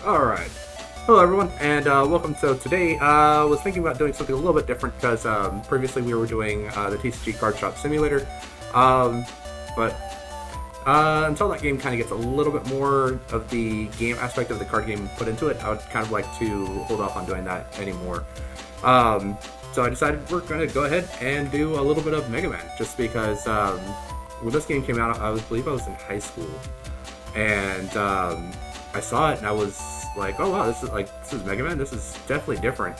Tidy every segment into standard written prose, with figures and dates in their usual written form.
Alright. Hello everyone, and welcome. So today, I was thinking about doing something a little bit different because previously we were doing the TCG Card Shop Simulator, but until that game kind of gets a little bit more of the game aspect of the card game put into it, I would kind of like to hold off on doing that anymore. So I decided we're going to go ahead and do a little bit of Mega Man, just because when this game came out, I believe I was in high school, and I saw it and I was like, oh wow, this is Mega Man. This is definitely different.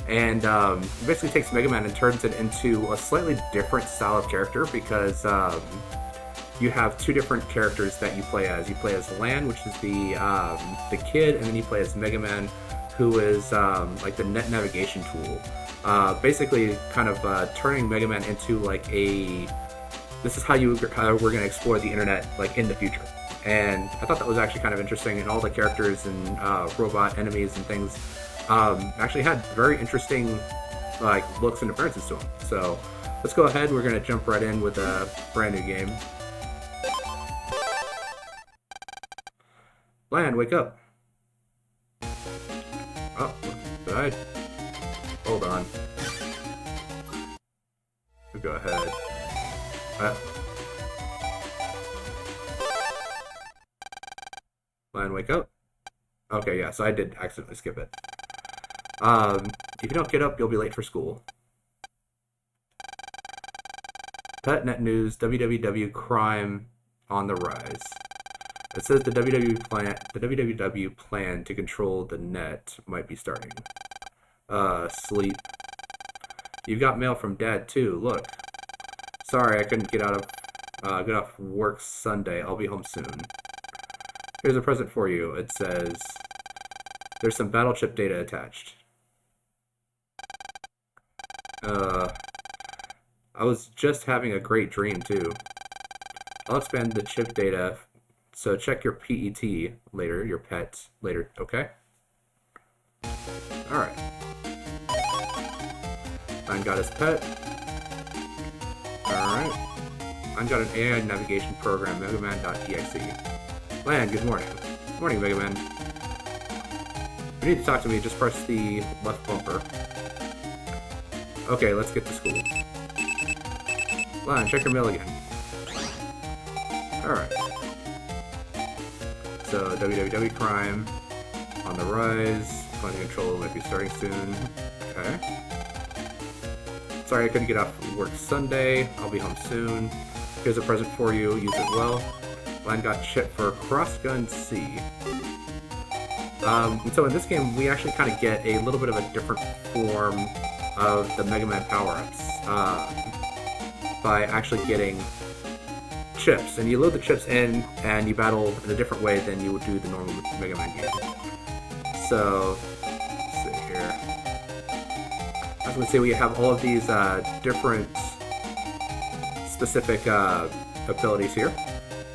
And it basically takes Mega Man and turns it into a slightly different style of character because you have two different characters that you play as. You play as Lan, which is the kid, and then you play as Mega Man, who is like the net navigation tool. Basically, kind of turning Mega Man into like this is how we're going to explore the internet like in the future. And I thought that was actually kind of interesting, and all the characters and robot enemies and things actually had very interesting like looks and appearances to them. So let's go ahead. We're going to jump right in with a brand new game. Lan, wake up. Oh, did I? Hold on. We'll go ahead. Lan, wake up. Okay, yeah, so I did accidentally skip it. If you don't get up, you'll be late for school. PetNet News, WWW crime on the rise. It says the WWW plan to control the net might be starting. Sleep. You've got mail from Dad too. Look. Sorry, I couldn't get off work Sunday. I'll be home soon. Here's a present for you. It says there's some battle chip data attached. I was just having a great dream too. I'll expand the chip data, so check your PET later, your pet later, okay? Alright. Lan got his pet. Alright. Lan got an AI navigation program, megaman.exe. Lan, good morning. Morning, Mega Man. If you need to talk to me, just press the left bumper. Okay, let's get to school. Lan, check your mail again. Alright. So, WWW crime on the rise. Plan control might be starting soon. Okay. Sorry I couldn't get off work Sunday. I'll be home soon. Here's a present for you. Use it well. Lan got chip for Crossgun C. So in this game, we actually kind of get a little bit of a different form of the Mega Man power-ups by actually getting chips. And you load the chips in, and you battle in a different way than you would do the normal Mega Man game. So, let's see here. As we can see, we have all of these different specific abilities here.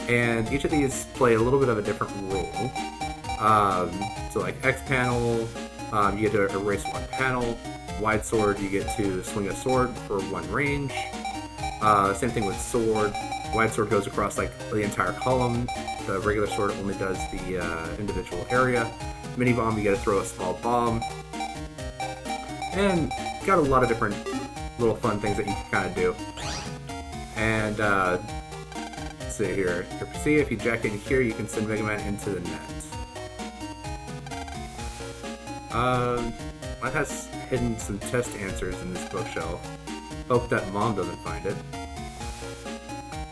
And each of these play a little bit of a different role. So like X panel, you get to erase one panel. Wide sword, you get to swing a sword for one range. Same thing with sword. Wide sword goes across like the entire column. The regular sword only does the individual area. Mini bomb, you get to throw a small bomb. And got a lot of different little fun things that you can kind of do. And let's see here. See if you jack in here, you can send Mega Man into the net. That has hidden some test answers in this bookshelf. Hope that Mom doesn't find it.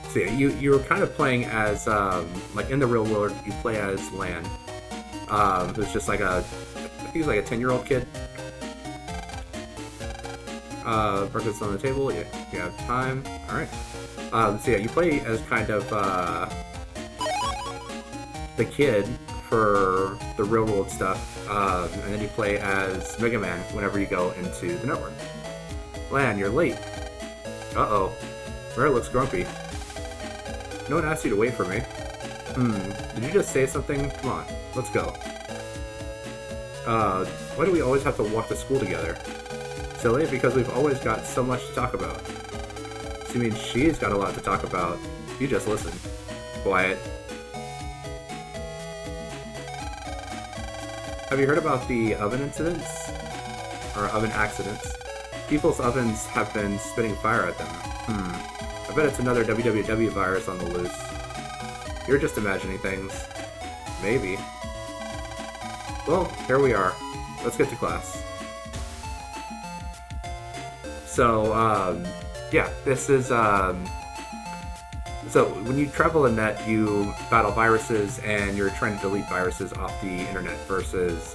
So yeah, you were kind of playing as like in the real world, you play as Lan, who's just like I think he's like a 10-year-old kid. Breakfast on the table. Yeah, you have time. All right. So yeah, you play as kind of the kid for the real world stuff, and then you play as Mega Man whenever you go into the network. Lan, you're late. Uh-oh. Rare looks grumpy. No one asked you to wait for me. Did you just say something? Come on, let's go. Why do we always have to walk to school together? Silly, because we've always got so much to talk about. You mean she's got a lot to talk about. You just listen. Quiet. Have you heard about the oven incidents? Or oven accidents? People's ovens have been spitting fire at them. I bet it's another www virus on the loose. You're just imagining things. Maybe. Well, here we are. Let's get to class. So, yeah, this is, so when you travel the net, you battle viruses and you're trying to delete viruses off the internet versus,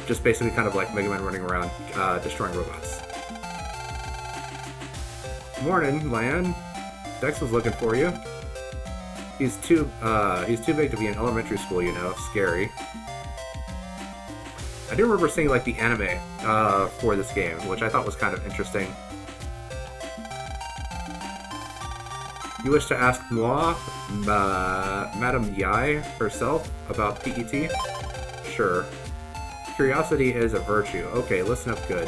just basically kind of like Mega Man running around, destroying robots. Morning, Lan. Dex was looking for you. He's too big to be in elementary school, you know. Scary. I do remember seeing like the anime for this game, which I thought was kind of interesting. You wish to ask moi, Madame Yai herself, about PET? Sure. Curiosity is a virtue. Okay, listen up good.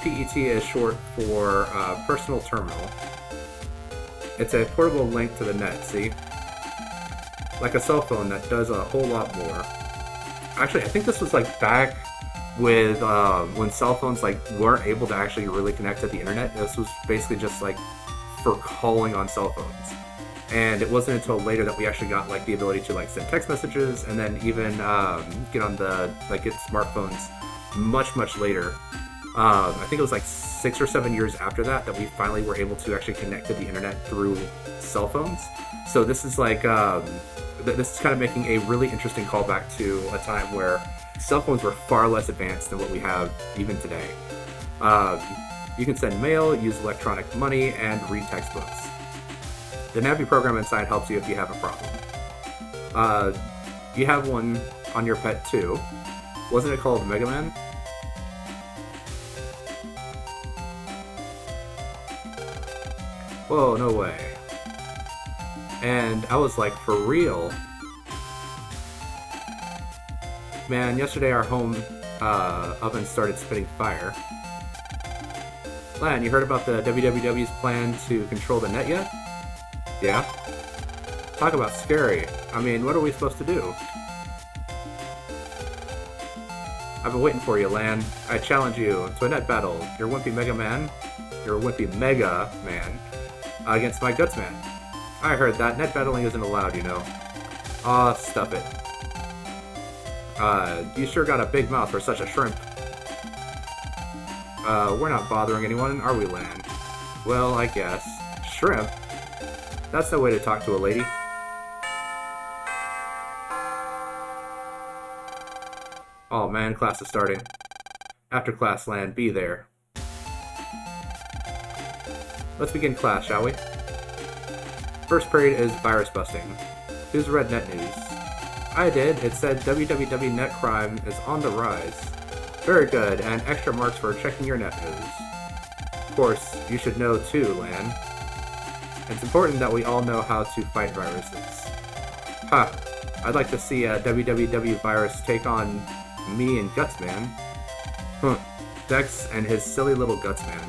PET is short for Personal Terminal. It's a portable link to the net, see? Like a cell phone that does a whole lot more. Actually, I think this was like back with when cell phones like weren't able to actually really connect to the internet. This was basically just like for calling on cell phones. And it wasn't until later that we actually got like the ability to like send text messages and then even get on the get smartphones much later. I think it was like 6 or 7 years after that we finally were able to actually connect to the internet through cell phones. So this is like this is kind of making a really interesting callback to a time where cell phones were far less advanced than what we have even today. You can send mail, use electronic money, and read textbooks. The Navi program inside helps you if you have a problem. You have one on your pet too. Wasn't it called Mega Man? Whoa, no way. And I was like, for real? Man, yesterday our home oven started spitting fire. Lan, you heard about the WWW's plan to control the net yet? Yeah? Talk about scary. I mean, what are we supposed to do? I've been waiting for you, Lan. I challenge you to a net battle. Your wimpy Mega Man, against my Guts Man. I heard that. Net battling isn't allowed, you know. Aw, stuff it. You sure got a big mouth for such a shrimp. We're not bothering anyone, are we, Lan? Well, I guess. Shrimp? That's no way to talk to a lady. Oh man, class is starting. After class, Lan, be there. Let's begin class, shall we? First period is virus busting. Who's read net news? I did. It said www net crime is on the rise. Very good, and extra marks for checking your net news. Of course, you should know too, Lan. It's important that we all know how to fight viruses. Ha! I'd like to see a www virus take on me and Gutsman. Huh. Dex and his silly little Gutsman.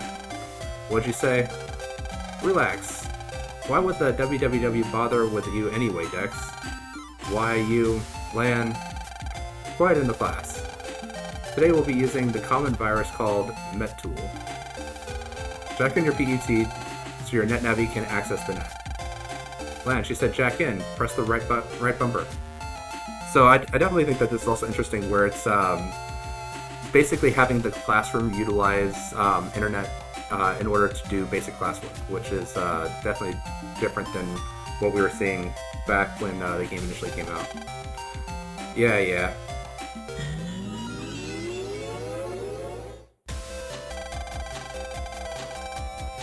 What'd you say? Relax. Why would the www bother with you anyway, Dex? Why you, Lan? Quiet in the class. Today we'll be using the common virus called MetTool. Jack in your PET so your NetNavi can access the net. Lan, she said jack in. Press the right bumper. So I definitely think that this is also interesting where it's basically having the classroom utilize internet in order to do basic classwork, which is definitely different than what we were seeing back when the game initially came out. Yeah.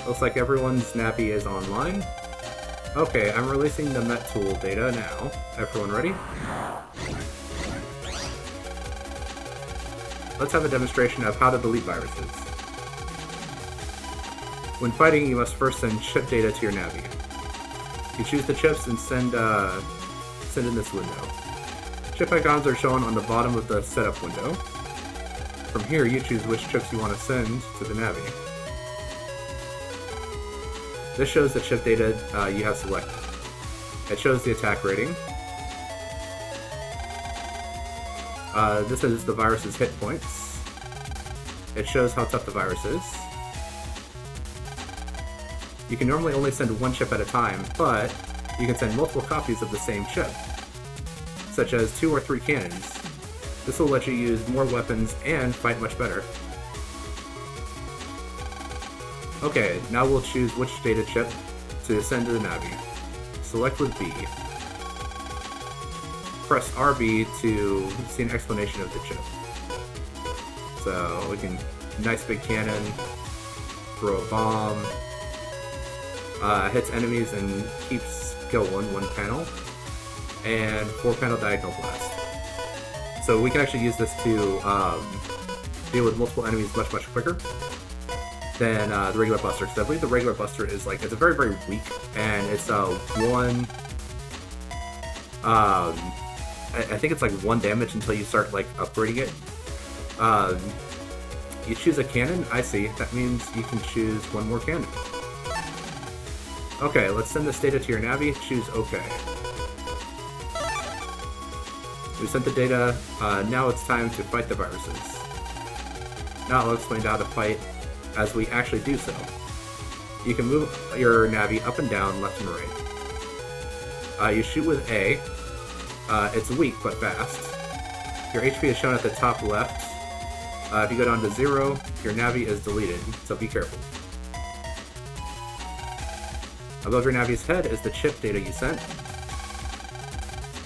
Looks like everyone's Navi is online. Okay, I'm releasing the MetTool data now. Everyone ready? Let's have a demonstration of how to delete viruses. When fighting, you must first send chip data to your Navi. You choose the chips and send in this window. Chip icons are shown on the bottom of the setup window. From here, you choose which chips you want to send to the Navi. This shows the chip data you have selected. It shows the attack rating. This is the virus's hit points. It shows how tough the virus is. You can normally only send one chip at a time, but you can send multiple copies of the same chip, such as 2 or 3 cannons. This will let you use more weapons and fight much better. Okay, now we'll choose which data chip to send to the Navi. Select with B. Press RB to see an explanation of the chip. So we can, nice big cannon, throw a bomb, hits enemies and keeps going 1 panel, and 4 panel diagonal blast. So we can actually use this to deal with multiple enemies much quicker than the regular buster, because I believe the regular buster is like, it's a very weak, and it's one, I think it's like 1 damage until you start like upgrading it. You choose a cannon, I see, that means you can choose 1 more cannon. Okay, let's send this data to your Navi, choose OK. We sent the data, now it's time to fight the viruses. Now I'll explain how to fight as we actually do so. You can move your Navi up and down, left and right. You shoot with A. It's weak but fast. Your HP is shown at the top left. If you go down to 0, your Navi is deleted, so be careful. Above your Navi's head is the chip data you sent.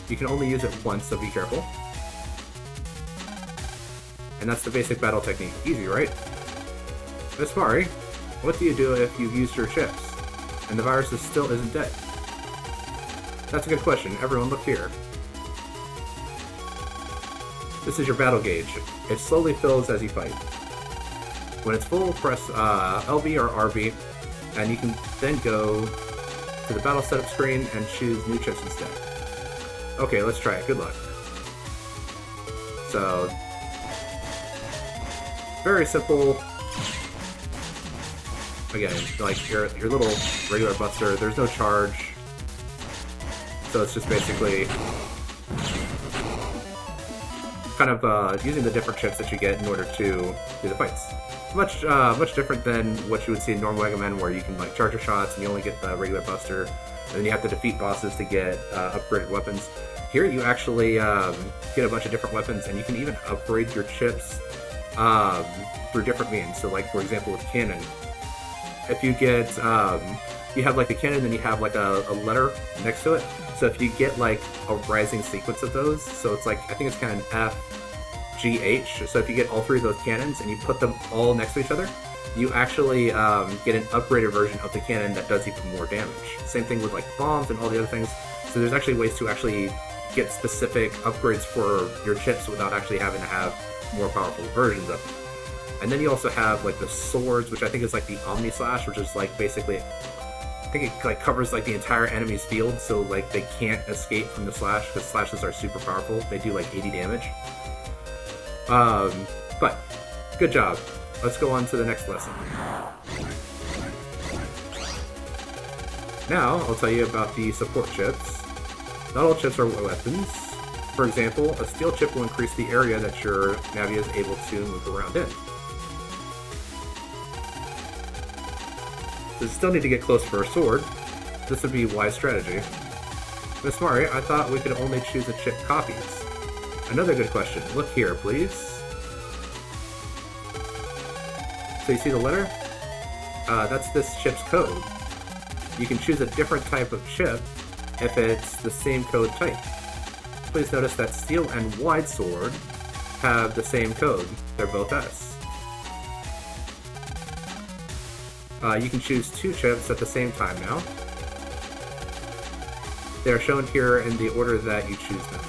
You can only use it once, so be careful. And that's the basic battle technique. Easy, right? Miss Mari, what do you do if you've used your chips, and the virus still isn't dead? That's a good question. Everyone look here. This is your battle gauge. It slowly fills as you fight. When it's full, press LB or RB, and you can then go to the battle setup screen and choose new chips instead. Okay, let's try it. Good luck. So, very simple. Again, like your little regular buster, there's no charge, so it's just basically kind of using the different chips that you get in order to do the fights. Much different than what you would see in normal Mega Man, where you can like charger shots and you only get the regular buster, and then you have to defeat bosses to get upgraded weapons. Here you actually get a bunch of different weapons, and you can even upgrade your chips through different means. So like, for example, with cannon, if you get, you have like the cannon, then you have like a letter next to it. So if you get like a rising sequence of those, so it's like, I think it's kind of F, G, H. So if you get all 3 of those cannons and you put them all next to each other, you actually get an upgraded version of the cannon that does even more damage. Same thing with like bombs and all the other things. So there's actually ways to actually get specific upgrades for your chips without actually having to have more powerful versions of them. And then you also have like the swords, which I think is like the Omni Slash, which is like basically, I think it like covers like the entire enemy's field, so like they can't escape from the slash, because slashes are super powerful. They do like 80 damage. But good job. Let's go on to the next lesson. Now I'll tell you about the support chips. Not all chips are weapons. For example, a steel chip will increase the area that your Navi is able to move around in. Does still need to get close for a sword. This would be a wise strategy. Miss Mari, I thought we could only choose the chip copies. Another good question. Look here, please. So you see the letter? That's this chip's code. You can choose a different type of chip if it's the same code type. Please notice that Steel and Wide Sword have the same code. They're both S. You can choose 2 chips at the same time now. They are shown here in the order that you choose them.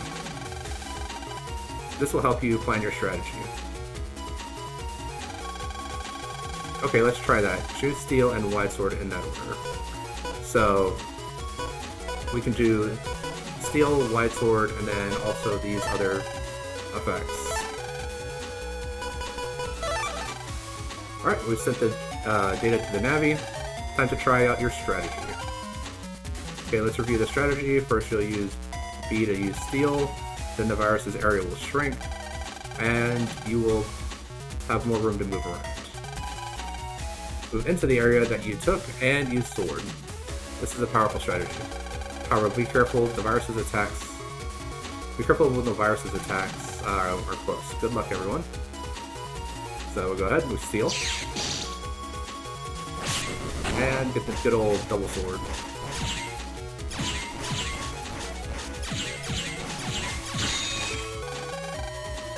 This will help you plan your strategy. Okay, let's try that. Choose Steel and Wide Sword in that order. So we can do Steel, Wide Sword, and then also these other effects. Alright, we've sent the data to the Navi. time to try out your strategy. Okay, let's review the strategy. First, you'll use B to use steel, then the virus's area will shrink, and you will have more room to move around. Move into the area that you took and use sword. This is a powerful strategy. However, be careful, the virus's attacks. Be careful when the virus's attacks are close. Good luck, everyone. So we'll go ahead and move steel. And get this good old double sword.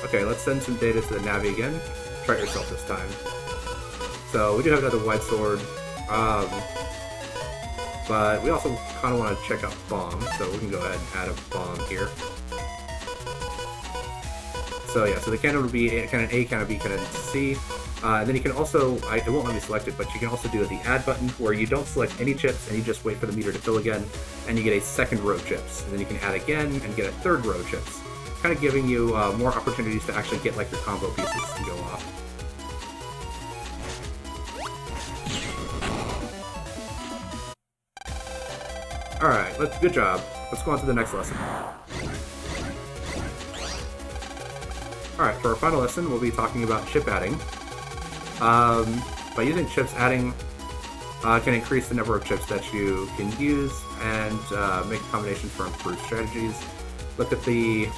Okay, let's send some data to the Navi again. Try it yourself this time. So we do have another wide sword, but we also kind of want to check out bomb, so we can go ahead and add a bomb here. So yeah, so the cannon would be cannon A, cannon B, cannon C. And then you can also, it won't let me select it, but you can also do the add button where you don't select any chips and you just wait for the meter to fill again, and you get a second row of chips. And then you can add again and get a third row of chips, kind of giving you more opportunities to actually get like your combo pieces to go off. Alright, good job. Let's go on to the next lesson. Alright, for our final lesson, we'll be talking about chip adding. By using chips, adding can increase the number of chips that you can use and make combinations for improved strategies. Look at the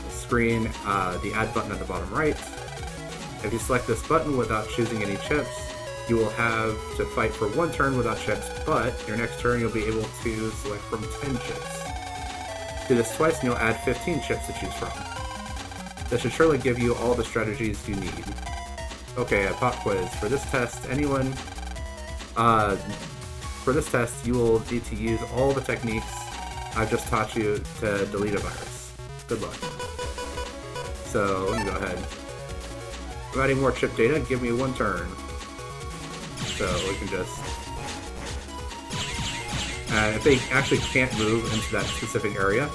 screen, the add button at the bottom right. If you select this button without choosing any chips, you will have to fight for one turn without chips, but your next turn you'll be able to select from 10 chips. Do this twice and you'll add 15 chips to choose from. This should surely give you all the strategies you need. Okay, a pop quiz. For this test, you will need to use all the techniques I've just taught you to delete a virus. Good luck. So, let me go ahead. I'm adding more chip data, give me one turn. So we can just... And if they actually can't move into that specific area,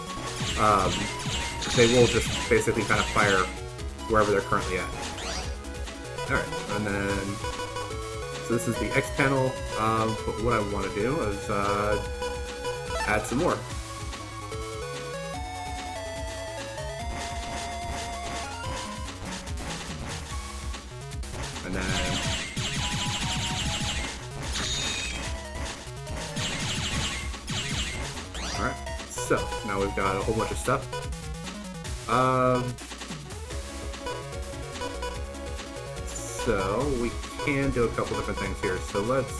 they will just basically kind of fire wherever they're currently at. Alright, and then... So this is the X panel, but what I want to do is add some more. And then... Alright, so now we've got a whole bunch of stuff. So we can do a couple different things here. So let's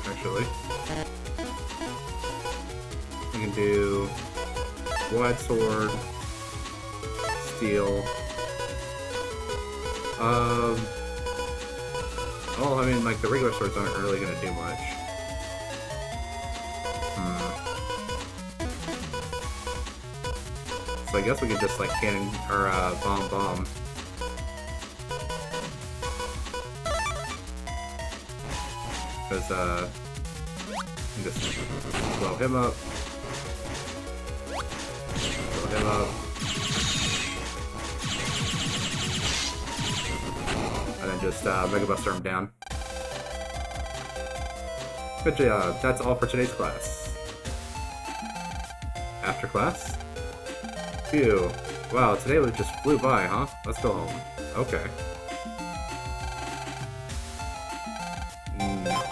actually we can do wide sword, steel. Well, I mean, like, the regular swords aren't really going to do much. So I guess we could just, like, cannon, or, bomb. Because, you can just blow him up. Blow him up. And then just Mega Buster him down. Good job. That's all for today's class. After class? Phew. Wow, today just flew by, huh? Let's go home. Okay. No.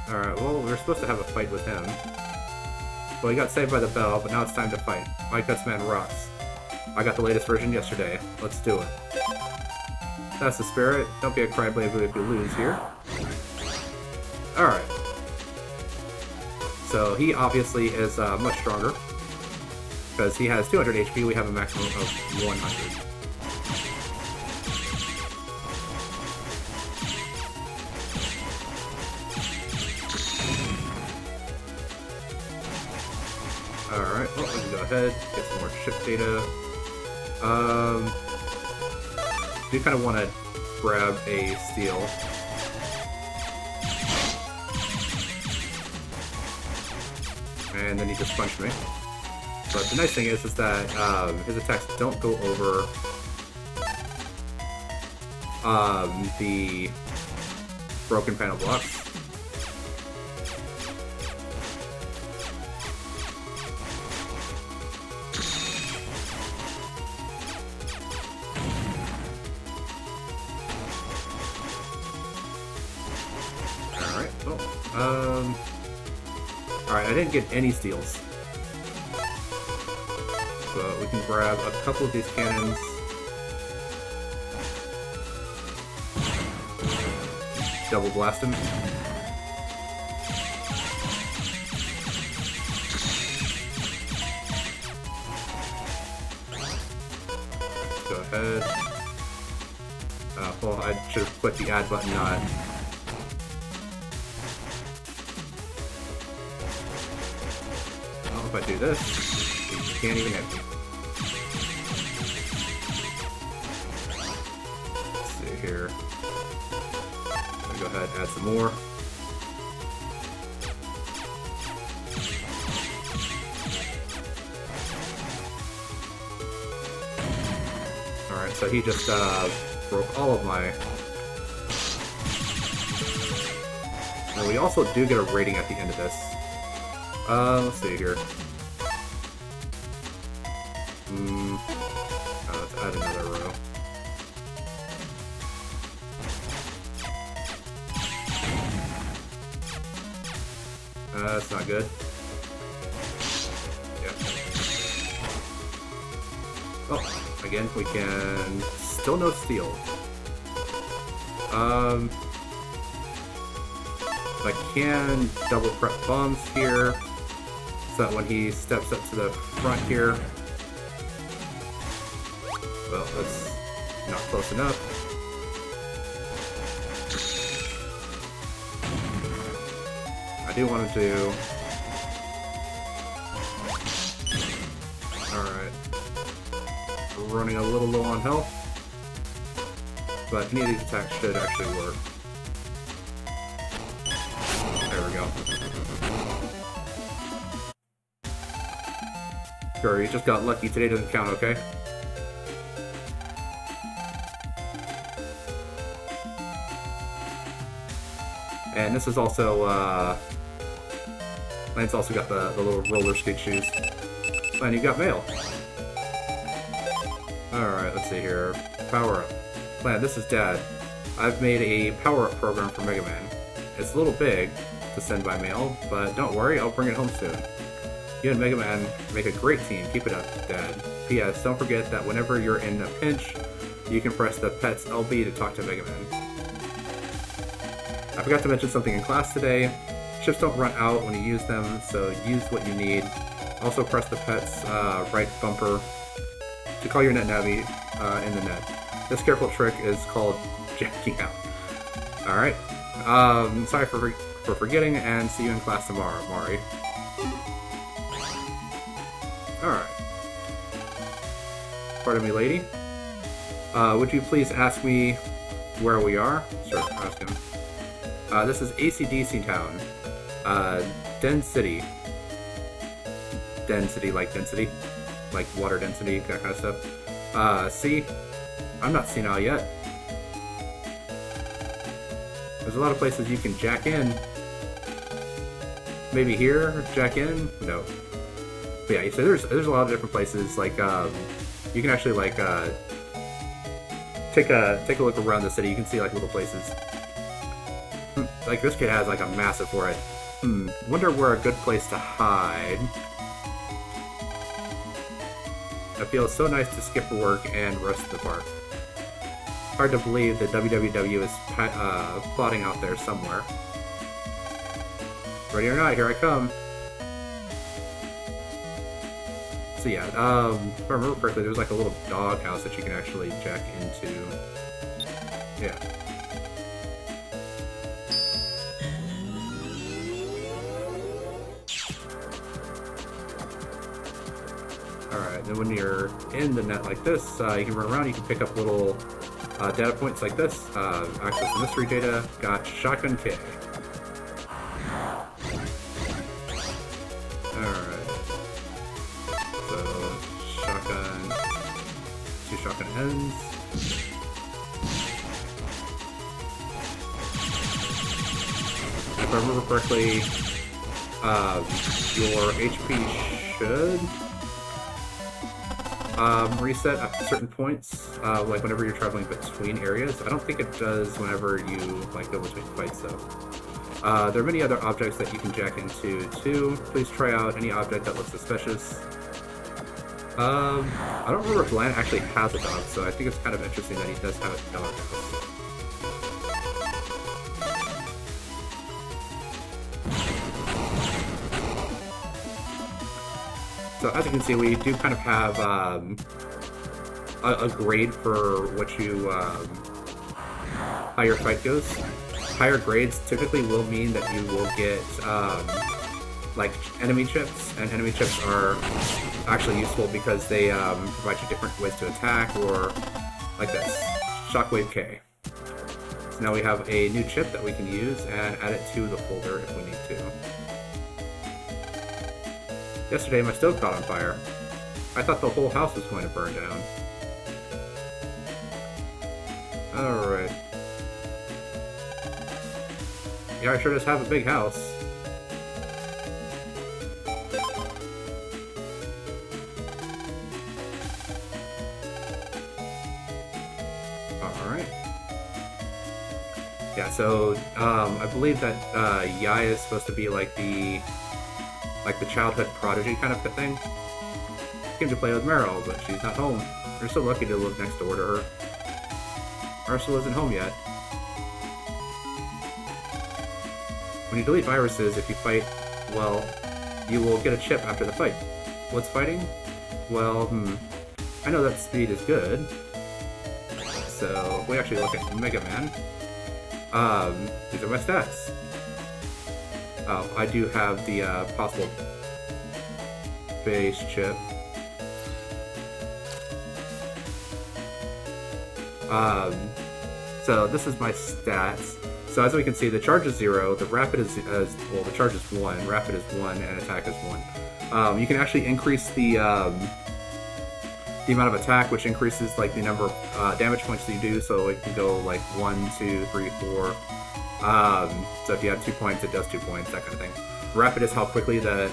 Alright, well, we were supposed to have a fight with him. Well, he got saved by the bell, but now it's time to fight. My Gutsman rocks. I got the latest version yesterday. Let's do it. That's the spirit. Don't be a crybaby if you lose here. Alright. So he obviously is much stronger. Because he has 200 HP, we have a maximum of 100. Alright, well, we can go ahead, get some more chip data. Do kind of want to grab a steel. And then he just punched me. But the nice thing is that his attacks don't go over the broken panel blocks. Alright, well, alright, I didn't get any steals. But we can grab a couple of these cannons. Double blast him. Go ahead. Well, I should have clicked the add button, not. Well, if I do this, he can't even hit me. Let's see here. Go ahead, add some more. Alright, so he just broke all of my... And we also do get a rating at the end of this. Let's see here. Let's add another row. That's not good. Yeah. Oh, again, we can... Still no steal. I can double prep bombs here, so that when he steps up to the front here... Well, that's not close enough. I do want to do... Alright. We're running a little low on health, but any of these attacks should actually work. There we go. Sure, you just got lucky. Today doesn't count, okay? And this is also, Lance also got the little roller skate shoes. And you got mail. Alright, let's see here. Power up. Plan, this is Dad. I've made a power-up program for Mega Man. It's a little big to send by mail, but don't worry, I'll bring it home soon. You and Mega Man make a great team. Keep it up, Dad. P.S. Don't forget that whenever you're in a pinch, you can press the PET's LB to talk to Mega Man. I forgot to mention something in class today. Chips don't run out when you use them, so use what you need. Also press the PET's right bumper to call your NetNavi in the net. This careful trick is called jacking out. Alright. Sorry for forgetting, and see you in class tomorrow, Mari. Alright. Pardon me, lady. Would you please ask me where we are? Sure, ask him. This is AC/DC Town. Den City. Den City, like density. Like water density, that kind of stuff. See? I'm not senile yet. There's a lot of places you can jack in. Maybe here, jack in? No. But yeah, so there's a lot of different places, like, you can actually, like, take a look around the city. You can see, like, little places. Like, this kid has, like, a massive forehead. Wonder where a good place to hide. It feels so nice to skip work and rest in the park. Hard to believe that WWW is plotting out there somewhere. Ready or not, here I come. So yeah, if I remember correctly, there's like a little dog house that you can actually jack into. Yeah. Alright, then when you're in the net like this, you can run around, you can pick up little data points like this. Access to mystery data, got Shotgun K. Alright. ends. If I remember correctly, your HP should reset at certain points, like whenever you're traveling between areas. I don't think it does whenever you like go between fights though. There are many other objects that you can jack into too. Please try out any object that looks suspicious. I don't remember if Lan actually has a dog, so I think it's kind of interesting that he does have a dog. So as you can see, we do kind of have a grade for what you how your fight goes. Higher grades typically will mean that you will get like enemy chips, and enemy chips are actually useful because they provide you different ways to attack, or like this, Shockwave K. So now we have a new chip that we can use and add it to the folder if we need to. Yesterday my stove caught on fire. I thought the whole house was going to burn down. Alright. Yeah, I sure does have a big house. Alright. Yeah, so I believe that Yai is supposed to be like the childhood prodigy kind of thing. Came to play with Meryl, but she's not home. We're so lucky to live next door to her. Ursula isn't home yet. When you delete viruses, if you fight, well, you will get a chip after the fight. What's fighting? Well, I know that speed is good. So, if we actually look at Mega Man, these are my stats. Oh, I do have the possible base chip. So this is my stats. So as we can see, the charge is 0, the rapid is, well, the charge is 1, rapid is 1, and attack is 1. You can actually increase the amount of attack, which increases like the number of damage points that you do, so it can go like 1, 2, 3, 4. So if you have 2 points, it does 2 points, that kind of thing. Rapid is how quickly the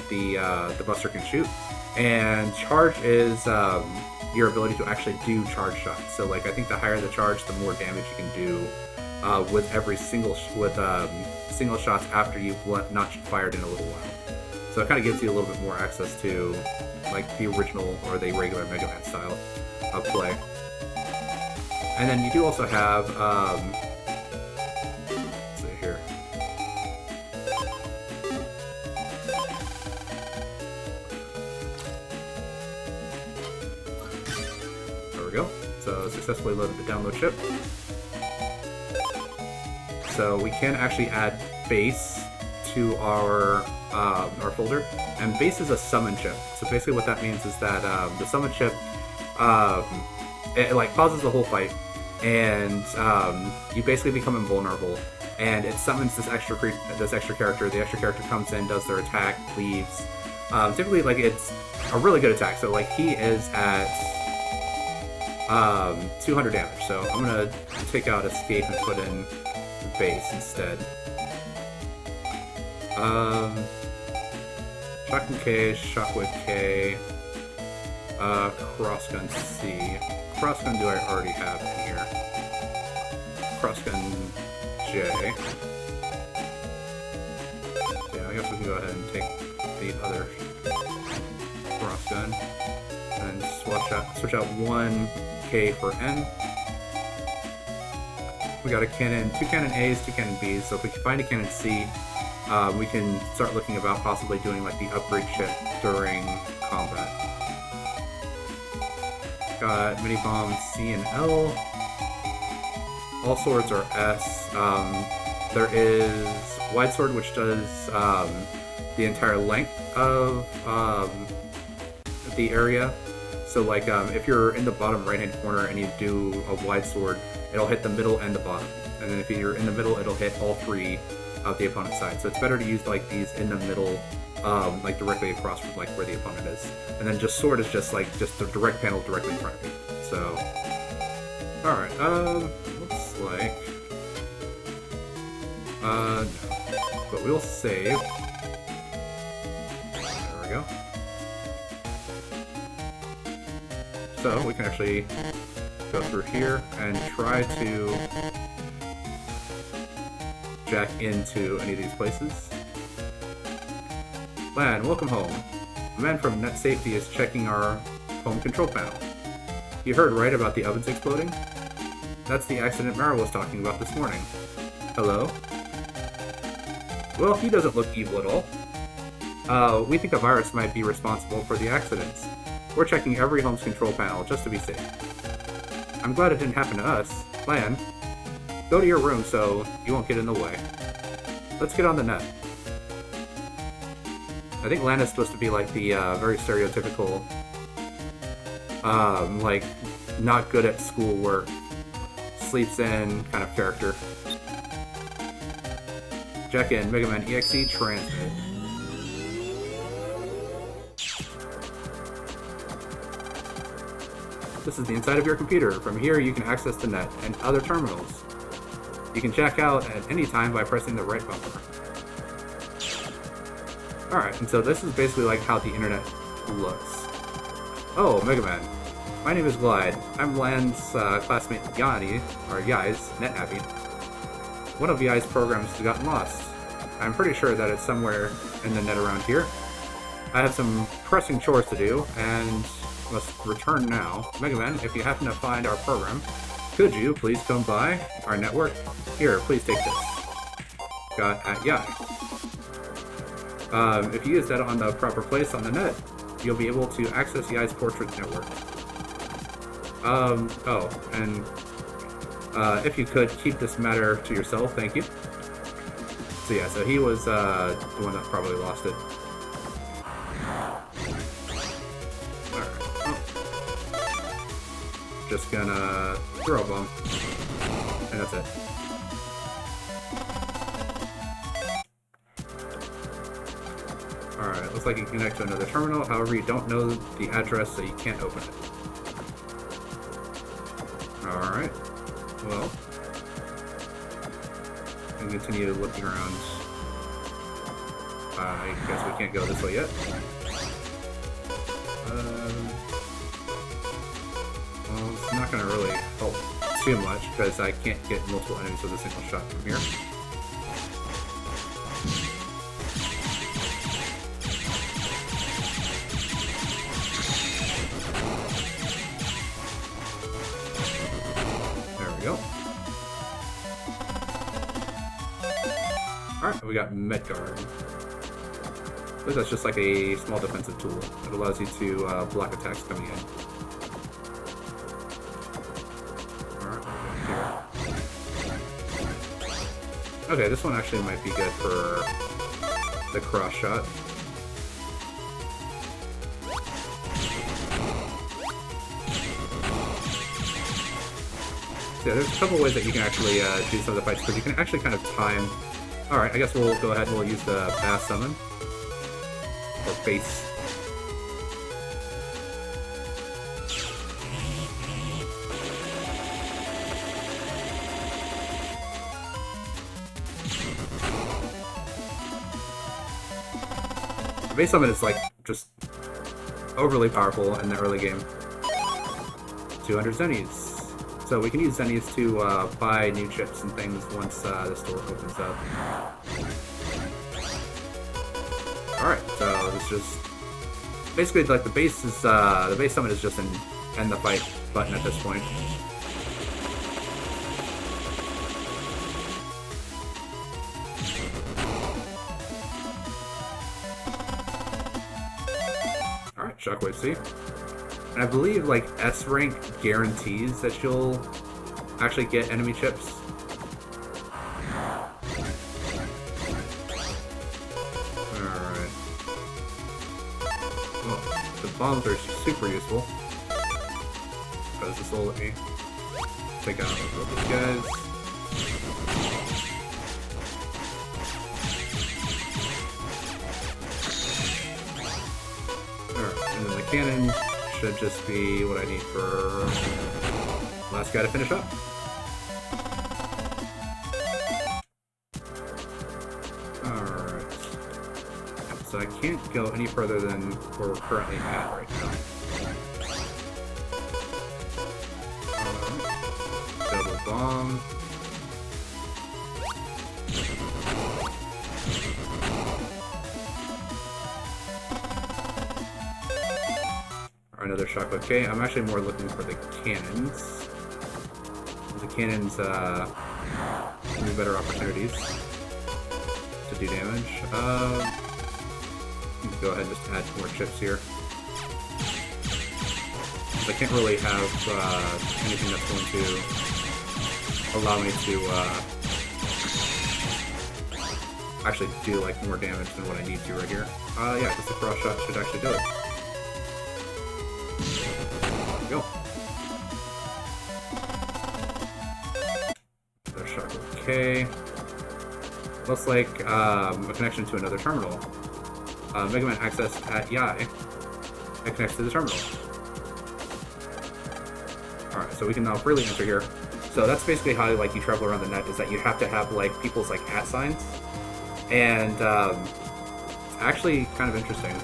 Buster can shoot, and charge is your ability to actually do charge shots. So like I think the higher the charge, the more damage you can do with every single single shots after you've not fired in a little while. So it kind of gives you a little bit more access to like the original or the regular Mega Man style of play. And then you do also have let's see here. There we go. So successfully loaded the download chip. So we can actually add base to our folder, and base is a summon chip. So basically what that means is that the summon chip it like pauses the whole fight, and you basically become invulnerable, and it summons this extra character. The extra character comes in, does their attack, leaves. Typically like it's a really good attack, so like he is at 200 damage. So I'm gonna take out escape and put in base instead. Shotgun K, Shockwave K, Crossgun C. Crossgun do I already have in here? Crossgun J. Yeah, I guess we can go ahead and take the other Crossgun and switch out 1 K for N. We got a cannon, 2 cannon A's, 2 cannon B's, so if we can find a cannon C, we can start looking about possibly doing like the upgrade chip during combat. Got mini bombs C and L. All swords are S. There is wide sword, which does the entire length of the area. So like if you're in the bottom right hand corner and you do a wide sword, it'll hit the middle and the bottom. And then if you're in the middle, it'll hit all 3 of the opponent's side. So it's better to use like these in the middle, like directly across from like where the opponent is. And then just sword is just the direct panel directly in front of you. So Alright, looks like... no. But we'll save. There we go. So, we can actually go through here and try to jack into any of these places. Lan, welcome home. A man from Net Safety is checking our home control panel. You heard right about the ovens exploding? That's the accident Mara was talking about this morning. Hello? Well, he doesn't look evil at all. We think a virus might be responsible for the accidents. We're checking every home's control panel just to be safe. I'm glad it didn't happen to us. Lan, go to your room so you won't get in the way. Let's get on the net. I think Lan is supposed to be like the very stereotypical, like, not good at schoolwork, sleeps in kind of character. Jack in, Mega Man EXE transmit. This is the inside of your computer. From here you can access the net and other terminals. You can check out at any time by pressing the right bumper. Alright, and so this is basically like how the internet looks. Oh, Mega Man. My name is Glide. I'm Lan's classmate Yanni, or Yai's, NetNavi. One of Yai's programs has gotten lost. I'm pretty sure that it's somewhere in the net around here. I have some pressing chores to do, and must return now. Mega Man, if you happen to find our program, could you please come by our network? Here, please take this. Got at Yai. If you use that on the proper place on the net, you'll be able to access Yai's portrait network. Oh, and if you could keep this matter to yourself, thank you. So yeah, so he was the one that probably lost it. Just gonna throw a bomb, and that's it. Alright, looks like you can connect to another terminal, however you don't know the address, so you can't open it. Alright, well, we can continue looking around. I guess we can't go this way yet. Well, it's not going to really help too much, because I can't get multiple enemies with a single shot from here. There we go. Alright, we got Medguard. I think that's just like a small defensive tool. It allows you to block attacks coming in. Okay, this one actually might be good for the cross shot. So yeah, there's a couple ways that you can actually do some of the fights, because you can actually kind of time... Alright, I guess we'll go ahead and we'll use the Bass Summon. Or Base. The Base Summon is like just overly powerful in the early game. 200 Zennies. So we can use Zennies to buy new chips and things once the store opens up. Alright, so it's just basically like the base summon is just an end the fight button at this point. Alright, Shockwave C. And I believe like S rank guarantees that you'll actually get enemy chips. Alright. Well, the bombs are super useful. Because this will let me take out all these guys. Alright, and then the cannon should just be what I need for last guy to finish up. Alright. So I can't go any further than where we're currently at right now. Double bomb. Another shock. Okay, I'm actually more looking for the cannons. The cannons give me better opportunities to do damage. Go ahead and just add more chips here. I can't really have anything that's going to allow me to actually do like more damage than what I need to right here. Yeah, just a cross shot should actually do it. Go. Another shock. Okay. Looks like a connection to another terminal. Mega Man access at Yai. It connects to the terminal. Alright, so we can now freely enter here. So that's basically how like you travel around the net, is that you have to have like people's like @ signs. And it's actually kind of interesting.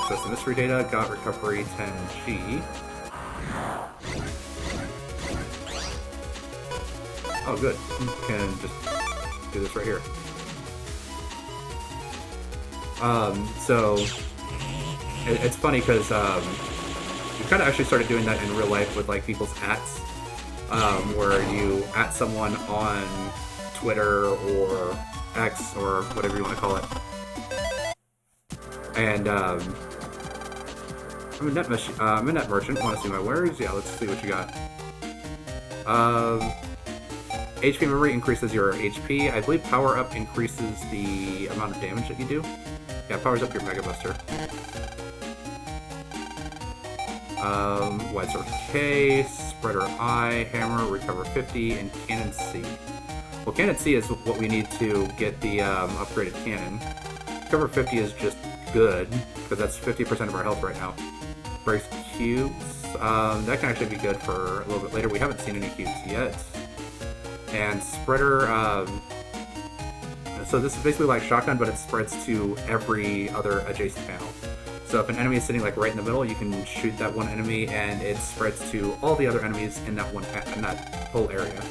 So some mystery data, got recovery 10G. Oh, good. We can just do this right here. So it's funny because we kind of actually started doing that in real life with like people's ats, where you @ someone on Twitter or X or whatever you want to call it, and I'm a net merchant. Want to see my wares? Yeah, let's see what you got. HP memory increases your HP. I believe power up increases the amount of damage that you do. Yeah, powers up your Mega Buster. Wide Sword K, Spreader I, Hammer, Recover 50, and Cannon C. Well, Cannon C is what we need to get the upgraded cannon. Recover 50 is just good, because that's 50% of our health right now. Breaks cubes. That can actually be good for a little bit later. We haven't seen any cubes yet. And Spreader, so this is basically like Shotgun, but it spreads to every other adjacent panel. So if an enemy is sitting like right in the middle, you can shoot that one enemy, and it spreads to all the other enemies in that whole area.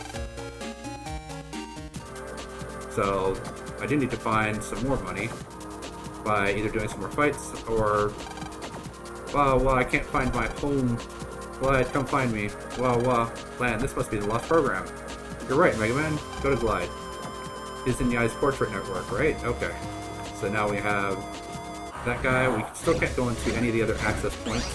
So I do need to find some more money by either doing some more fights or, well, I can't find my home. Glide, come find me. Land. This must be the lost program. You're right, Mega Man. Go to Glide. It's in Yai's portrait network, right? Okay. So now we have that guy. We still can't go into any of the other access points.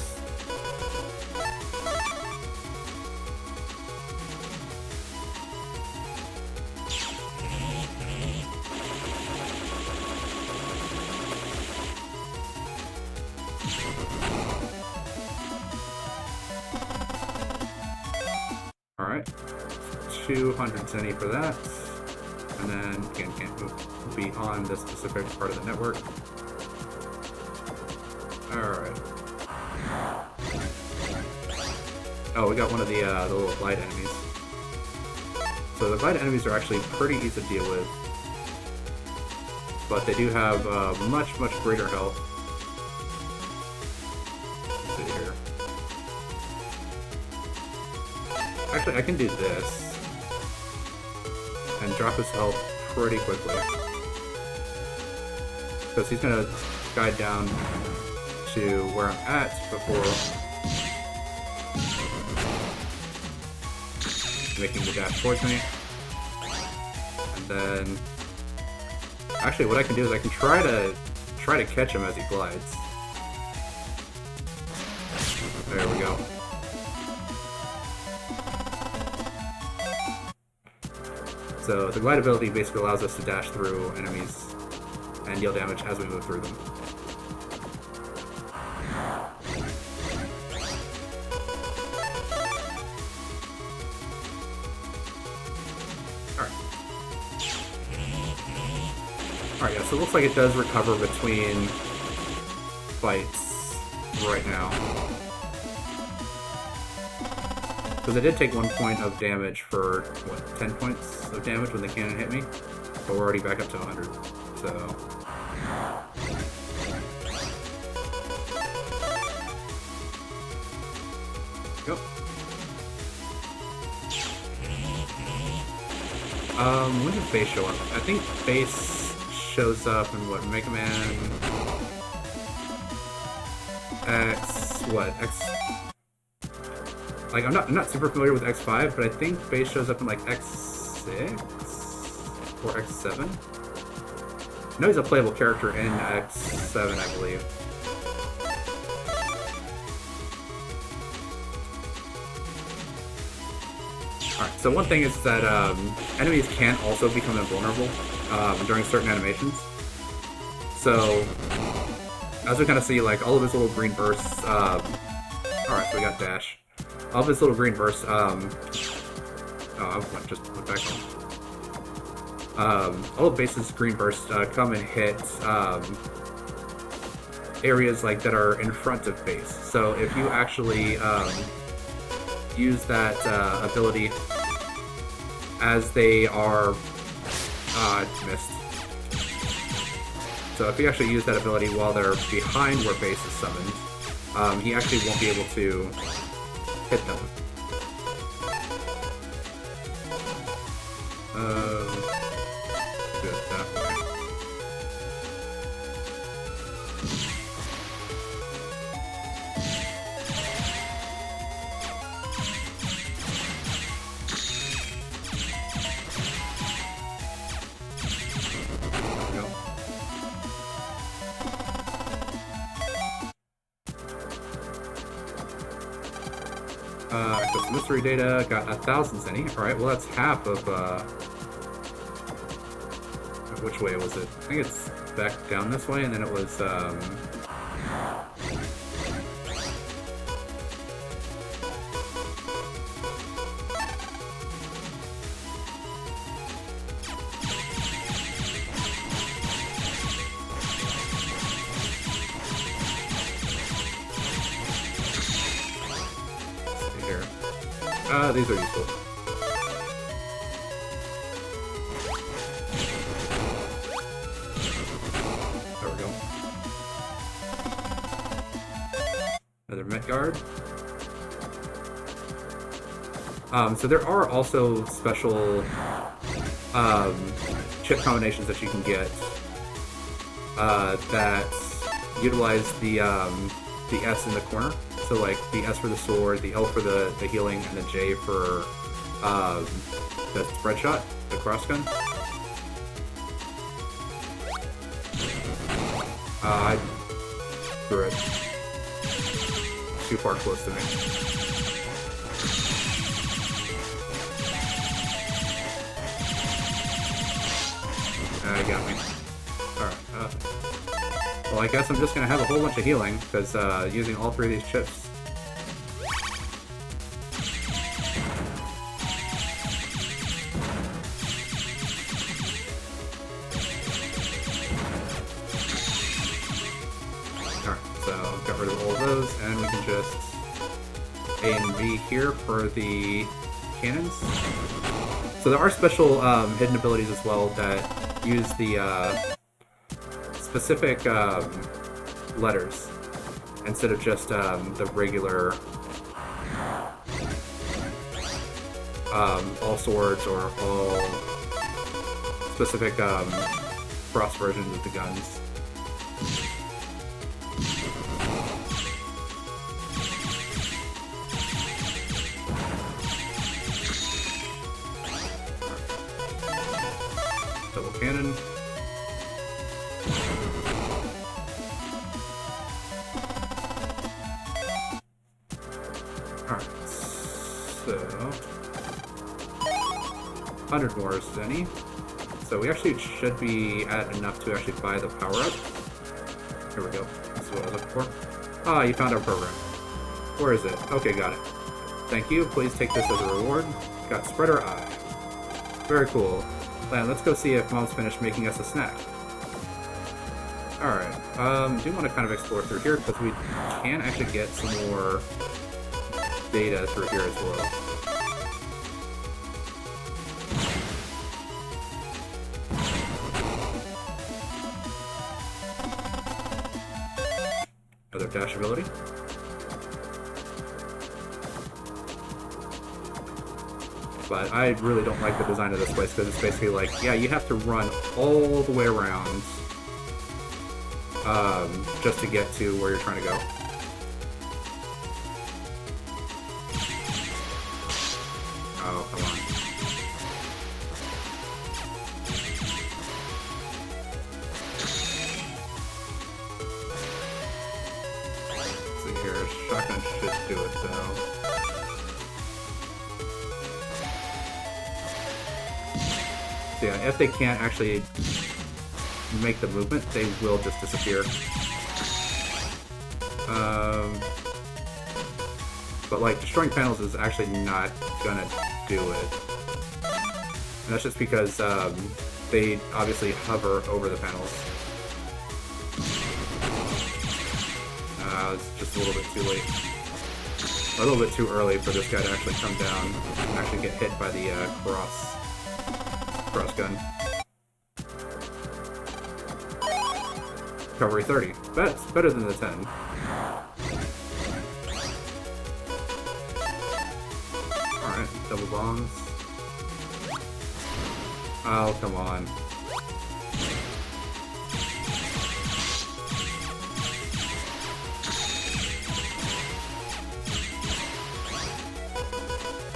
Alright. 200 Zenny for that. And then, again, can't move beyond this specific part of the network. Alright. Oh, we got one of the little Glide enemies. So the Glide enemies are actually pretty easy to deal with. But they do have much greater health. Let's see here. Actually, I can do this. And drop his health pretty quickly. Because he's gonna guide down to where I'm at before making the dash towards me. And then actually what I can do is I can try to catch him as he glides. There we go. So the glide ability basically allows us to dash through enemies and deal damage as we move through them. Alright, yeah, so it looks like it does recover between fights right now. Because I did take 1 point of damage for, what, 10 points of damage when the cannon hit me? But we're already back up to 100, so... Go. When did base show up? I think base shows up in what, Mega Man X, what, X, like I'm not super familiar with X5, but I think base shows up in like X6 or X7. I know he's a playable character in X7, I believe. Alright, so one thing is that enemies can also become invulnerable during certain animations. So, as we kind of see, like, all of his little green bursts, alright, so we got dash. All of his little green bursts, oh, I just went back home. All of base's green bursts come and hit areas, like, that are in front of base. So if you actually use that ability as they are missed. So if you actually use that ability while they're behind where base is summoned, he actually won't be able to hit them. Do it that way. Access mystery data, got 1,000 zenny. Alright, well that's half of, which way was it? I think it's back down this way, and then it was, these are useful. There we go. Another Met Guard. So there are also special chip combinations that you can get that utilize the S in the corner. So like the S for the sword, the L for the healing, and the J for the spread shot, the cross gun. I threw it too far close to me. He got me. Alright, well, I guess I'm just gonna have a whole bunch of healing, because using all three of these chips. Alright, so got rid of all of those, and we can just A and V here for the cannons. So there are special hidden abilities as well that use the specific letters instead of just the regular all swords or all specific cross versions of the guns. Double cannon. Alright, so 100 more zenny. So we actually should be at enough to actually buy the power-up. Here we go. This is what I was looking for. Ah, you found our program. Where is it? Okay, got it. Thank you. Please take this as a reward. Got Spreader Eye. Very cool. Lan, let's go see if Mom's finished making us a snack. Alright. Do want to kind of explore through here, because we can actually get some more data through here as well. Another dash ability. But I really don't like the design of this place because it's basically like, yeah, you have to run all the way around just to get to where you're trying to go. Oh, come on. Let's see here. Shotgun should do it, though. So yeah, if they can't actually make the movement, they will just disappear. But like, destroying panels is actually not gonna do it. And that's just because they obviously hover over the panels. It's just a little bit too late. A little bit too early for this guy to actually come down and actually get hit by the cross gun. Recovery 30. That's better than the 10. Alright, double bombs. Oh, come on.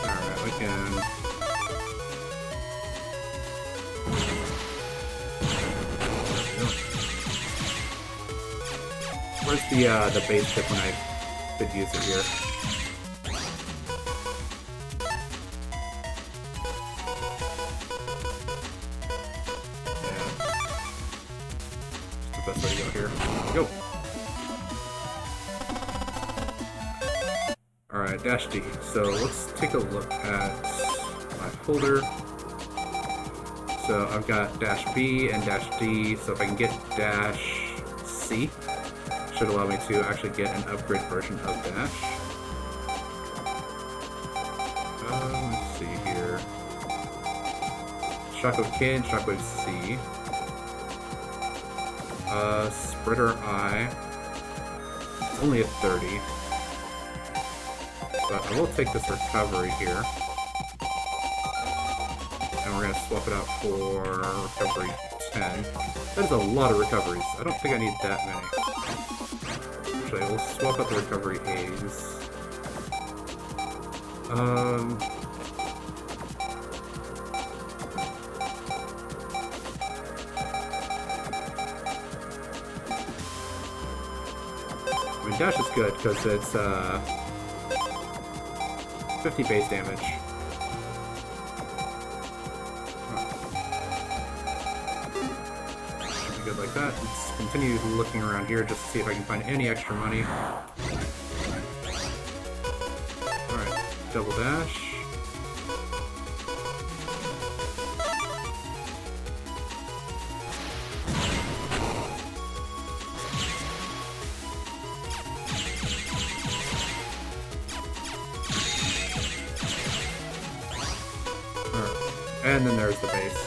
Alright, we can... Where's the base ship when I could use it here? Yeah. It's the best way to go here. Go! Alright, dash D. So let's take a look at my folder. So I've got dash B and dash D, so if I can get dash C, should allow me to actually get an upgrade version of dash. Let's see here. Shockwave K and Shockwave C. Spreader I. It's only a 30. But I will take this recovery here. And we're going to swap it out for recovery 10. That is a lot of recoveries. I don't think I need that many. Actually, we'll swap out the recovery A's. I mean, dash is good because it's 50 base damage. Should be good like that. Let's continue looking around here just to see if I can find any extra money. Alright, double dash. And then there's the base.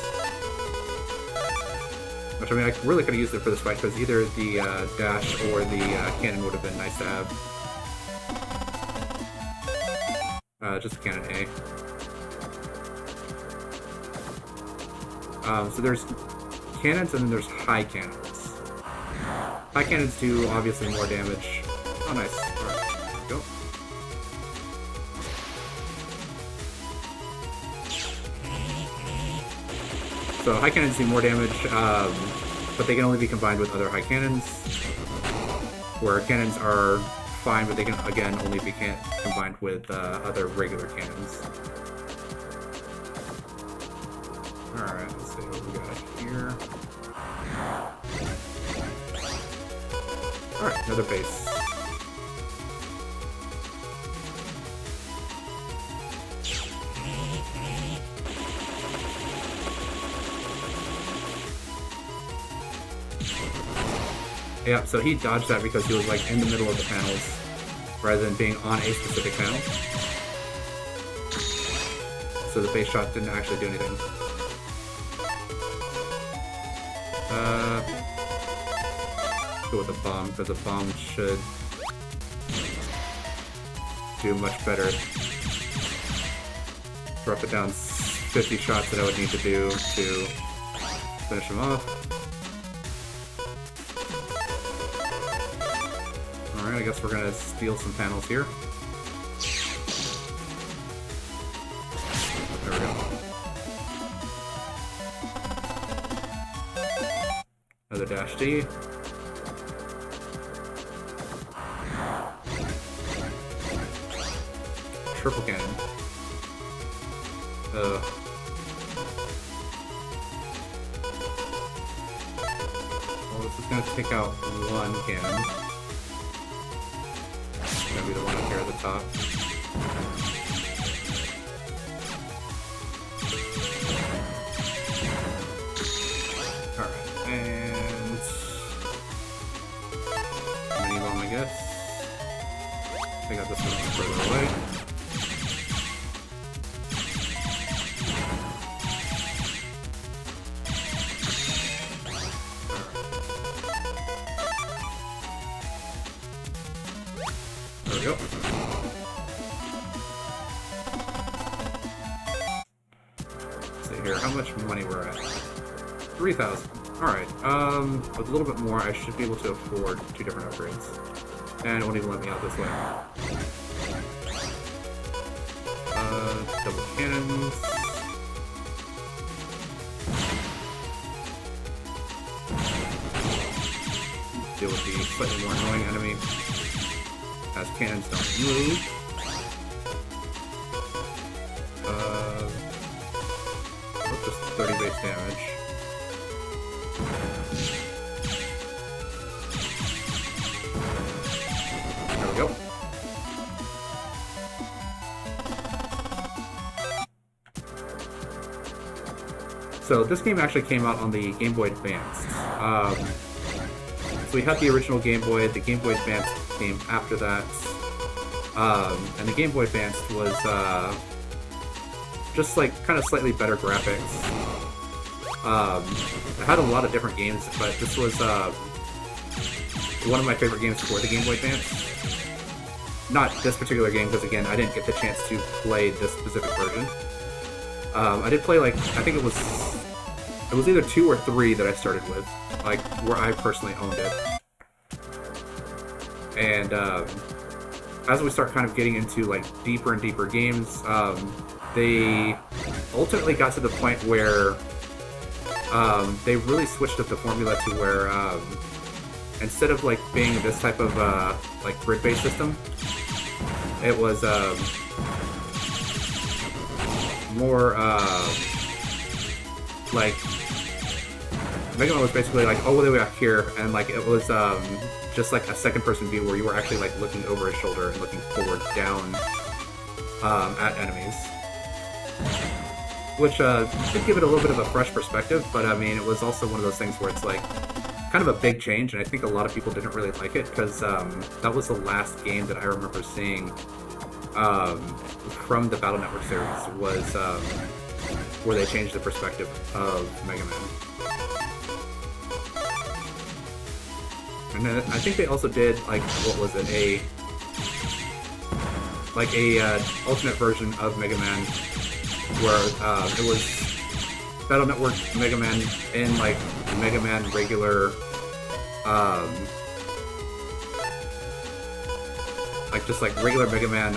Which, I mean, I really could have used it for this fight, because either the dash or the cannon would have been nice to have. Just the cannon A. So there's cannons, and then there's high cannons. High cannons do, obviously, more damage. Oh, nice. Alright, there we go. So high cannons do more damage, but they can only be combined with other high cannons, where cannons are fine, but they can, again, only be combined with other regular cannons. Alright, let's see what we got here. Alright, another base. Yeah, so he dodged that because he was like in the middle of the panels rather than being on a specific panel. So the base shot didn't actually do anything. Go with the bomb, because the bomb should do much better. Drop it down 50 shots that I would need to do to finish him off. Alright, I guess we're gonna steal some panels here. There we go. Another dash D. Triple cannon. Well, this is gonna take out one cannon. It's gonna be the one up here at the top. Alright, and mini bomb, I guess. I got this one further away. There we go. Let's see here, how much money we're at? 3,000. Alright, with a little bit more, I should be able to afford 2 different upgrades. And it won't even let me out this way. Double cannons. Deal with the slightly more annoying enemy, as cannons don't move. Just 30 base damage. There we go. So this game actually came out on the Game Boy Advance. So we had the original Game Boy, the Game Boy Advance came after that, and the Game Boy Advance was just like kind of slightly better graphics. It had a lot of different games, but this was one of my favorite games for the Game Boy Advance. Not this particular game, because again, I didn't get the chance to play this specific version. I did play, like, I think it was either 2 or 3 that I started with, like, where I personally owned it. And as we start kind of getting into, like, deeper and deeper games, they ultimately got to the point where they really switched up the formula to where instead of, like, being this type of, like, grid-based system, it was more like Mega Man was basically like all the way back here, and like it was just like a second-person view where you were actually like looking over his shoulder and looking forward down at enemies, which did give it a little bit of a fresh perspective. But I mean, it was also one of those things where it's like kind of a big change, and I think a lot of people didn't really like it because that was the last game that I remember seeing from the Battle Network series was where they changed the perspective of Mega Man. And then I think they also did, like, what was it, a alternate version of Mega Man where it was Battle Network Mega Man in, like, Mega Man regular, like, just, like, regular Mega Man,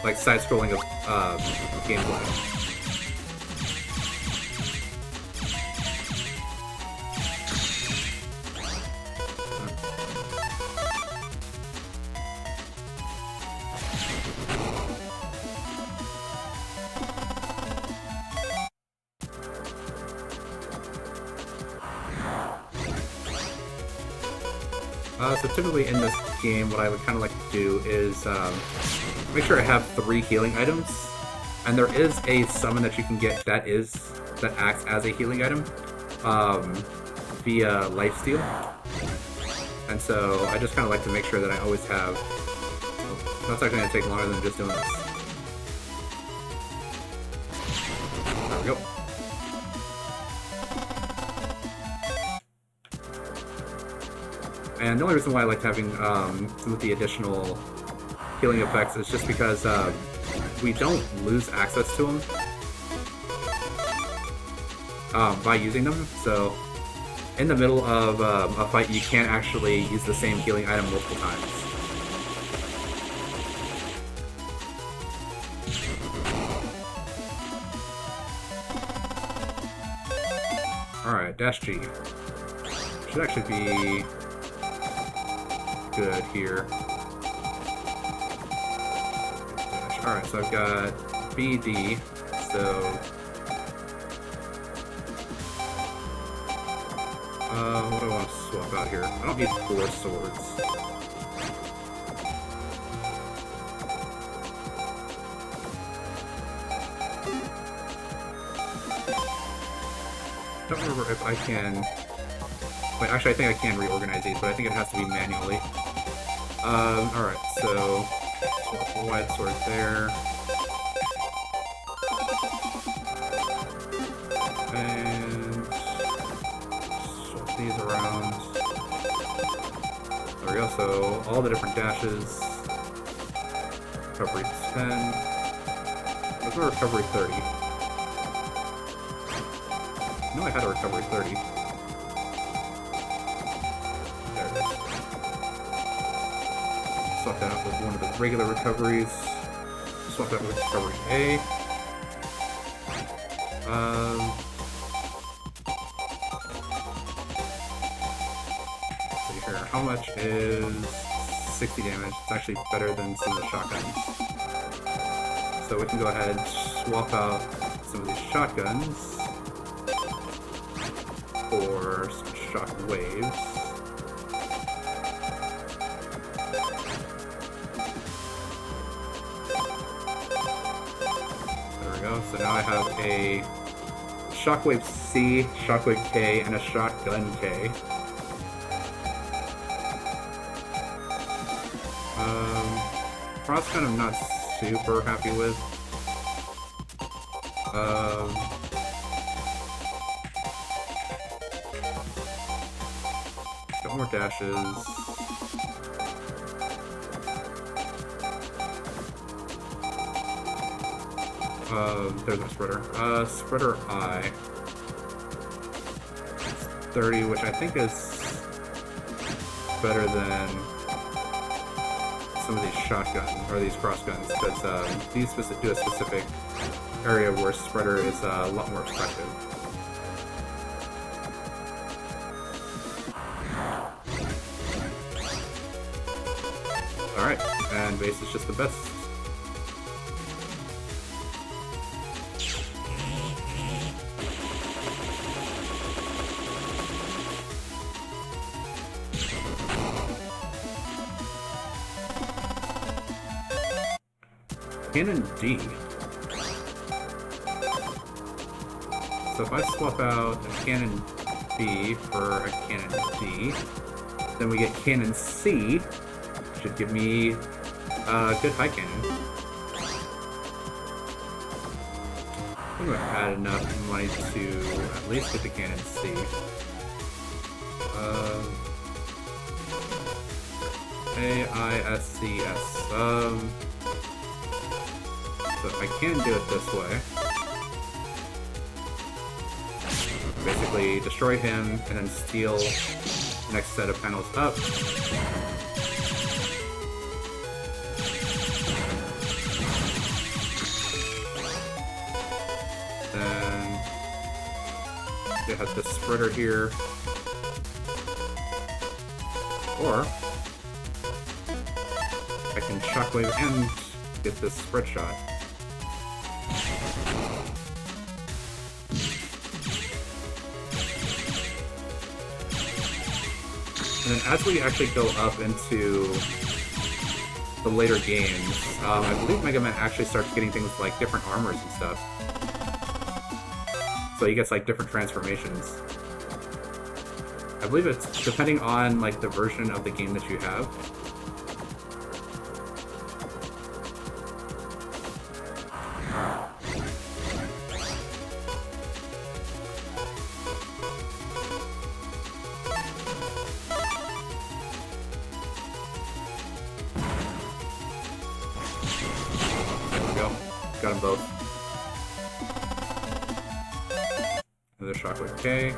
like, side-scrolling of gameplay. So typically in this game, what I would kind of like to do is make sure I have 3 healing items, and there is a summon that you can get that acts as a healing item via lifesteal, and so I just kind of like to make sure that I always have. So that's actually going to take longer than just doing this. There we go. And the only reason why I like having some of the additional healing effects is just because we don't lose access to them by using them. So in the middle of a fight, you can't actually use the same healing item multiple times. Alright, Dash G. Should actually be good here. Alright, so I've got BD, so... what do I want to swap out here? I don't need 4 swords. I don't remember if I can... Wait, actually I think I can reorganize these, but I think it has to be manually. Alright, so... Swap the white sword there. And... swap these around. There we go, so all the different dashes. Recovery 10. What's my recovery 30? I know I had a recovery 30. There it is. Swap that out with one of the regular recoveries. Swap that with recovery A. Let's see here. How much is 60 damage? It's actually better than some of the shotguns. So we can go ahead and swap out some of these shotguns for some shock waves. There we go. So now I have a Shockwave C, Shockwave K, and a Shotgun K. Frostgun I'm not super happy with. Got more dashes. There's a spreader. Spreader I. It's 30, which I think is better than some of these shotguns, or these cross guns, because these do a specific area where spreader is a lot more effective. Alright, and base is just the best. Cannon D. So if I swap out a Cannon B for a Cannon D, then we get Cannon C, should give me a good high cannon. I'm gonna add enough money to at least get the Cannon C. AISCS. So I can do it this way. Basically, destroy him and then steal the next set of panels up. Then we have the spreader here. Or I can shockwave and get this spread shot. And then as we actually go up into the later games, I believe Mega Man actually starts getting things like different armors and stuff. So he gets like different transformations. I believe it's depending on like the version of the game that you have. got them both. Another Shockwave K.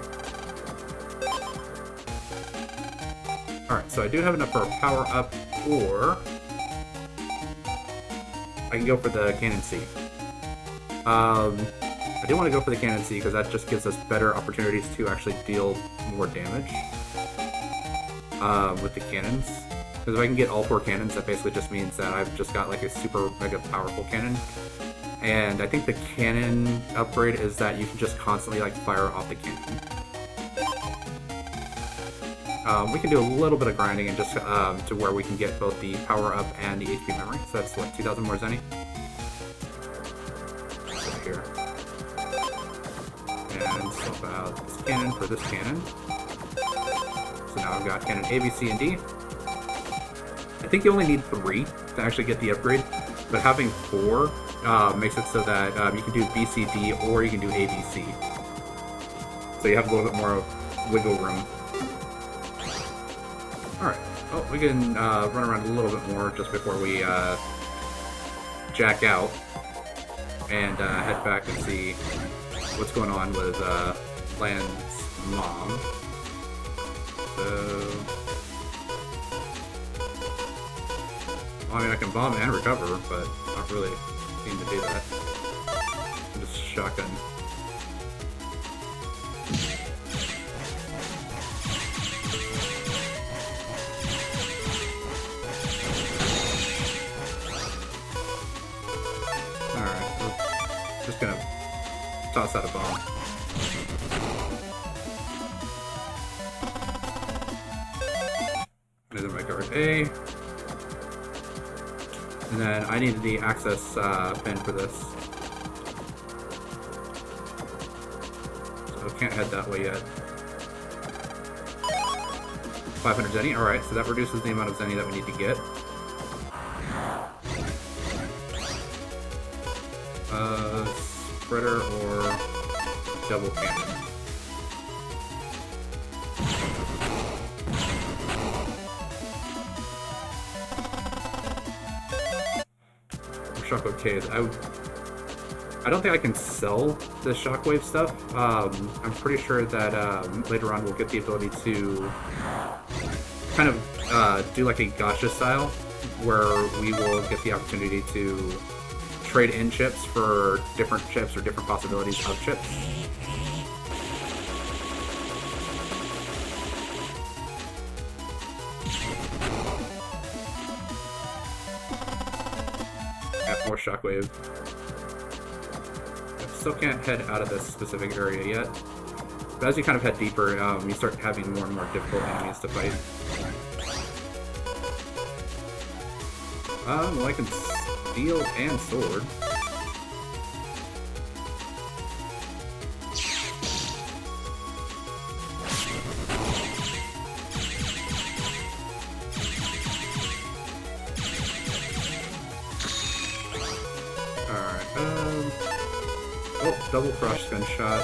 Alright, so I do have enough for a power up, or I can go for the Cannon C. I do want to go for the Cannon C because that just gives us better opportunities to actually deal more damage with the cannons. Because if I can get all 4 cannons, that basically just means that I've just got like a super mega powerful cannon. And I think the cannon upgrade is that you can just constantly like fire off the cannon. We can do a little bit of grinding and just to where we can get both the power up and the HP memory. So that's what, 2,000 more Zenny? Right here. And swap out this cannon for this cannon. So now I've got cannon A, B, C, and D. I think you only need 3 to actually get the upgrade, but having 4 makes it so that you can do B, C, D, or you can do A, B, C. So you have a little bit more wiggle room. Alright, oh, we can run around a little bit more just before we jack out and head back and see what's going on with Lan's mom. So, well, I mean, I can bomb and recover, but not really keen to do that. I'm just shotgun. Just gonna toss out a bomb. Another my card A. And then I need the access pin for this. So I can't head that way yet. 500 Zenny, alright, so that reduces the amount of Zenny that we need to get. Spreader or double cannon. Shockwave Ks. I don't think I can sell the Shockwave stuff. I'm pretty sure that later on we'll get the ability to kind of do like a gacha style, where we will get the opportunity to trade in chips for different chips or different possibilities of chips. Yeah, more Shockwave. Still can't head out of this specific area yet. But as you kind of head deeper, you start having more and more difficult enemies to fight. Well, I can steel and sword. Alright, oh, double crush gunshot.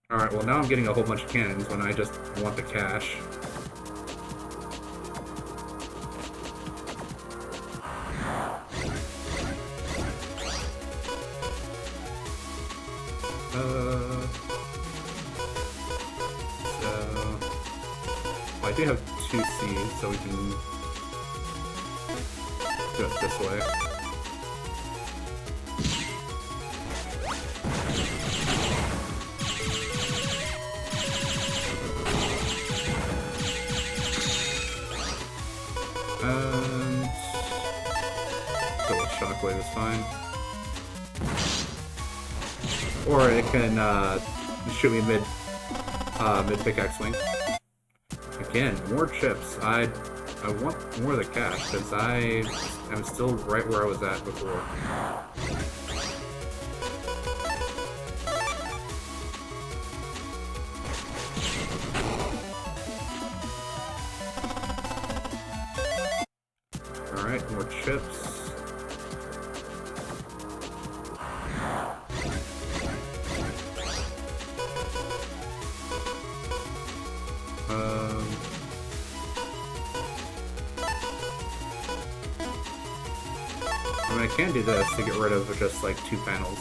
Alright, well now I'm getting a whole bunch of cannons when I just want the cash. I do have 2 C's, so we can do it this way. And double Shockwave is fine. Or it can shoot me mid pickaxe swing. Again, more chips. I want more of the cash because I am still right where I was at before. Alright, more chips. I mean, I can do this to get rid of just like 2 panels.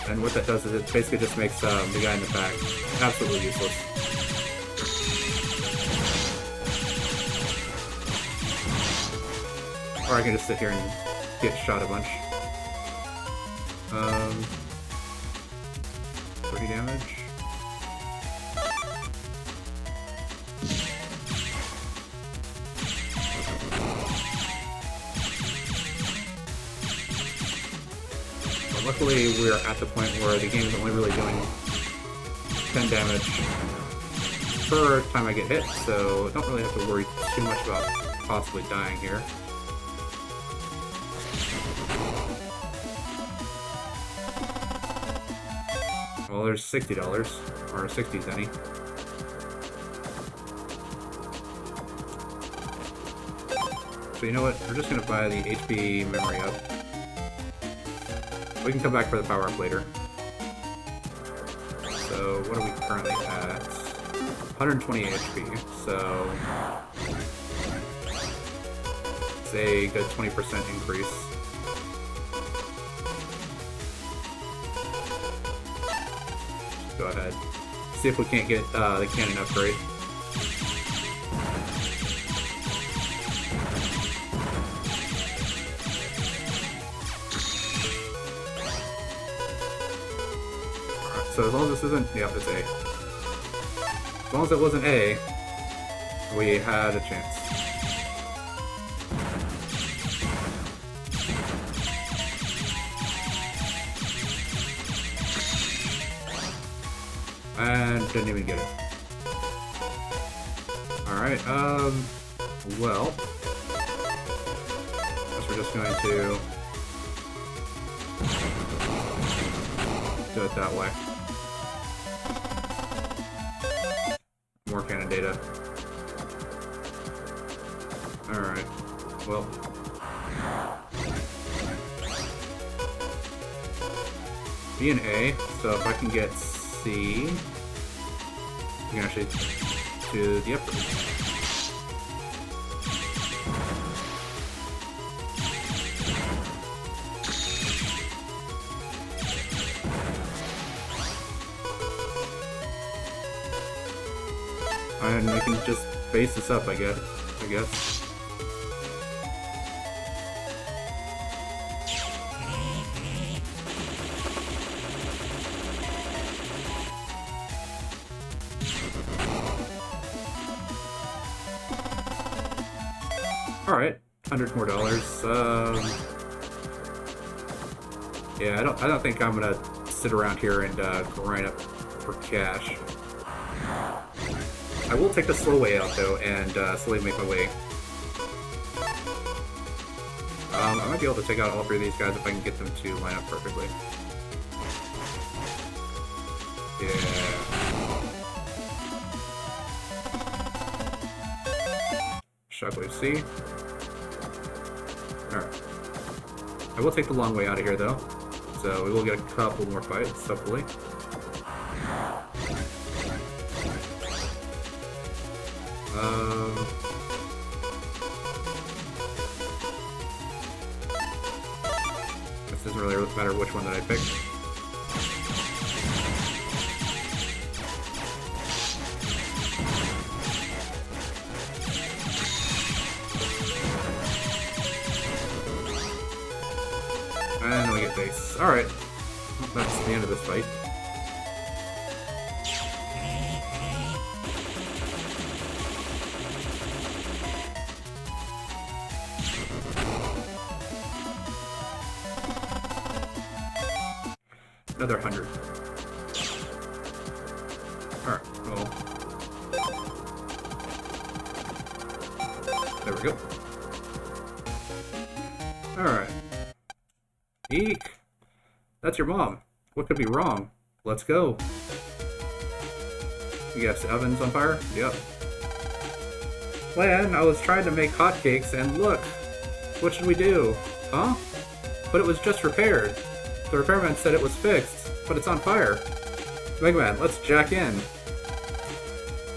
And what that does is it basically just makes the guy in the back absolutely useless. Or I can just sit here and get shot a bunch. 30 damage. But luckily, we're at the point where the game is only really doing 10 damage per time I get hit, so I don't really have to worry too much about possibly dying here. Well, there's $60, or 60 zenny. So you know what? We're just gonna buy the HP memory up. We can come back for the power up later. So what are we currently at? 120 HP. So it's a good 20% increase. Go ahead. See if we can't get the cannon upgrade. Alright, so as long as this isn't... Yep, it's A. As long as it wasn't A, we had a chance. And didn't even get it. Alright, well... guess we're just going to... do it that way. More cannon data. Alright, well... B and A, so if I can get C, you can actually do the upgrade. And we can just base this up, I guess. Alright, $100 more. Yeah, I don't think I'm gonna sit around here and grind up for cash. I will take the slow way out though, and slowly make my way. I might be able to take out all 3 of these guys if I can get them to line up perfectly. Yeah. Shockwave C. Alright. I will take the long way out of here though, so we will get a couple more fights, hopefully. This doesn't really matter which one that I pick. And we get base. Alright. Well, that's the end of this fight. Another 100. Alright, well. There we go. Alright. Eek! That's your mom. What could be wrong? Let's go. You guess oven's on fire? Yep. Lan, I was trying to make hotcakes and look! What should we do? Huh? But it was just repaired. The repairman said it was fixed, but it's on fire. Mega Man, let's jack in.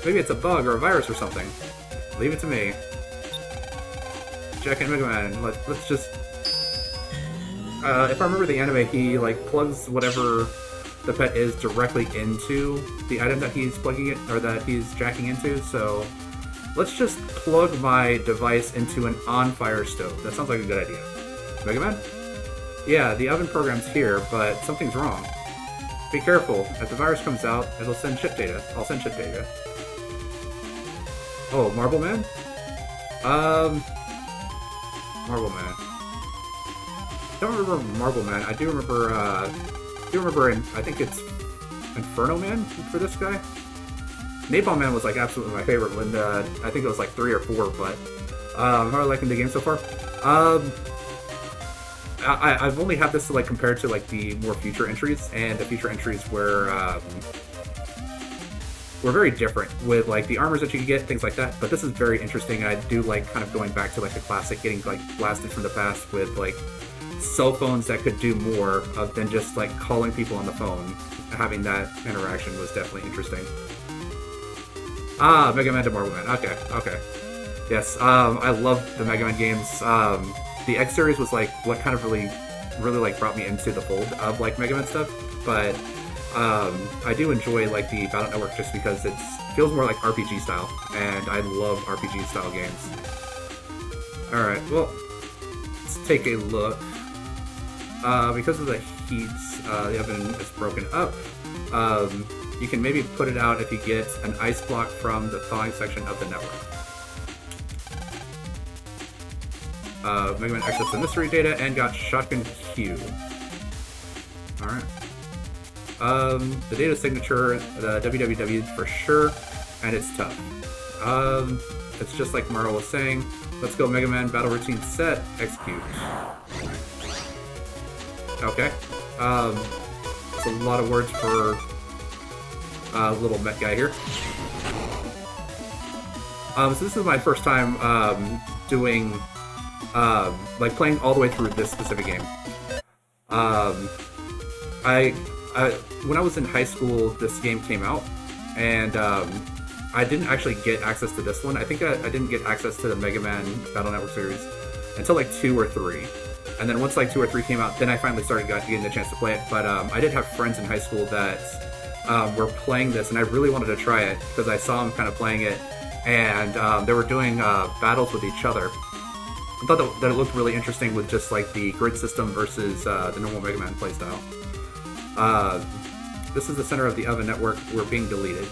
Maybe it's a bug or a virus or something. Leave it to me. Jack and Mega Man. Let's just. If I remember the anime, he like plugs whatever the pet is directly into the item that he's plugging it or that he's jacking into. So let's just plug my device into an on-fire stove. That sounds like a good idea. Mega Man? Yeah, the oven program's here, but something's wrong. Be careful. If the virus comes out, it'll send chip data. I'll send chip data. Oh, Marble Man? Marble Man. Don't remember Marble Man. I do remember, I think it's Inferno Man for this guy. Napalm Man was like absolutely my favorite when I think it was like 3 or 4, but how are you liking the game so far? I've only had this to like compare to like the more future entries, and the future entries were very different with like the armors that you could get, things like that. But this is very interesting. I do like kind of going back to like the classic, getting like blasted from the past with like cell phones that could do more than just like calling people on the phone. Having that interaction was definitely interesting. Ah, Mega Man to Marble Man. Okay. Yes, I love the Mega Man games. The X series was like what kind of really like brought me into the fold of like Mega Man stuff, but I do enjoy like the Battle Network just because it feels more like RPG style, and I love RPG style games. Alright, well, let's take a look. Because of the heat, the oven is broken up. You can maybe put it out if you get an ice block from the thawing section of the network. Mega Man accessed the mystery data and got Shotgun Q. Alright. The data signature, the www for sure, and it's tough. It's just like Maro was saying. Let's go Mega Man, battle routine set, execute. Okay. It's a lot of words for little Met guy here. So this is my first time doing like playing all the way through this specific game. When I was in high school, this game came out, and I didn't actually get access to this one. I think I didn't get access to the Mega Man Battle Network series until like 2 or 3. And then once like 2 or 3 came out, then I finally started getting the chance to play it. But I did have friends in high school that were playing this, and I really wanted to try it because I saw them kind of playing it, and they were doing battles with each other. I thought that it looked really interesting with just like the grid system versus the normal Mega Man playstyle. This is the center of the oven network. We're being deleted.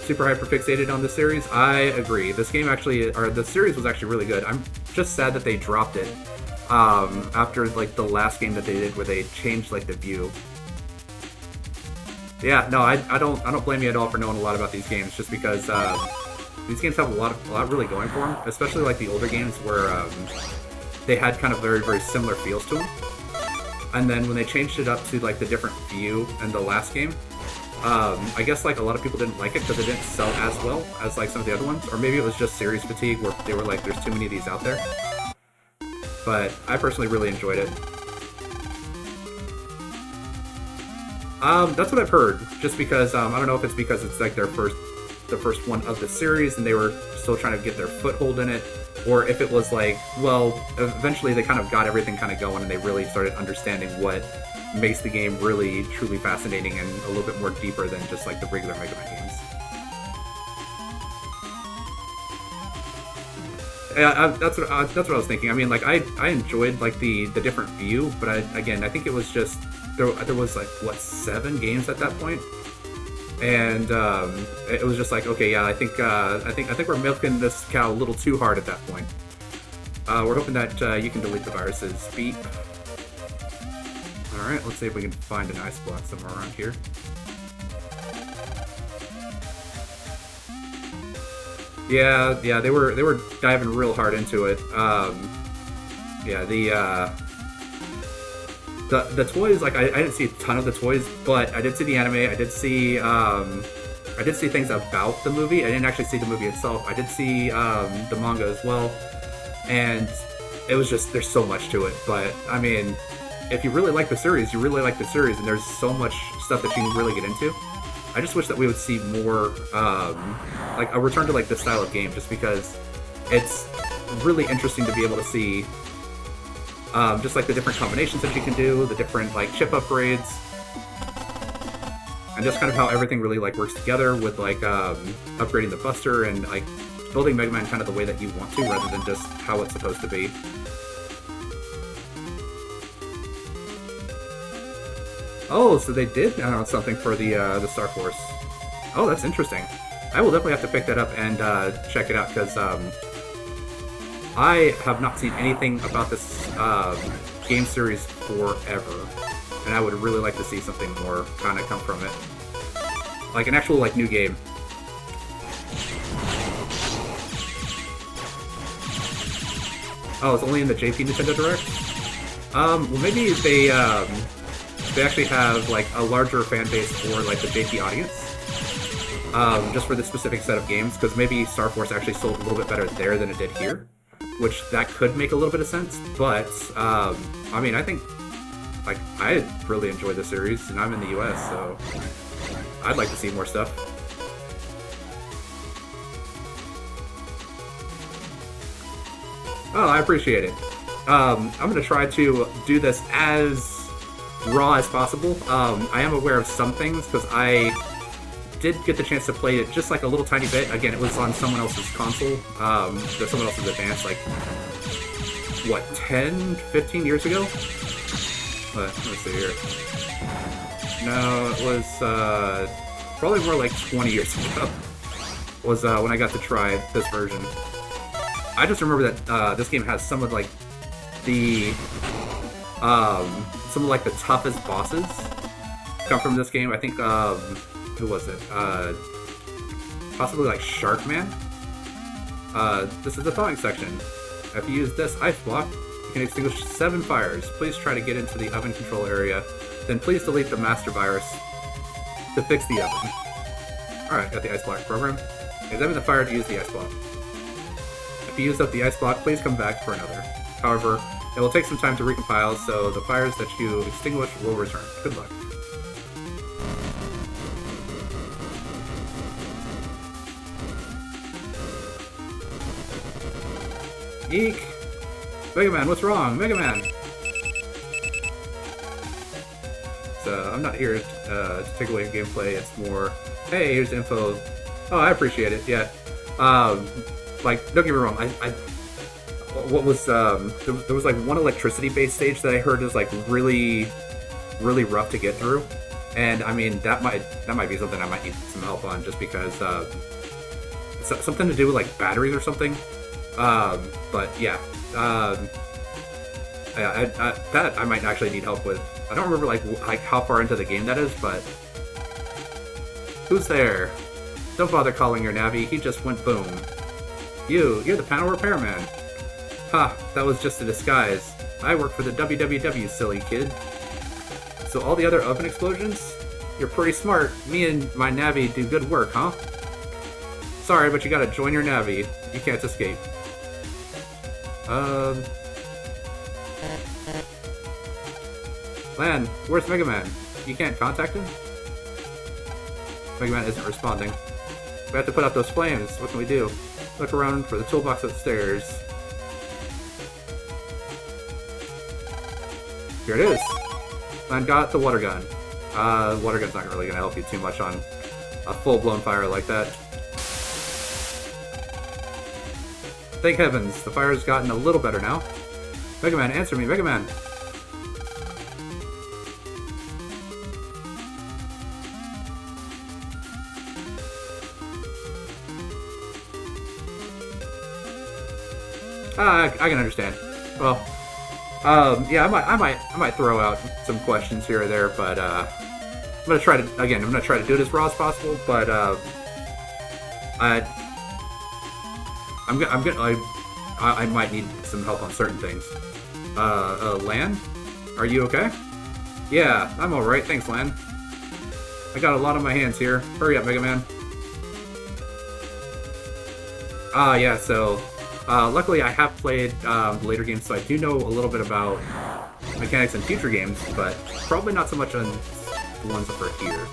Super hyperfixated on this series. I agree. This game actually, or the series was actually really good. I'm just sad that they dropped it after like the last game that they did, where they changed like the view. Yeah, no, I don't blame you at all for knowing a lot about these games, just because these games have a lot really going for them, especially like the older games where they had kind of very, very similar feels to them. And then when they changed it up to like the different view in the last game, I guess like a lot of people didn't like it because it didn't sell as well as like some of the other ones, or maybe it was just series fatigue where they were like, there's too many of these out there. But I personally really enjoyed it. That's what I've heard, just because I don't know if it's because it's like the first one of the series and they were still trying to get their foothold in it, or if it was like, well, eventually they kind of got everything kind of going and they really started understanding what makes the game really truly fascinating and a little bit more deeper than just like the regular Mega Man games. Yeah, that's what I was thinking. I mean, like I enjoyed like the different view, but I think it was just there was like what 7 games at that point, and it was just like, okay, yeah, I think we're milking this cow a little too hard at that point. We're hoping that you can delete the viruses. Beep. All right, let's see if we can find an ice block somewhere around here. Yeah, they were diving real hard into it. Yeah, the toys, like I didn't see a ton of the toys, but I did see the anime. I did see things about the movie. I didn't actually see the movie itself. I did see the manga as well, and it was just, there's so much to it. But I mean, if you really like the series, you really like the series, and there's so much stuff that you can really get into. I just wish that we would see more, like a return to like this style of game, just because it's really interesting to be able to see, just like the different combinations that you can do, the different like chip upgrades, and just kind of how everything really like works together with like upgrading the Buster and like building Mega Man kind of the way that you want to, rather than just how it's supposed to be. Oh, so they did announce something for the Star Force. Oh, that's interesting. I will definitely have to pick that up and check it out, because I have not seen anything about this game series forever, and I would really like to see something more kind of come from it, like an actual like new game. Oh, it's only in the JP Nintendo Direct? Well, maybe they actually have like a larger fan base for like the JP audience, just for this specific set of games, because maybe Star Force actually sold a little bit better there than it did here, which that could make a little bit of sense. But I mean, I think like I really enjoy the series, and I'm in the US, so I'd like to see more stuff. Oh, I appreciate it. I'm gonna try to do this as raw as possible. I am aware of some things, because I did get the chance to play it just like a little tiny bit. Again, it was on someone else's console, someone else's advance, like, what, 10, 15 years ago? Let me see here. No, it was probably more like 20 years ago, was when I got to try this version. I just remember that this game has some of like the some of like the toughest bosses come from this game. I think who was it? Possibly like Sharkman. This is the thawing section. If you use this ice block, you can extinguish 7 fires. Please try to get into the oven control area. Then please delete the master virus to fix the oven. Alright, got the ice block program. Examine the fire to use the ice block. If you use up the ice block, please come back for another. However, it will take some time to recompile, so the fires that you extinguish will return. Good luck. Eek! Mega Man, what's wrong? Mega Man! So, I'm not here to take away gameplay, it's more, hey, here's info. Oh, I appreciate it, yeah. Like, don't get me wrong, what was, there was like one electricity-based stage that I heard is like really, really rough to get through. And I mean, that might be something I might need some help on, just because, something to do with like batteries or something. But yeah, that I might actually need help with. I don't remember like how far into the game that is, but who's there? Don't bother calling your Navi, he just went boom. You're the panel repairman. Ha, that was just a disguise. I work for the WWW, silly kid. So all the other oven explosions? You're pretty smart. Me and my Navi do good work, huh? Sorry, but you gotta join your Navi. You can't escape. Lan, where's Mega Man? You can't contact him? Mega Man isn't responding. We have to put out those flames. What can we do? Look around for the toolbox upstairs. Here it is. Lan got the water gun. Water gun's not really gonna help you too much on a full-blown fire like that. Thank heavens, the fire's gotten a little better now. Mega Man, answer me, Mega Man! I can understand. Well, yeah, I might throw out some questions here or there, but I'm gonna try to do it as raw as possible. But I might need some help on certain things. Lan, are you okay? Yeah, I'm all right. Thanks, Lan. I got a lot on my hands here. Hurry up, Mega Man. Yeah. So. Luckily, I have played later games, so I do know a little bit about mechanics in future games, but probably not so much on the ones that are here.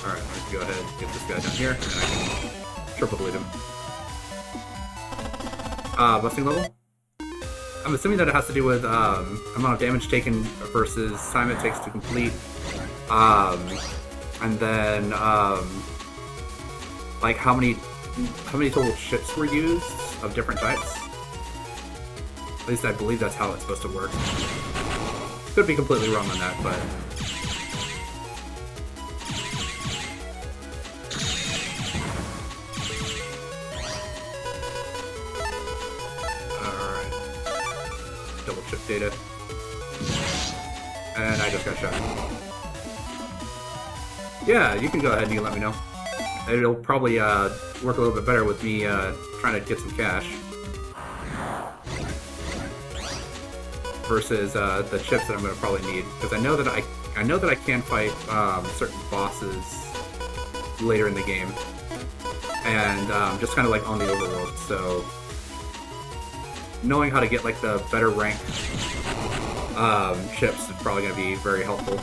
Alright, let's go ahead and get this guy down here, and I can triple bleed him. Busting level? I'm assuming that it has to do with amount of damage taken versus time it takes to complete. And then like how many total ships were used of different types. At least I believe that's how it's supposed to work. Could be completely wrong on that, but double chip data. And I just got shot. Yeah, you can go ahead and you can let me know. It'll probably work a little bit better with me trying to get some cash. Versus the chips that I'm going to probably need. Because I know that I can fight certain bosses later in the game. And just kind of like on the overworld, so knowing how to get like the better rank chips is probably going to be very helpful,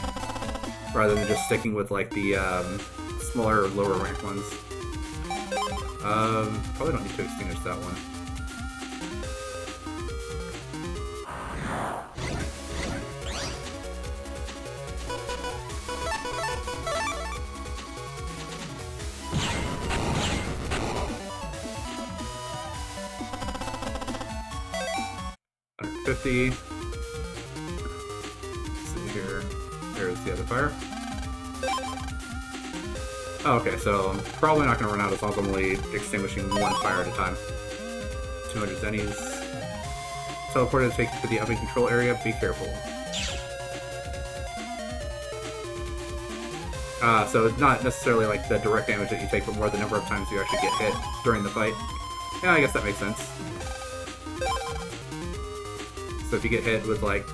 rather than just sticking with like the smaller or lower rank ones. Probably don't need to extinguish that one. $150. Let's see here. There's the other fire. Oh, okay, so I'm probably not going to run out as long as I'm only extinguishing one fire at a time. 200 zennies. Teleporter to take you to the oven control area. Be careful. So it's not necessarily like the direct damage that you take, but more the number of times you actually get hit during the fight. Yeah, I guess that makes sense. So if you get hit with like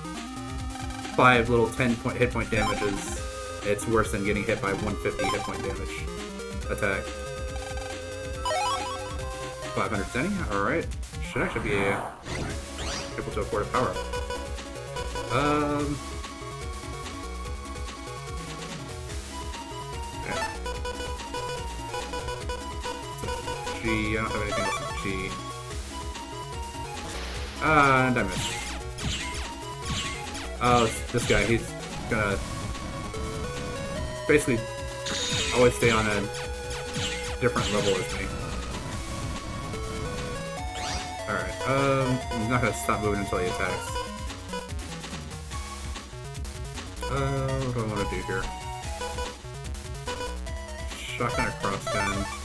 5 little 10-point hit point damages, it's worse than getting hit by 150 hit point damage attack. 500 zenny, alright. Should actually be able to afford a power up. Yeah. So G, I don't have anything else with G. And I missed. Oh, this guy, he's gonna basically always stay on a different level as me. Alright, I'm not gonna stop moving until he attacks. What do I want to do here? Shotgun or crossgun?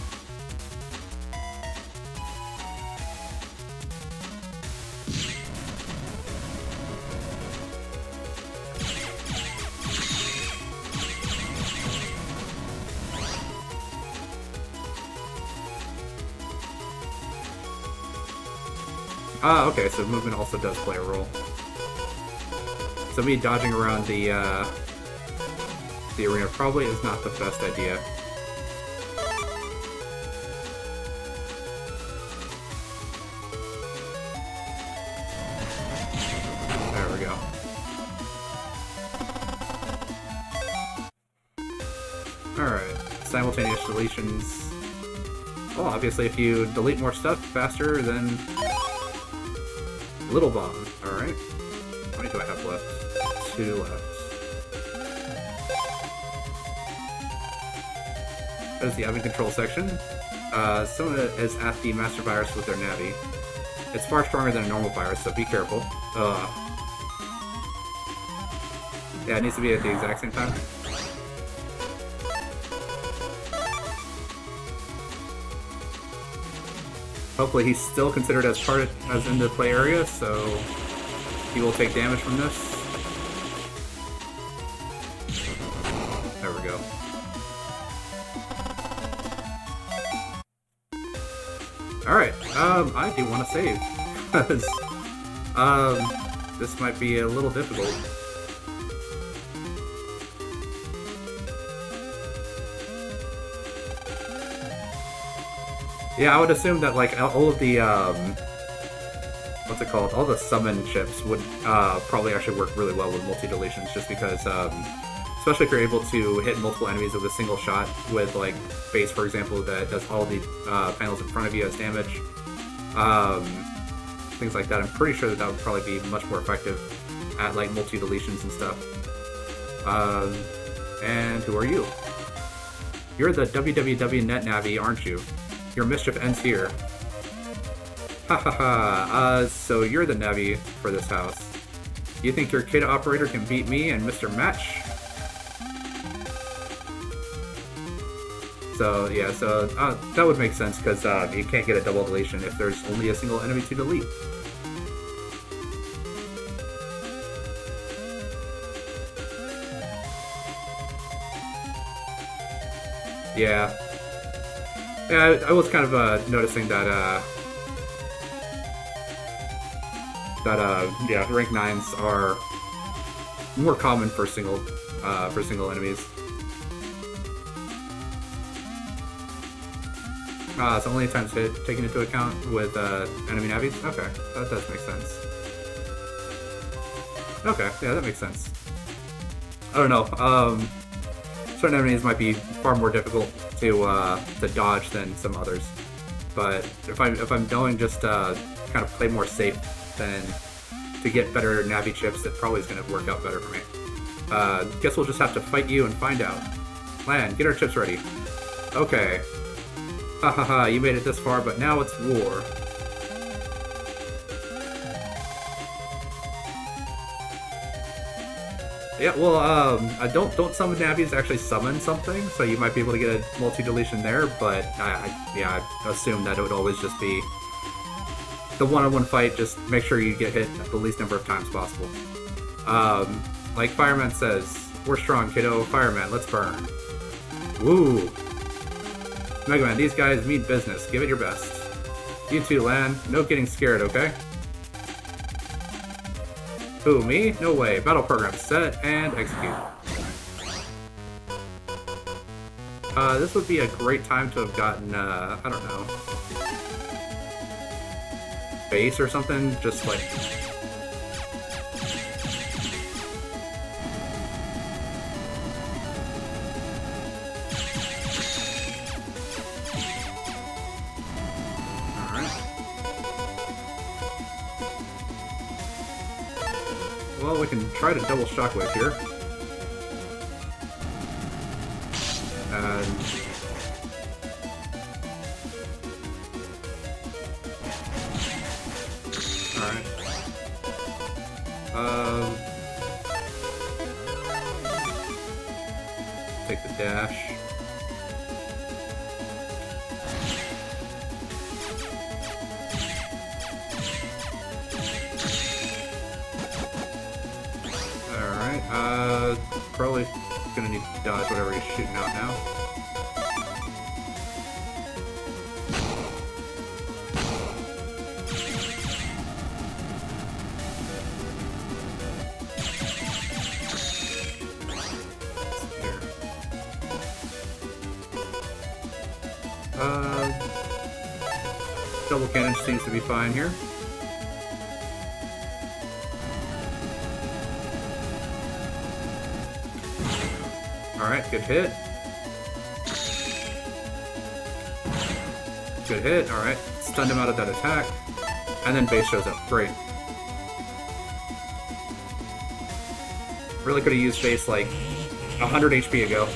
Ah, okay, so movement also does play a role. So me dodging around the arena probably is not the best idea. There we go. Alright, simultaneous deletions. Well, obviously if you delete more stuff faster, then Little Bomb, alright. How many do I have left? 2 left. That is the oven control section. Someone is at the Master Virus with their Navi. It's far stronger than a normal virus, so be careful. Yeah, it needs to be at the exact same time. Hopefully he's still considered as in the play area, so he will take damage from this. There we go. Alright, I do want to save, because this might be a little difficult. Yeah, I would assume that like all of the what what's it called? All the summon chips would probably actually work really well with multi-deletions, just because, especially if you're able to hit multiple enemies with a single shot with, like, base, for example, that does all the panels in front of you as damage. Things like that. I'm pretty sure that that would probably be much more effective at, like, multi-deletions and stuff. And who are you? You're the www net Navi, aren't you? Your mischief ends here. Ha ha ha. So you're the Navi for this house. You think your kid operator can beat me and Mr. Match? So yeah, so that would make sense, because you can't get a double deletion if there's only a single enemy to delete. Yeah. Yeah, I was kind of noticing that yeah, rank 9s are more common for single enemies. So only times hit taken into account with enemy navies? Okay, that does make sense. Okay, yeah, that makes sense. I don't know, certain enemies might be far more difficult to dodge than some others. But if I'm going just kind of play more safe, then to get better Navi chips, that probably is going to work out better for me. Guess we'll just have to fight you and find out. Lan, get our chips ready. Okay. Ha ha ha, you made it this far, but now it's war. Yeah, well, don't summon Navies, actually summon something, so you might be able to get a multi-deletion there, but I assume that it would always just be the one-on-one fight. Just make sure you get hit the least number of times possible. Like Fireman says, we're strong, kiddo. Fireman, let's burn. Woo! Mega Man, these guys mean business. Give it your best. You too, Lan. No getting scared, okay? Who, me? No way. Battle program set and execute. This would be a great time to have gotten, I don't know, base or something, just like... Well, we can try to double shockwave here. And... Alright. Take the dash. Probably gonna need to dodge whatever he's shooting out now. Double cannon seems to be fine here. Alright, good hit. Good hit, alright. Stunned him out of that attack. And then base shows up. Great. Really could have used base like 100 HP ago.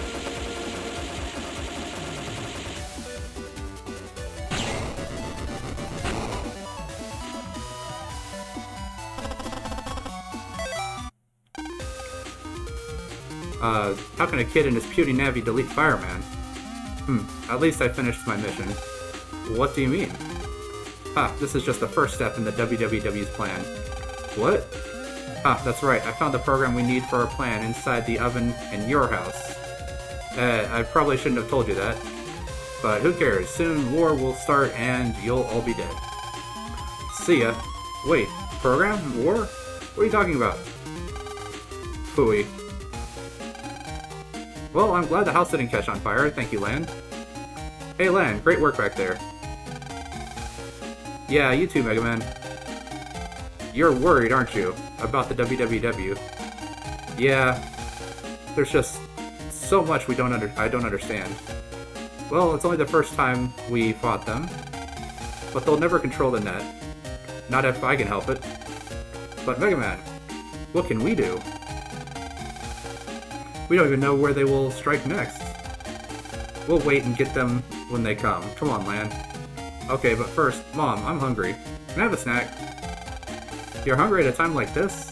How can a kid in his puny Navi delete Fireman? At least I finished my mission. What do you mean? This is just the first step in the WWW's plan. What? That's right, I found the program we need for our plan inside the oven in your house. I probably shouldn't have told you that. But who cares, soon war will start and you'll all be dead. See ya. Wait, program? War? What are you talking about? Phooey. Well, I'm glad the house didn't catch on fire. Thank you, Lan. Hey, Lan, great work back there. Yeah, you too, Mega Man. You're worried, aren't you, about the WWW? Yeah, there's just so much I don't understand. Well, it's only the first time we fought them, but they'll never control the net. Not if I can help it. But Mega Man, what can we do? We don't even know where they will strike next. We'll wait and get them when they come. Come on, Lan. Okay, but first, Mom, I'm hungry. Can I have a snack? You're hungry at a time like this?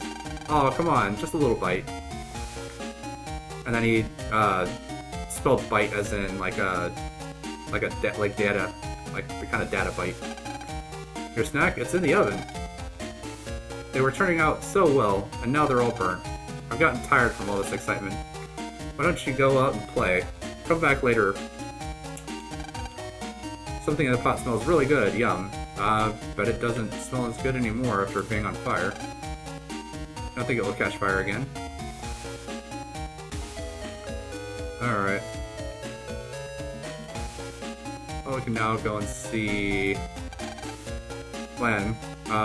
Oh, come on, just a little bite. And then he spelled bite as in like data, like the kind of data bite. Your snack? It's in the oven. They were turning out so well, and now they're all burnt. I've gotten tired from all this excitement. Why don't you go out and play? Come back later. Something in the pot smells really good. Yum. But it doesn't smell as good anymore after being on fire. I don't think it will catch fire again. Alright. Well, we can now go and see... Lan,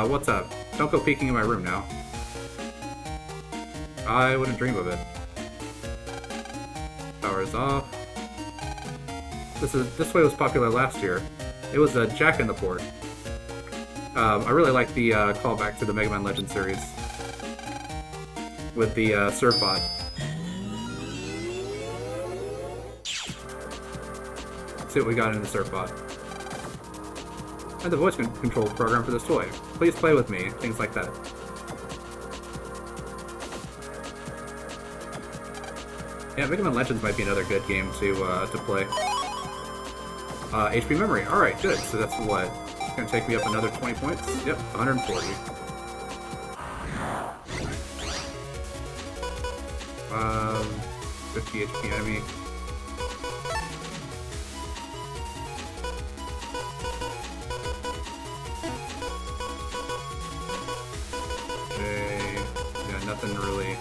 what's up? Don't go peeking in my room now. I wouldn't dream of it. Power is off. This way was popular last year. It was a Jack in the Port. I really like the callback to the Mega Man Legends series with the Servbot. Let's see what we got in the Servbot. And the voice control program for this toy. Please play with me. Things like that. Yeah, Mega Man Legends might be another good game to play. HP memory. Alright, good. So that's what? It's gonna take me up another 20 points? Yep, 140. 50 HP enemy. Okay. Yeah, nothing really.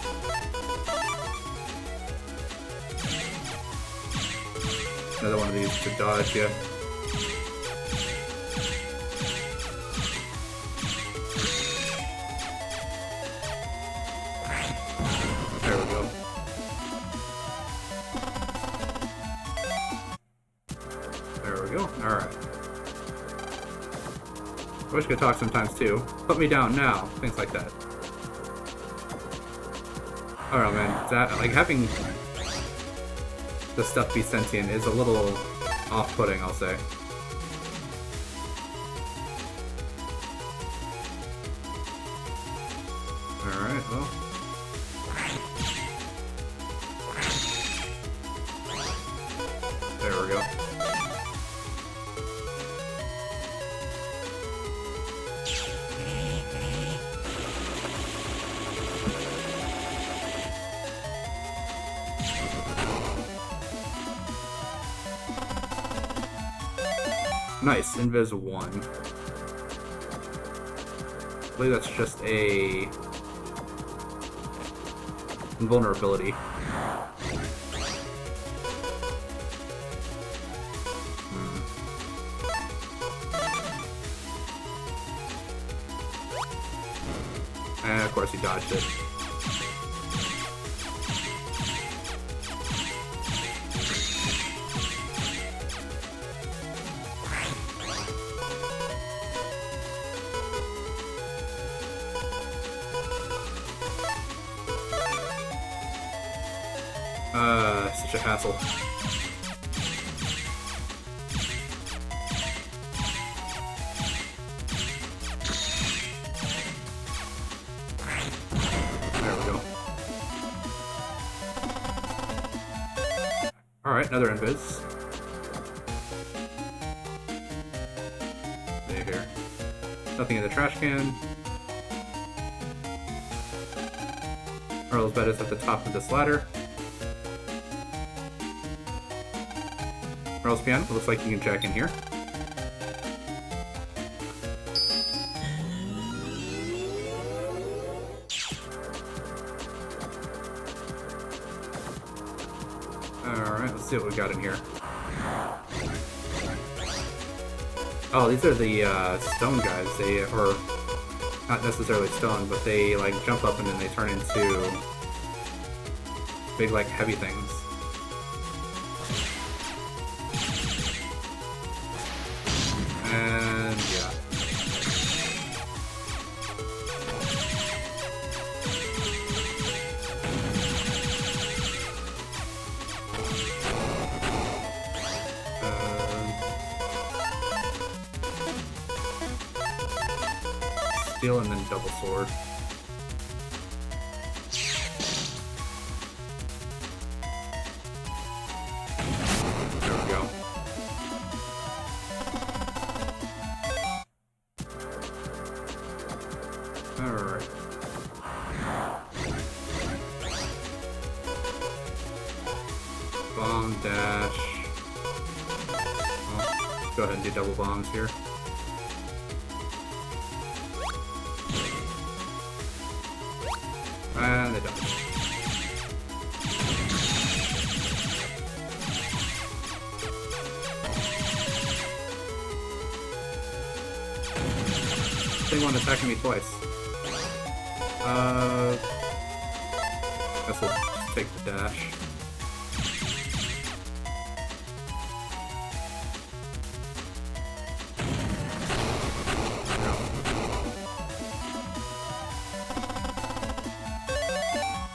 Another one of these to dodge, yeah. There we go. There we go. Alright. I wish I could talk sometimes too. Put me down now. Things like that. I don't know, man. That, like, having the stuff be sentient is a little off-putting, I'll say. Alright, well. There we go. Nice, Invis 1. I believe that's just a invulnerability. And of course he dodged it. Such a hassle. There we go. Alright, another invis. Stay here. Nothing in the trash can. Earl's bed is at the top of this ladder. Earl's piano. Looks like you can jack in here. Alright, let's see what we got in here. Oh, these are the stone guys. They, or not necessarily stone, but they like jump up and then they turn into big like heavy things. And yeah. Steel and then double sword. There we go. Alright. Bomb dash. Oh, go ahead and do double bombs here. And they don't. They want attacking me twice. Guess we'll just take the dash.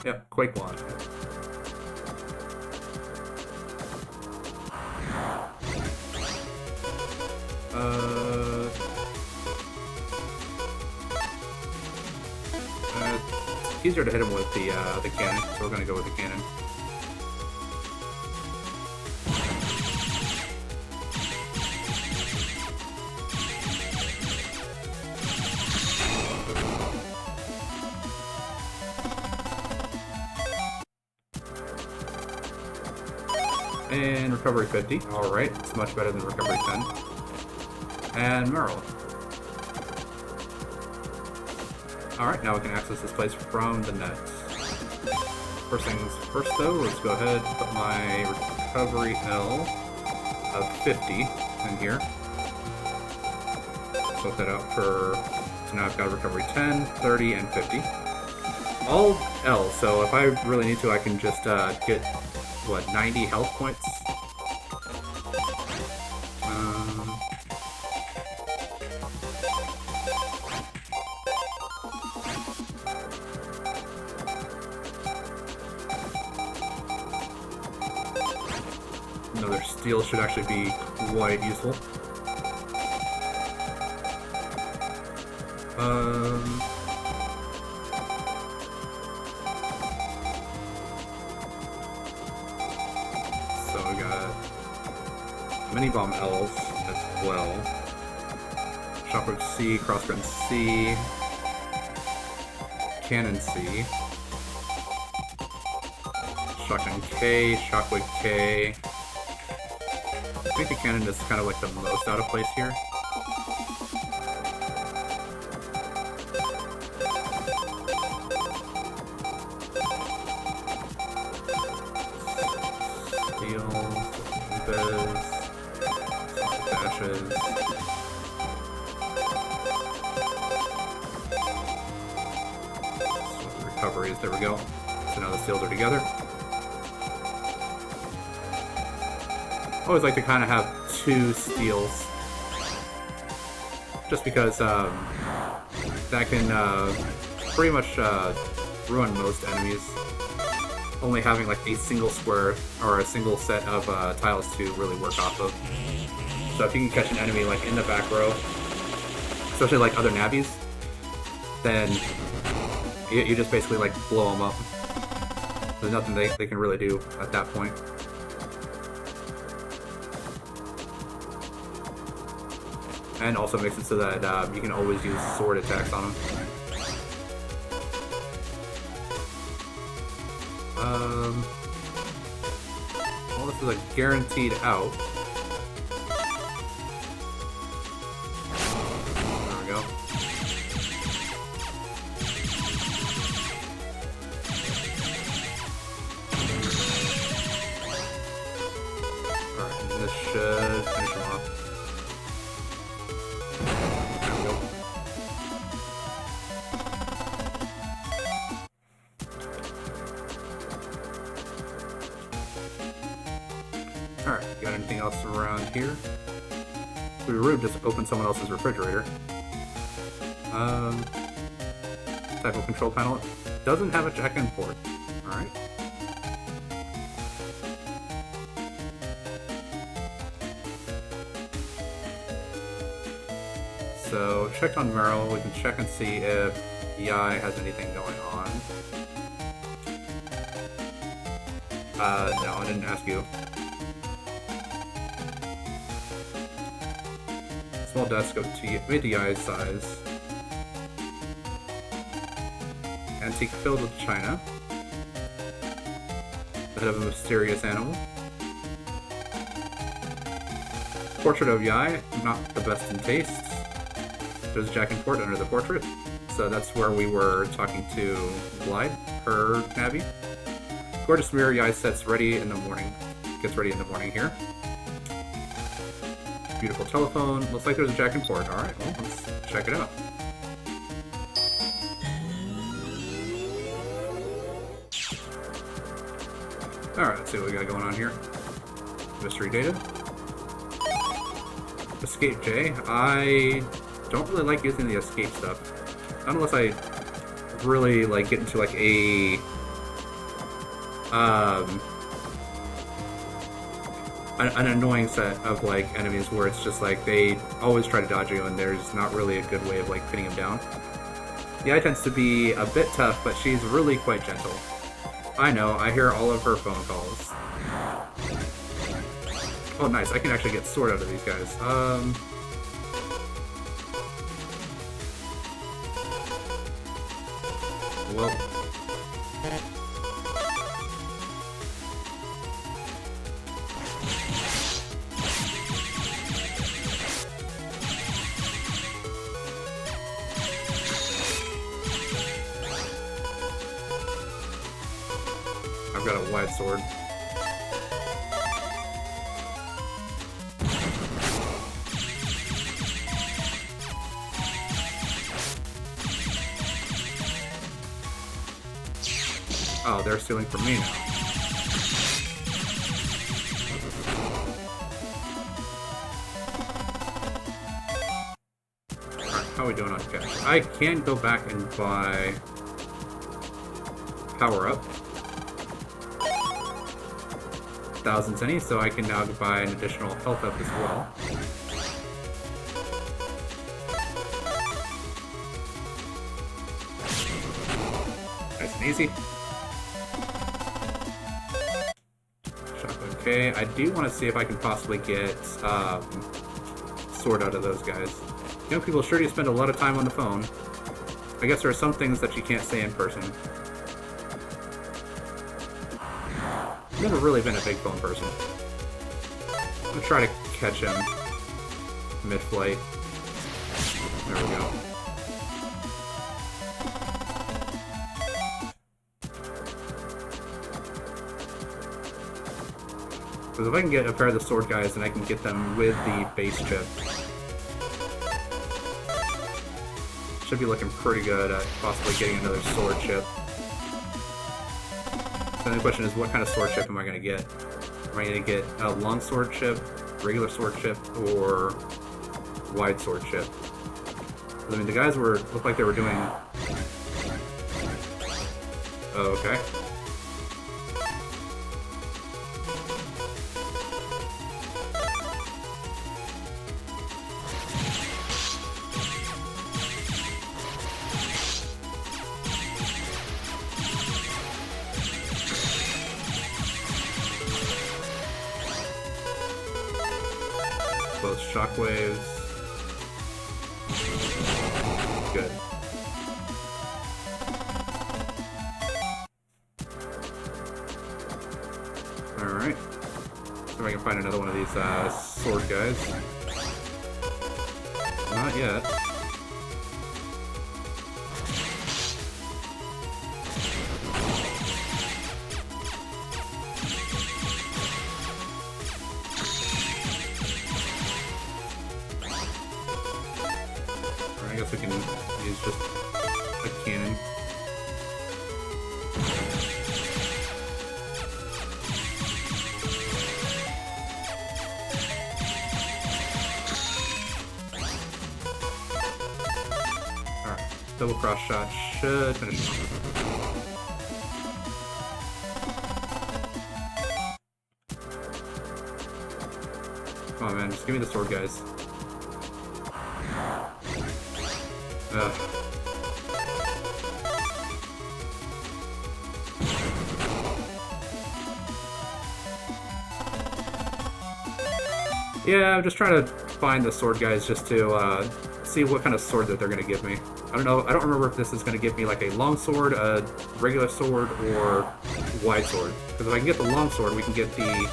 Yep, Quake Launch. It's easier to hit him with the cannon, so we're gonna go with the cannon. And recovery 50. Alright, it's much better than recovery 10. And Merle. Alright, now we can access this place from the net. First things first though, let's go ahead and put my recovery L of 50 in here. Swap that out for... So now I've got recovery 10, 30, and 50. All L, so if I really need to, I can just get... what, 90 health points? Another steel should actually be quite useful. So we got mini bomb L's as well. Shockwave C, crossgun C, cannon C, shotgun K, shockwave K. I think the cannon is kind of like the most out of place here. Steel, Bez, dashes. Recoveries, there we go. So now the steels are together. I always like to kind of have two steals, just because that can pretty much ruin most enemies. Only having like a single square or a single set of tiles to really work off of. So if you can catch an enemy like in the back row, especially like other nabbies, then you just basically like blow them up. There's nothing they can really do at that point. And also makes it so that you can always use sword attacks on them. Well, this is a guaranteed out. There we go. Alright, and this should finish him off. Alright, got anything else around here? It'd be rude just to open someone else's refrigerator. Type of control panel. Doesn't have a jack-in port. Alright. So, check on Meryl. We can check and see if Yai has anything going on. No, I didn't ask you. Small desk made to Yai's size. Antique filled with china. The head of a mysterious animal. Portrait of Yai, not the best in taste. There's a jack and port under the portrait. So that's where we were talking to Glide, her Navi. Gorgeous mirror Yai sets ready in the morning. Gets ready in the morning here. Beautiful telephone. Looks like there's a jack and port. Alright, well, let's check it out. Alright, let's see what we got going on here. Mystery data. Escape J. I don't really like using the escape stuff. Not unless I really like get into like a an annoying set of like enemies where it's just like they always try to dodge you and there's not really a good way of like pinning them down. The eye tends to be a bit tough, but she's really quite gentle. I know, I hear all of her phone calls. Oh nice, I can actually get sword out of these guys. Well, I've got a wide sword. Oh, they're stealing from me now. Alright, how are we doing on cash? I can go back and buy power up. 1,000 zenny, so I can now buy an additional health up as well. Nice and easy. Okay, I do want to see if I can possibly get sword out of those guys. Young people sure do spend a lot of time on the phone. I guess there are some things that you can't say in person. I've never really been a big phone person. I'm gonna try to catch him mid-flight. There we go. Because if I can get a pair of the sword guys, then I can get them with the base chip. Should be looking pretty good at possibly getting another sword chip. So the question is, what kind of sword chip am I going to get? Am I going to get a long sword chip, regular sword chip, or wide sword chip? I mean, the guys looked like they were doing... Oh, okay. Both shockwaves. Good. Alright. See if I can find another one of these sword guys. Not yet. I guess we can use just a cannon. Double cross shot should finish him off. Come on, man. Just give me the sword, guys. Ugh. Yeah, I'm just trying to find the sword guys just to see what kind of sword that they're going to give me. I don't know. I don't remember if this is going to give me like a long sword, a regular sword, or wide sword. Because if I can get the long sword, we can get the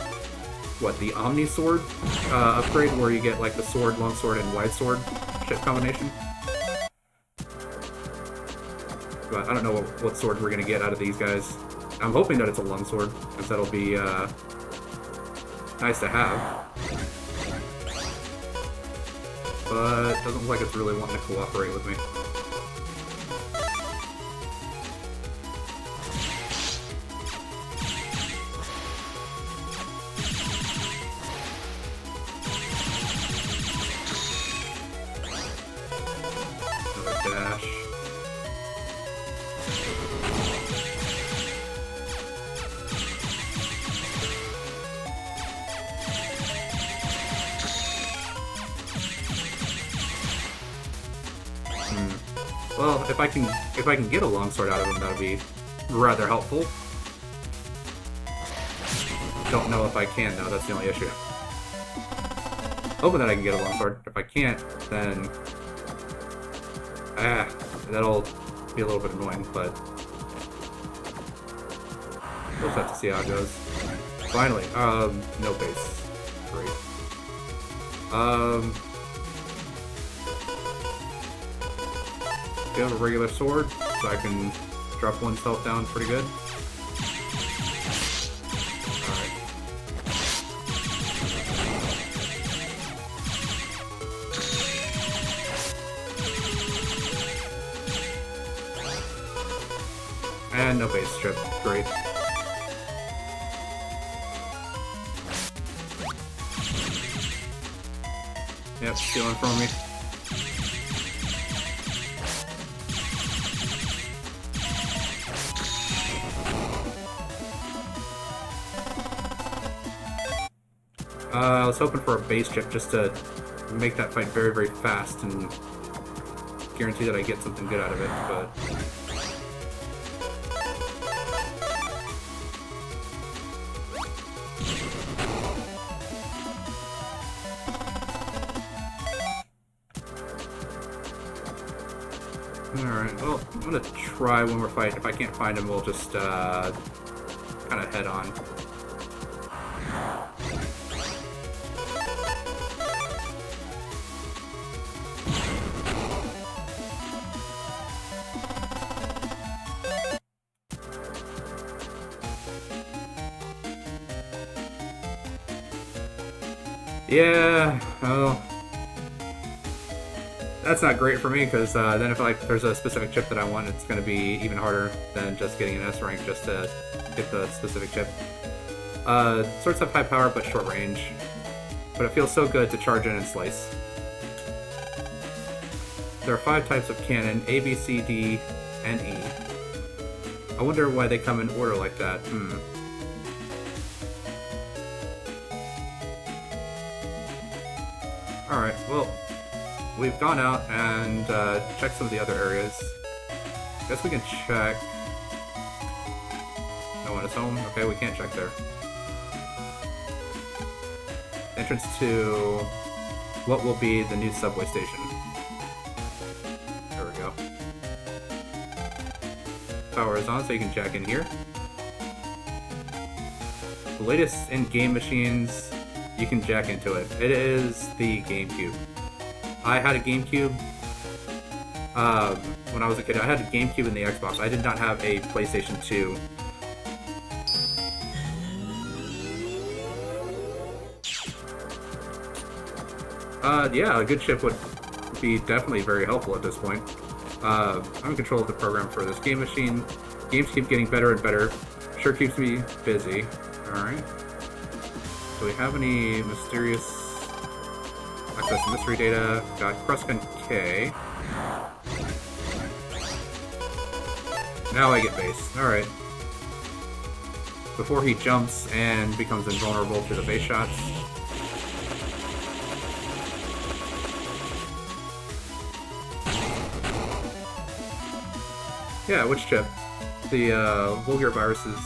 the Omni sword upgrade, where you get like the sword, long sword, and wide sword ship combination. But I don't know what sword we're going to get out of these guys. I'm hoping that it's a long sword, because that'll be nice to have. But it doesn't look like it's really wanting to cooperate with me. Another dash. Well, if I can get a longsword out of him, that'd be rather helpful. Don't know if I can though, that's the only issue. Hoping that I can get a longsword. If I can't, then that'll be a little bit annoying, but we'll just have to see how it goes. Finally, no base. Great. Do you have a regular sword, so I can drop one's health down pretty good? Alright. And no base strip. Great. Yep, stealing from me. I was hoping for a base chip just to make that fight very, very fast and guarantee that I get something good out of it, but... Alright, well, I'm gonna try one more fight. If I can't find him, we'll just, kind of head on. Yeah, well, that's not great for me, because then if there's a specific chip that I want, it's going to be even harder than just getting an S rank just to get the specific chip. Swords have high power but short range, but it feels so good to charge in and slice. There are 5 types of cannon: A, B, C, D, and E. I wonder why they come in order like that. Alright, well, we've gone out and checked some of the other areas. Guess we can check... No one is home? Okay, we can't check there. Entrance to what will be the new subway station. There we go. Power is on, so you can jack in here. The latest in-game machines, you can jack into it. It is the GameCube. I had a GameCube when I was a kid. I had a GameCube and the Xbox. I did not have a PlayStation 2. Yeah, a good chip would be definitely very helpful at this point. I'm in control of the program for this game machine. Games keep getting better and better. Sure keeps me busy. Alright. Do we have any mysterious access to mystery data? Got Kruskin K. Now I get base. Alright. Before he jumps and becomes invulnerable to the base shots. Yeah, which chip? The Vulgar Viruses.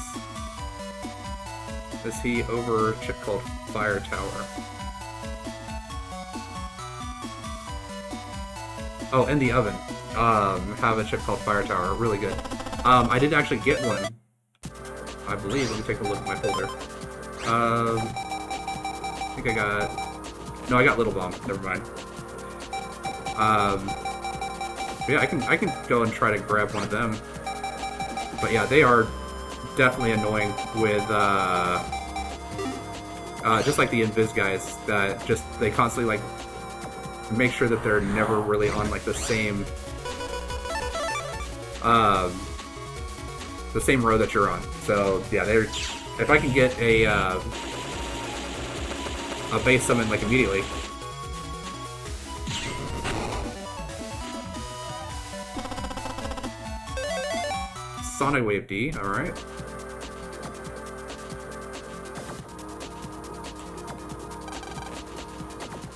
Is he over a chip called Fire Tower? Oh, and the oven. Have a chip called Fire Tower. Really good. I did actually get one. I believe. Let me take a look at my folder. I think I got... No, I got Little Bomb. Never mind. Yeah, I can go and try to grab one of them. But yeah, they are definitely annoying with just like the Invis guys that just they constantly like make sure that they're never really on like the same row that you're on. So yeah, they're if I can get a base summon like immediately. Sonic Wave D, alright.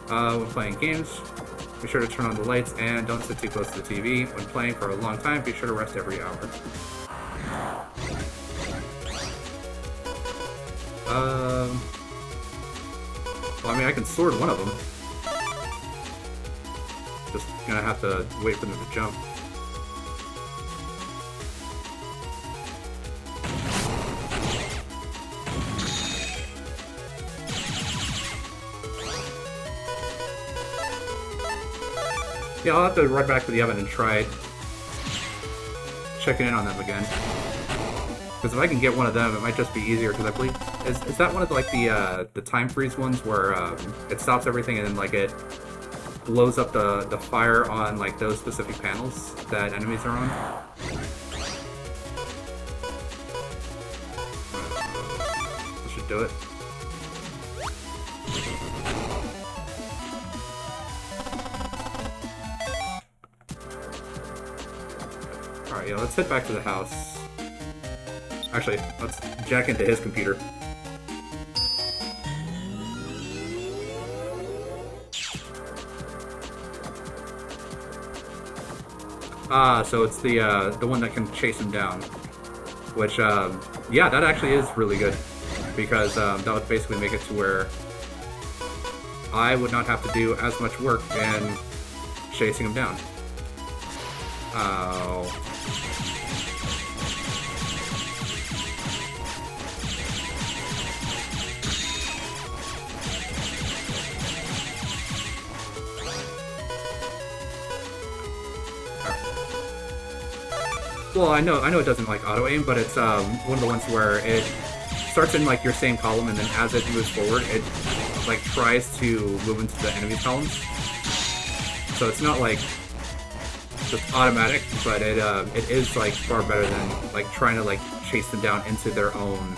When playing games, be sure to turn on the lights and don't sit too close to the TV. When playing for a long time, be sure to rest every hour. Well, I mean, I can sword one of them. Just gonna have to wait for them to jump. Yeah, I'll have to run back to the oven and try checking in on them again. Because if I can get one of them, it might just be easier. Because I believe is that one of like the time freeze ones where it stops everything and then like it blows up the fire on like those specific panels that enemies are on. This should do it. Alright, yeah, let's head back to the house. Actually, let's jack into his computer. So it's the one that can chase him down. Which, yeah, that actually is really good. Because that would basically make it to where I would not have to do as much work in chasing him down. Oh. Well, I know it doesn't like auto aim, but it's one of the ones where it starts in like your same column, and then as it moves forward, it like tries to move into the enemy's columns. So it's not like just automatic, but it is like far better than like trying to like chase them down into their own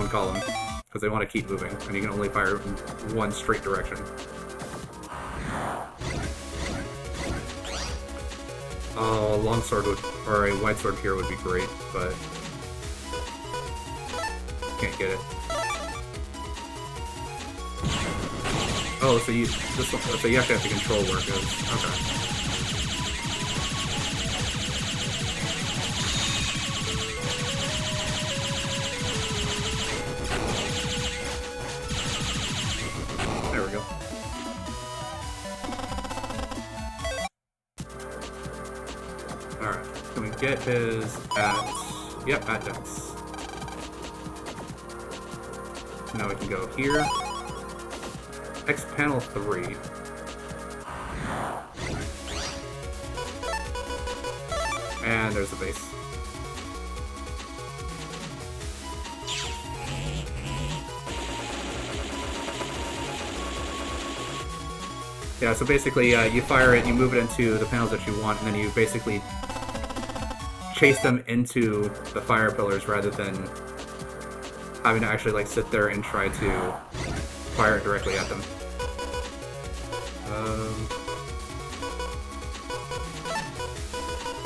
column, because they want to keep moving, and you can only fire in one straight direction. A longsword or a wide sword here would be great, but can't get it. Oh, so you actually have to control where it goes. Okay. There we go. Alright, can we get his at... Yep, at Dex. Now we can go here. X panel 3. And there's the base. Yeah, so basically you fire it, you move it into the panels that you want, and then you basically chase them into the fire pillars rather than having to actually like sit there and try to fire it directly at them.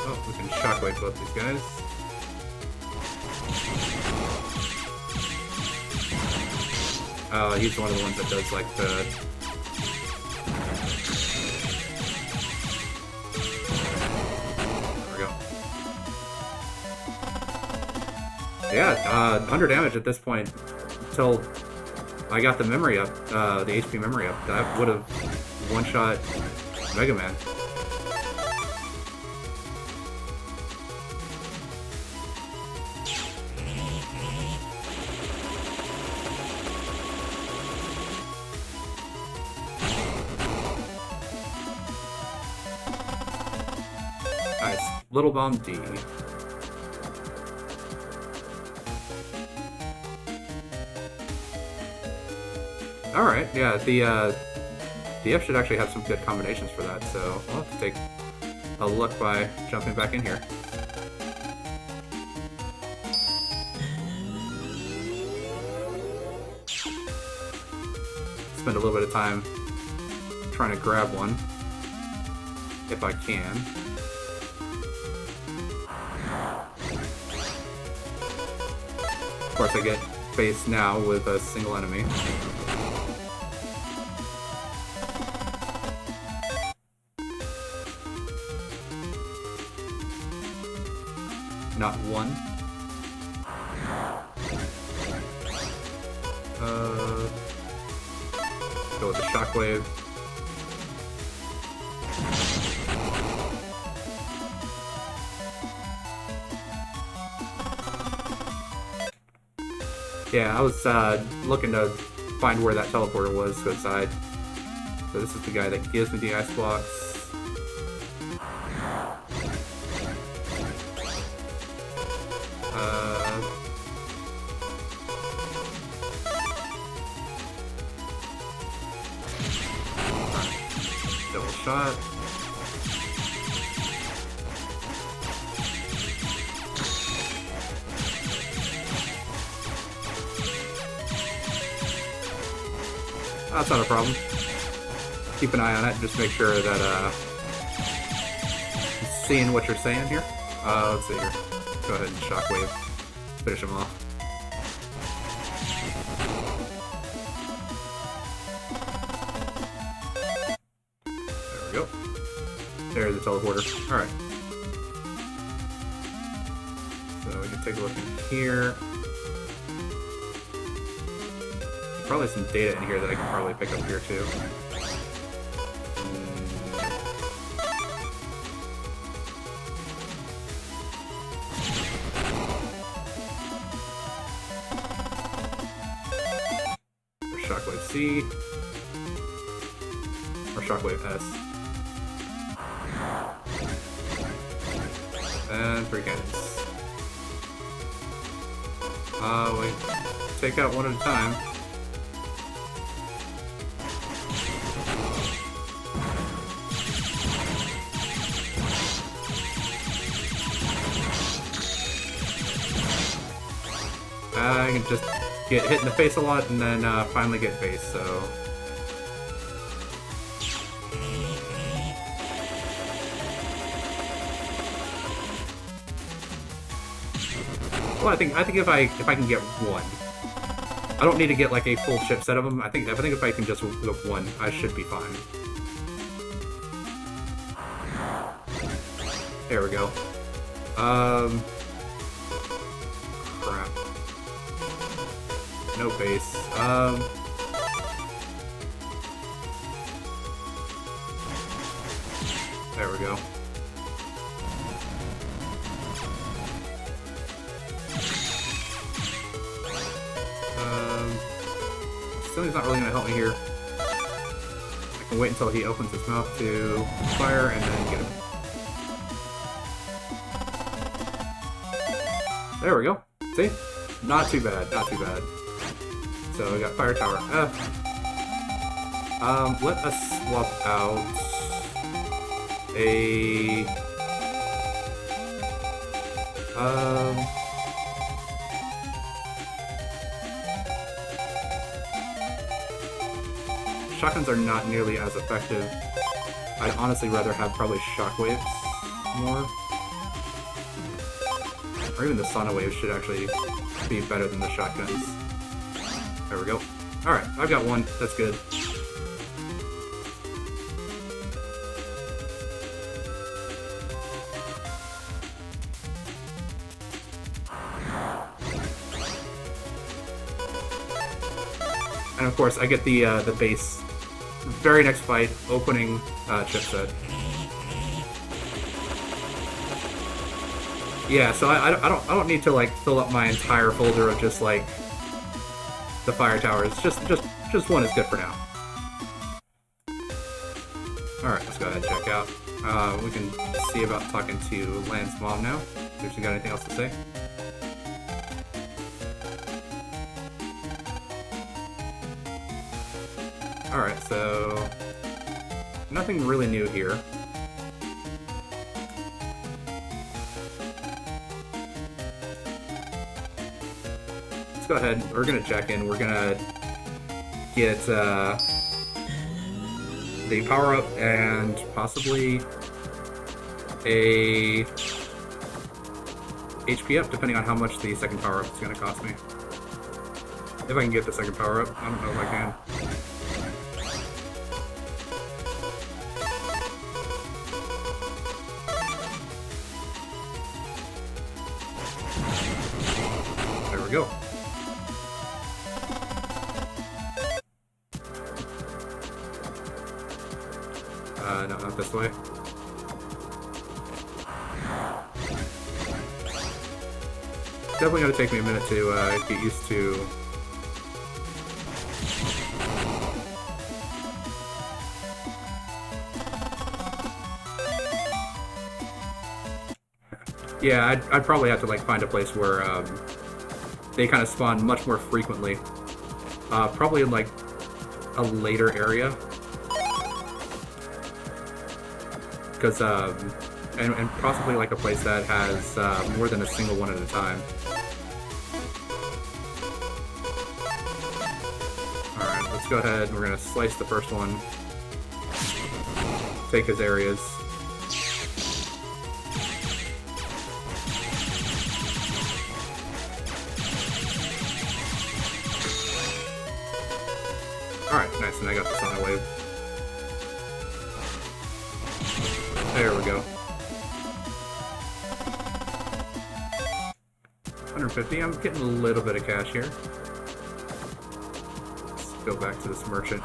Oh, we can can shockwave both these guys. He's one of the ones that does like the... There we go. Yeah, under damage at this point until I got the memory up, the HP memory up. That would have one-shot Mega Man. Nice. Little Bomb D. Alright, yeah, the F should actually have some good combinations for that, so I'll have to take a look by jumping back in here. Spend a little bit of time trying to grab one, if I can. Of course, I get faced now with a single enemy. Not one. Go with the shockwave. Yeah, I was looking to find where that teleporter was, so this is the guy that gives me the ice blocks. Double shot. That's not a problem. Keep an eye on it, just make sure that I'm seeing what you're saying here. Let's see here. Go ahead and shockwave. Finish him off. There we go. There's the teleporter. Alright. So we can take a look in here. Probably some data in here that I can probably pick up here too. Or Shockwave C. Or Shockwave S. And 3 cannons. Wait. Take out one at a time. I can just get hit in the face a lot and then finally get face, so... Well, I think if I can get one, I don't need to get like a full chip set of them. I think if I can just whip one, I should be fine. There we go. Crap. No base. There we go. Stilly's not really going to help me here. I can wait until he opens his mouth to fire and then get him. There we go. See? Not too bad, not too bad. So we got Fire Tower F. Let us swap out a... Shotguns are not nearly as effective. I'd honestly rather have probably shockwaves more. Or even the Sauna Wave should actually be better than the shotguns. There we go. Alright, I've got one. That's good. And of course, I get the base very next fight, opening chipset. Yeah, so I don't need to like fill up my entire folder of just like the fire towers. Just one is good for now. All right, let's go ahead and check out. We can see about talking to Lan's mom now. See if she got anything else to say. All right, so nothing really new here. Let's go ahead. We're gonna check in. We're gonna get the power up and possibly a HP up, depending on how much the second power up is gonna cost me. If I can get the second power up, I don't know if I can. There we go. No, not this way. Definitely gonna take me a minute to get used to. Yeah, I'd probably have to like find a place where they kind of spawn much more frequently. Probably in like a later area. Because, and possibly like a place that has more than a single one at a time. Alright, let's go ahead. We're going to slice the first one. Take his areas. Alright, nice, and I got the Sauna Wave. There we go. 150. I'm getting a little bit of cash here. Let's go back to this merchant.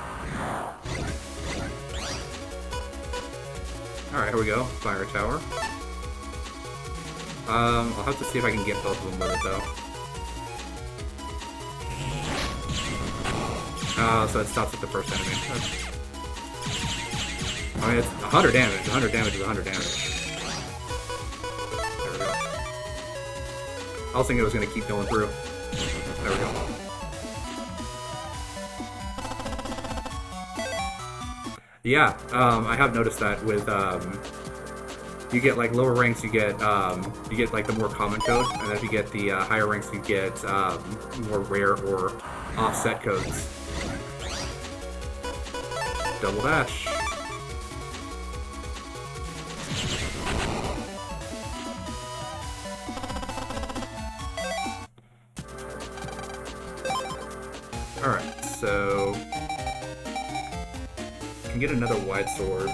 Alright, here we go. Fire tower. I'll have to see if I can get both of them with it, though. So it stops at the first enemy. I mean, it's 100 damage. 100 damage is 100 damage. There we go. I was thinking it was going to keep going through. There we go. Yeah, I have noticed that with, you get, like, lower ranks, you get like, the more common code, and then if you get the higher ranks, you get more rare or offset codes. Double dash. Alright, so I can get another wide sword.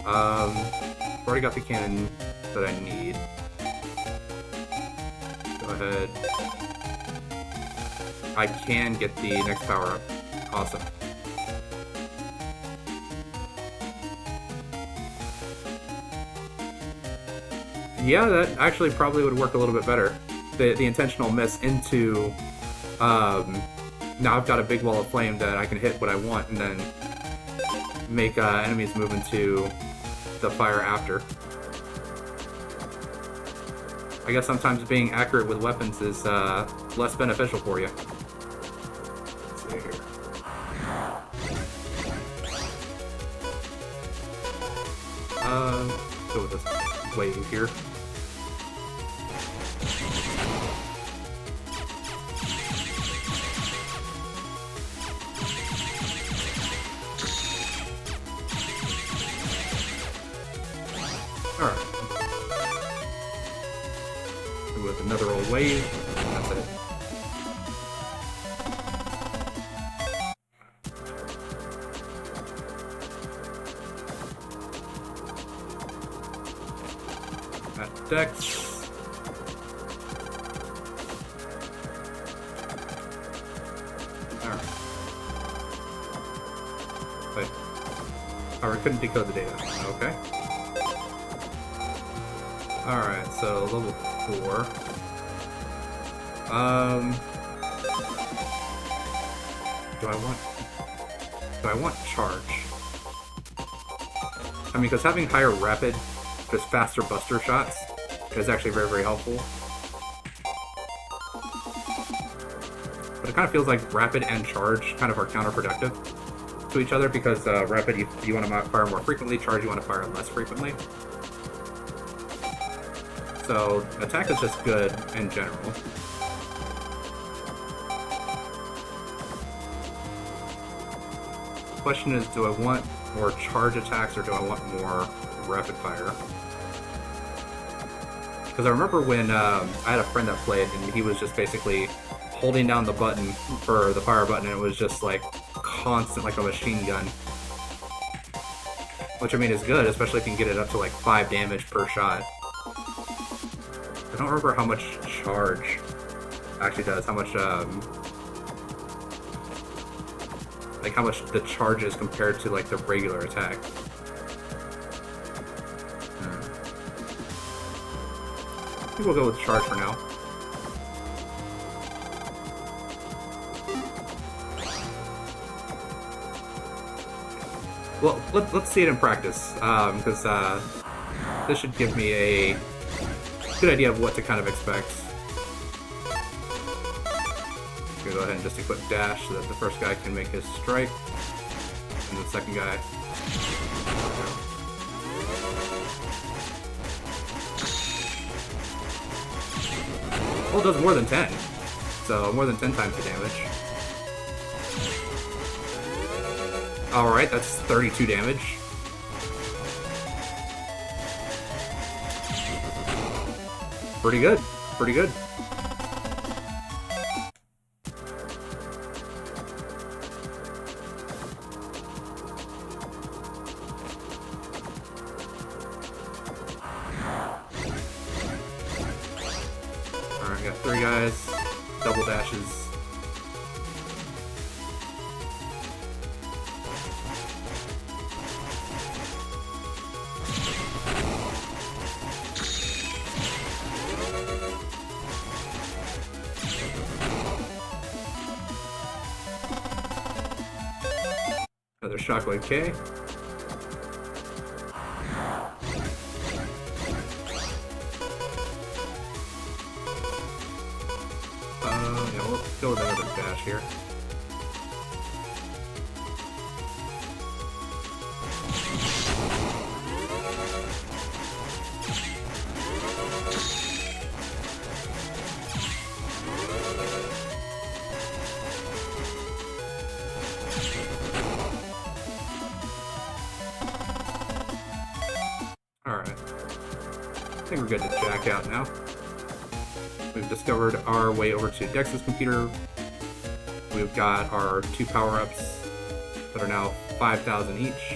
I've already got the cannon that I need. Go ahead. I can get the next power up. Awesome. Yeah, that actually probably would work a little bit better. The intentional miss into... now I've got a big wall of flame that I can hit what I want and then make enemies move into the fire after. I guess sometimes being accurate with weapons is less beneficial for you. Let's see here. Go with this wave here. with another old wave. That's it. That Dex. Alright. Wait. Oh, we couldn't decode the data. Okay. Alright, so level 4. Do I want charge? I mean, because having higher rapid, just faster buster shots, is actually very, very helpful. But it kind of feels like rapid and charge kind of are counterproductive to each other, because rapid you want to fire more frequently, charge you want to fire less frequently. So attack is just good in general. The question is, do I want more charge attacks or do I want more rapid fire? Because I remember when I had a friend that played and he was just basically holding down the button for the fire button and it was just like constant, like a machine gun. Which I mean is good, especially if you can get it up to like 5 damage per shot. I don't remember how much charge actually does, how much like how much the charge is compared to like the regular attack. I think we'll go with charge for now. Well, let's see it in practice, because this should give me a good idea of what to kind of expect. I'm gonna go ahead and just equip dash so that the first guy can make his strike, and the second guy. Well, it does more than 10, so more than 10 times the damage. Alright, that's 32 damage. Pretty good. Pretty good. Alright, got 3 guys. Double dashes. Another Shockwave K. Yeah, we'll go with another dash here. Alright. I think we're good to jack out now. We've discovered our way over to Dex's computer. We've got our 2 power-ups that are now 5,000 each.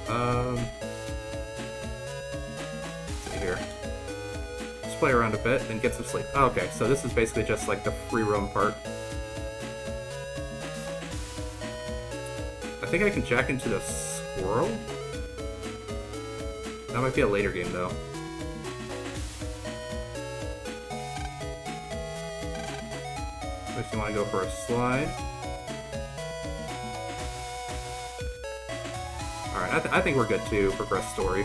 Let's see here. Let's play around a bit and get some sleep. Oh, okay, so this is basically just like the free roam part. I think I can jack into the squirrel? That might be a later game, though. If you want to go for a slide. Alright, I think we're good to progress story.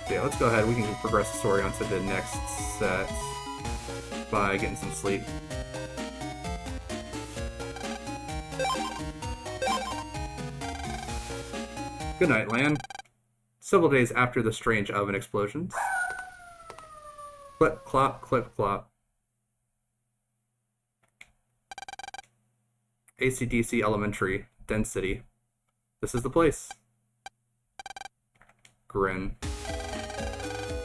So yeah, let's go ahead. We can progress the story onto the next set by getting some sleep. Good night, Lan. Several days after the strange oven explosions. Clip, clop, clip, clop. AC/DC Elementary, Den City. This is the place. Grin.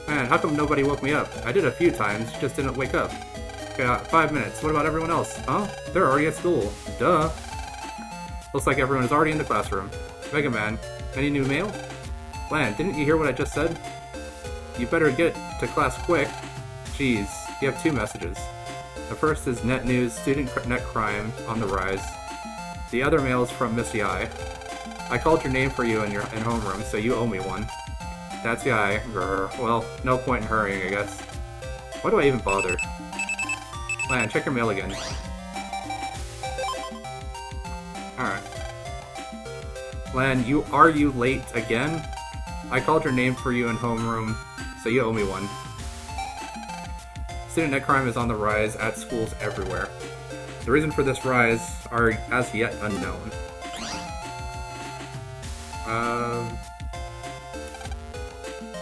Man, how come nobody woke me up? I did a few times, just didn't wake up. Got 5 minutes. What about everyone else? Huh? They're already at school. Duh. Looks like everyone is already in the classroom. Mega Man, any new mail? Lan, didn't you hear what I just said? You better get to class quick. Jeez, you have 2 messages. The first is net news, student net crime on the rise. The other mail is from Missy I. I called your name for you in homeroom, so you owe me one. That's the I. Grr. Well, no point in hurrying, I guess. Why do I even bother? Lan, check your mail again. Alright. Lan, are you late again? I called your name for you in homeroom, so you owe me one. Student net crime is on the rise at schools everywhere. The reason for this rise are as yet unknown.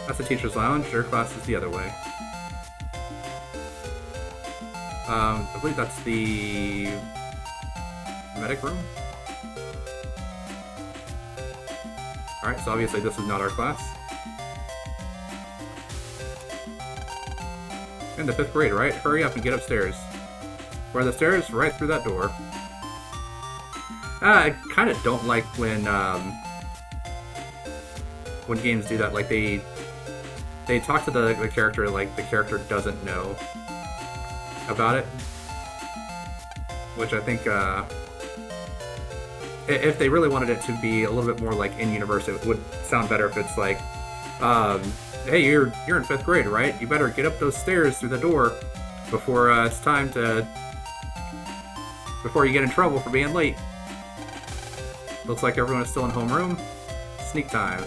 That's the teacher's lounge. Their class is the other way. I believe that's the medic room. Alright, so obviously this is not our class. In the 5th grade, right? Hurry up and get upstairs. Where are the stairs? Right through that door. I kind of don't like when games do that. Like, they talk to the character like the character doesn't know about it. Which I think, if they really wanted it to be a little bit more like in-universe, it would sound better if it's like, hey, you're in 5th grade, right? You better get up those stairs through the door before it's time to... before you get in trouble for being late. Looks like everyone is still in homeroom. Sneak time.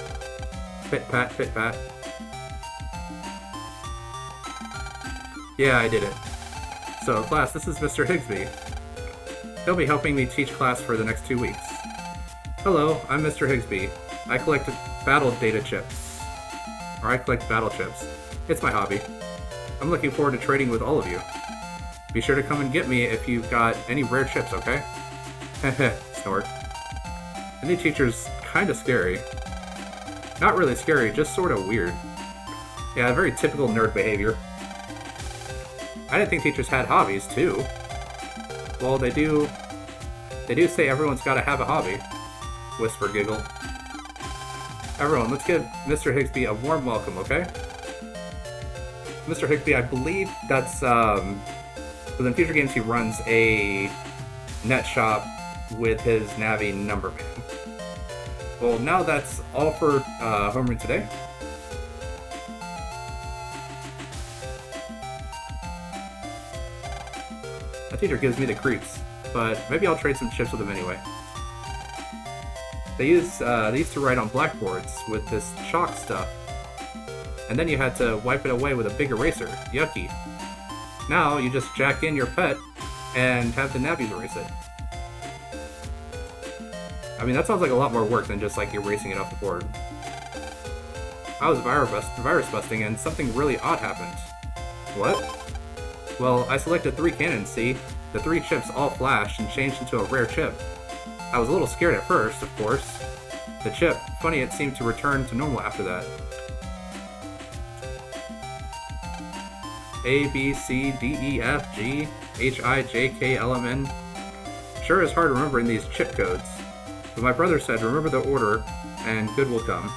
Pit pat, pit pat. Yeah, I did it. So, class, this is Mr. Higsby. He'll be helping me teach class for the next 2 weeks. Hello, I'm Mr. Higsby. I collect battle data chips. Or I collect battle chips. It's my hobby. I'm looking forward to trading with all of you. Be sure to come and get me if you've got any rare chips, okay? Heh snort. The new teacher's kinda scary. Not really scary, just sorta weird. Yeah, very typical nerd behavior. I didn't think teachers had hobbies, too. Well, they do say everyone's gotta have a hobby. Whisper giggle. Everyone, let's give Mr. Higsby a warm welcome, okay? Mr. Higsby, I believe that's, within future games he runs a net shop with his Navi Numberman. Well, now that's all for homeroom today. That teacher gives me the creeps, but maybe I'll trade some chips with him anyway. They used to write on blackboards with this chalk stuff, and then you had to wipe it away with a big eraser. Yucky. Now you just jack in your pet and have the nabbies erase it. I mean, that sounds like a lot more work than just like erasing it off the board. I was virus busting and something really odd happened. What? Well, I selected 3 cannons, see? The 3 chips all flashed and changed into a rare chip. I was a little scared at first, of course. The chip, funny it seemed to return to normal after that. A, B, C, D, E, F, G, H, I, J, K, L, M, N. Sure is hard remembering these chip codes. But my brother said remember the order, and good will come.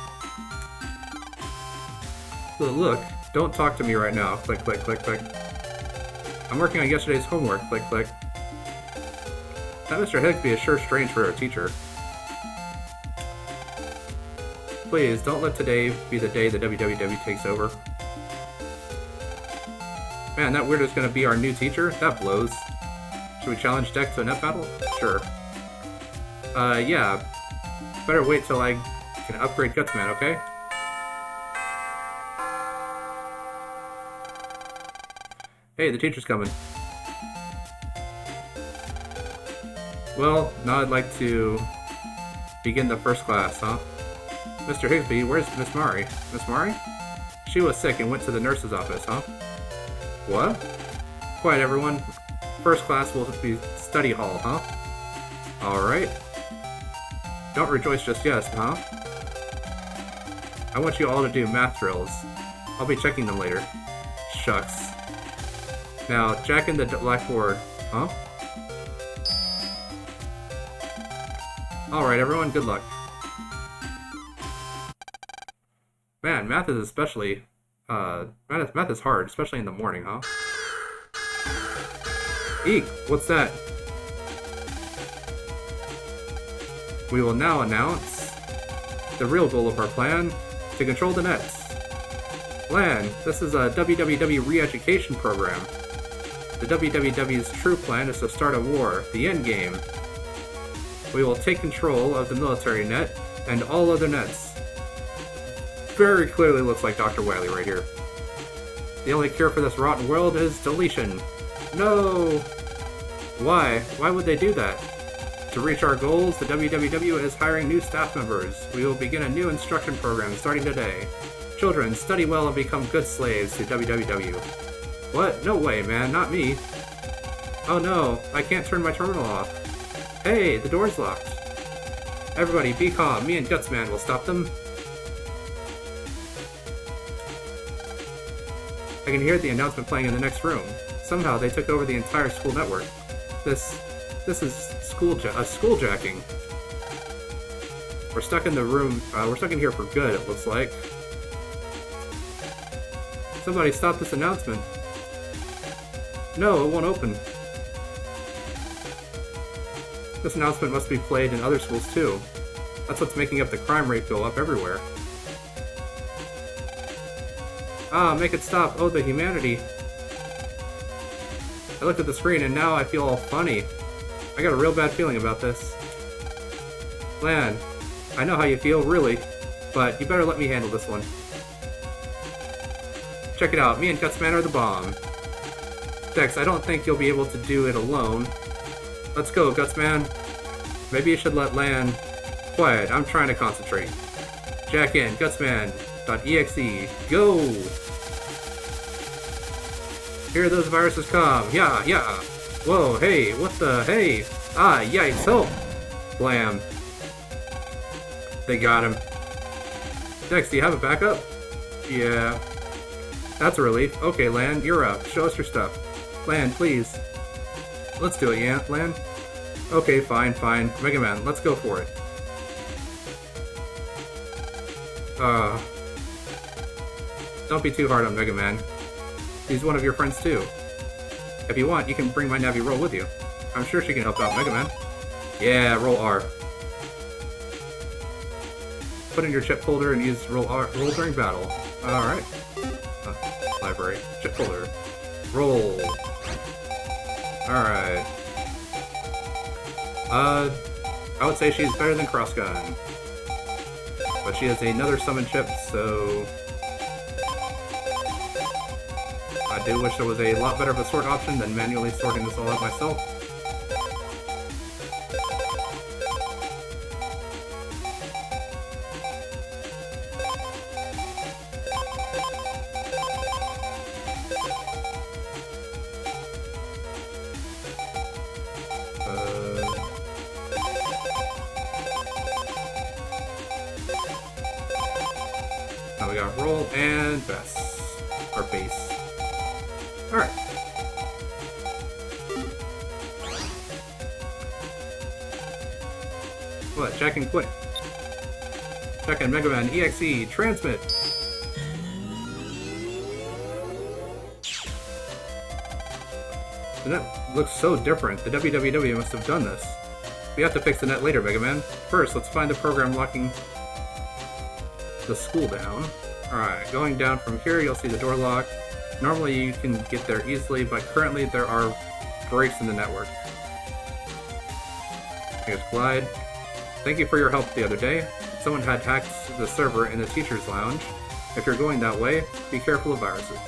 Look, don't talk to me right now. Click, click, click, click. I'm working on yesterday's homework. Click, click. That Mr. Higsby is sure strange for a teacher. Please, don't let today be the day the WWW takes over. Man, that weirdo's gonna be our new teacher? That blows. Should we challenge Deck to a net battle? Sure. Yeah. Better wait till I can upgrade Gutsman, okay? Hey, the teacher's coming. Well, now I'd like to begin the first class, huh? Mr. Higsby, where's Miss Mari? Miss Mari? She was sick and went to the nurse's office, huh? What? Quiet, everyone. First class will be study hall, huh? Alright. Don't rejoice just yet, huh? I want you all to do math drills. I'll be checking them later. Shucks. Now, jack in the blackboard. Huh? Alright, everyone, good luck. Man, math is especially... math is hard, especially in the morning, huh? Eek! What's that? We will now announce the real goal of our plan, to control the nets. Plan, this is a WWW re-education program. The WWW's true plan is to start a war, the endgame. We will take control of the military net and all other nets. Very clearly looks like Dr. Wily right here. The only cure for this rotten world is deletion. No! Why? Why would they do that? To reach our goals, the WWW is hiring new staff members. We will begin a new instruction program starting today. Children, study well and become good slaves to WWW. What? No way, man, not me. Oh no, I can't turn my terminal off. Hey, the door's locked. Everybody, be calm. Me and Gutsman will stop them. I can hear the announcement playing in the next room. Somehow they took over the entire school network. This is schooljacking. We're stuck in the room. We're stuck in here for good, it looks like. Somebody stop this announcement. No, it won't open. This announcement must be played in other schools too. That's what's making up the crime rate go up everywhere. Ah, make it stop. Oh, the humanity. I looked at the screen and now I feel all funny. I got a real bad feeling about this. Lan, I know how you feel, really, but you better let me handle this one. Check it out, me and Gutsman are the bomb. Dex, I don't think you'll be able to do it alone. Let's go, Gutsman. Maybe you should let Lan... Quiet, I'm trying to concentrate. Jack in, Gutsman.exe, go! Here those viruses come, yeah, yeah! Whoa, hey, what the, hey! Ah, yikes, help! Blam. They got him. Dex, do you have a backup? Yeah. That's a relief. Okay, Lan, you're up. Show us your stuff. Lan, please. Let's do it, yeah, Lan? Okay, fine, fine. Mega Man, let's go for it. Don't be too hard on Mega Man. He's one of your friends too. If you want, you can bring my Navi roll with you. I'm sure she can help out Mega Man. Yeah, roll R. Put in your chip folder and use roll during battle. Alright. Library. Chip folder. Roll. Alright. I would say she's better than Crossgun. But she has another summon chip, so... I do wish there was a lot better of a sort option than manually sorting this all out myself. Now we got roll and base. Or base. Alright. What? Jack and quit. Jack and Mega Man EXE transmit. The net looks so different. The WWW must have done this. We have to fix the net later, Mega Man. First, let's find the program locking the school down. Alright, going down from here, you'll see the door lock. Normally you can get there easily, but currently there are breaks in the network. Here's Glide. Thank you for your help the other day. Someone had hacked the server in the teacher's lounge. If you're going that way, be careful of viruses.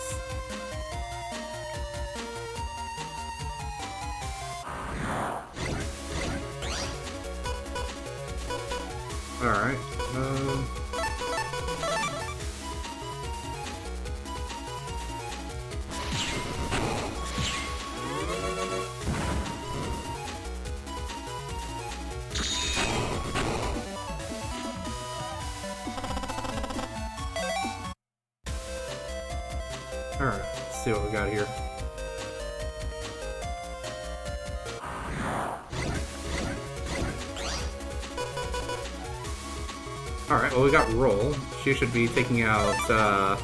Alright, Alright, let's see what we got here. Alright, well we got Roll. She should be taking out the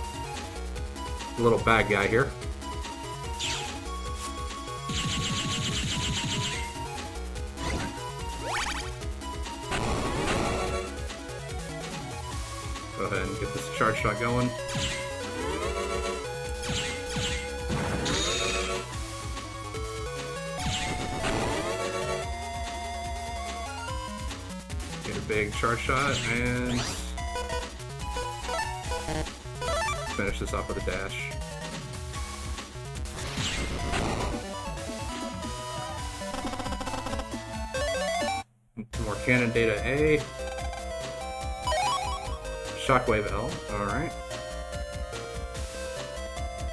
little bad guy here. Go ahead and get this charge shot going. Get a big charge shot and finish this off with a dash. More cannon data A. Shockwave L, alright.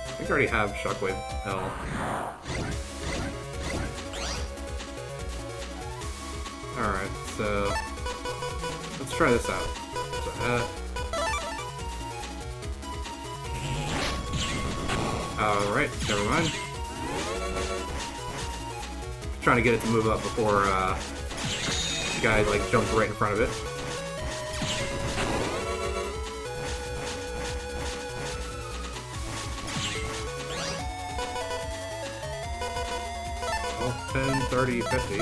I think I already have Shockwave L. Alright, so let's try this out. So, alright, never mind. Trying to get it to move up before the guy like jumps right in front of it. Well, 10, 30, 50.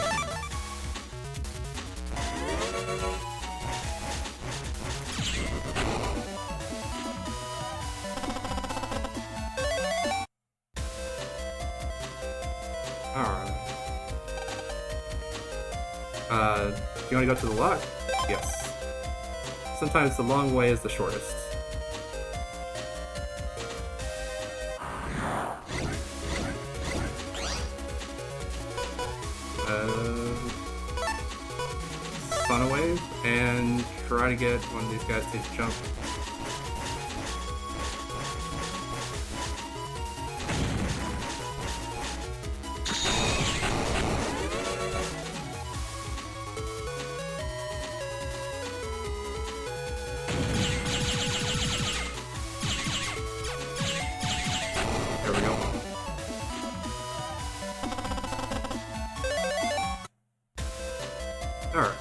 Alright. Do you want to go to the lock? Yes. Sometimes the long way is the shortest. Sun Wave, and try to get one of these guys to jump. There we go. Alright.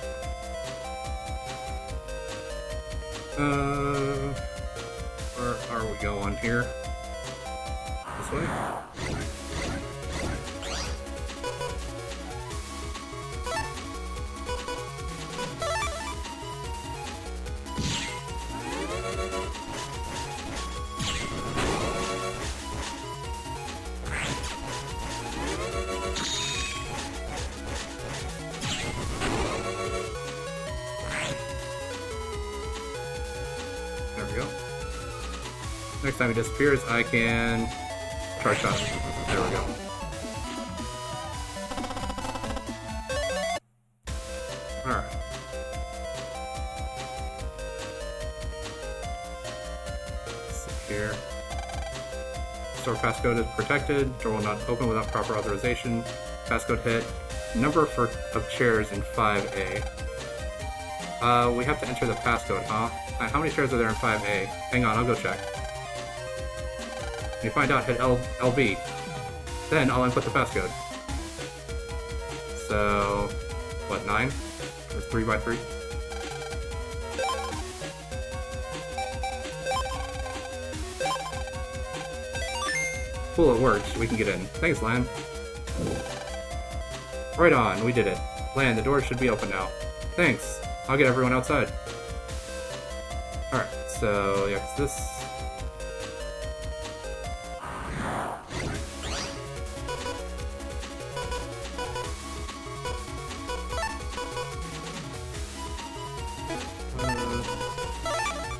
Where are we going here? This way? There we go. Next time he disappears, I can charge shot. There we go. Alright. Let's see here. Store passcode is protected. Door will not open without proper authorization. Passcode hit. Number of chairs in 5A. We have to enter the passcode, huh? How many chairs are there in 5A? Hang on, I'll go check. When you find out, hit LB. Then I'll input the passcode. So, what, 9? It's 3 by 3. Cool, it works. We can get in. Thanks, Lan. Right on, we did it. Lan, the door should be open now. Thanks. I'll get everyone outside. Alright, so, yeah, this...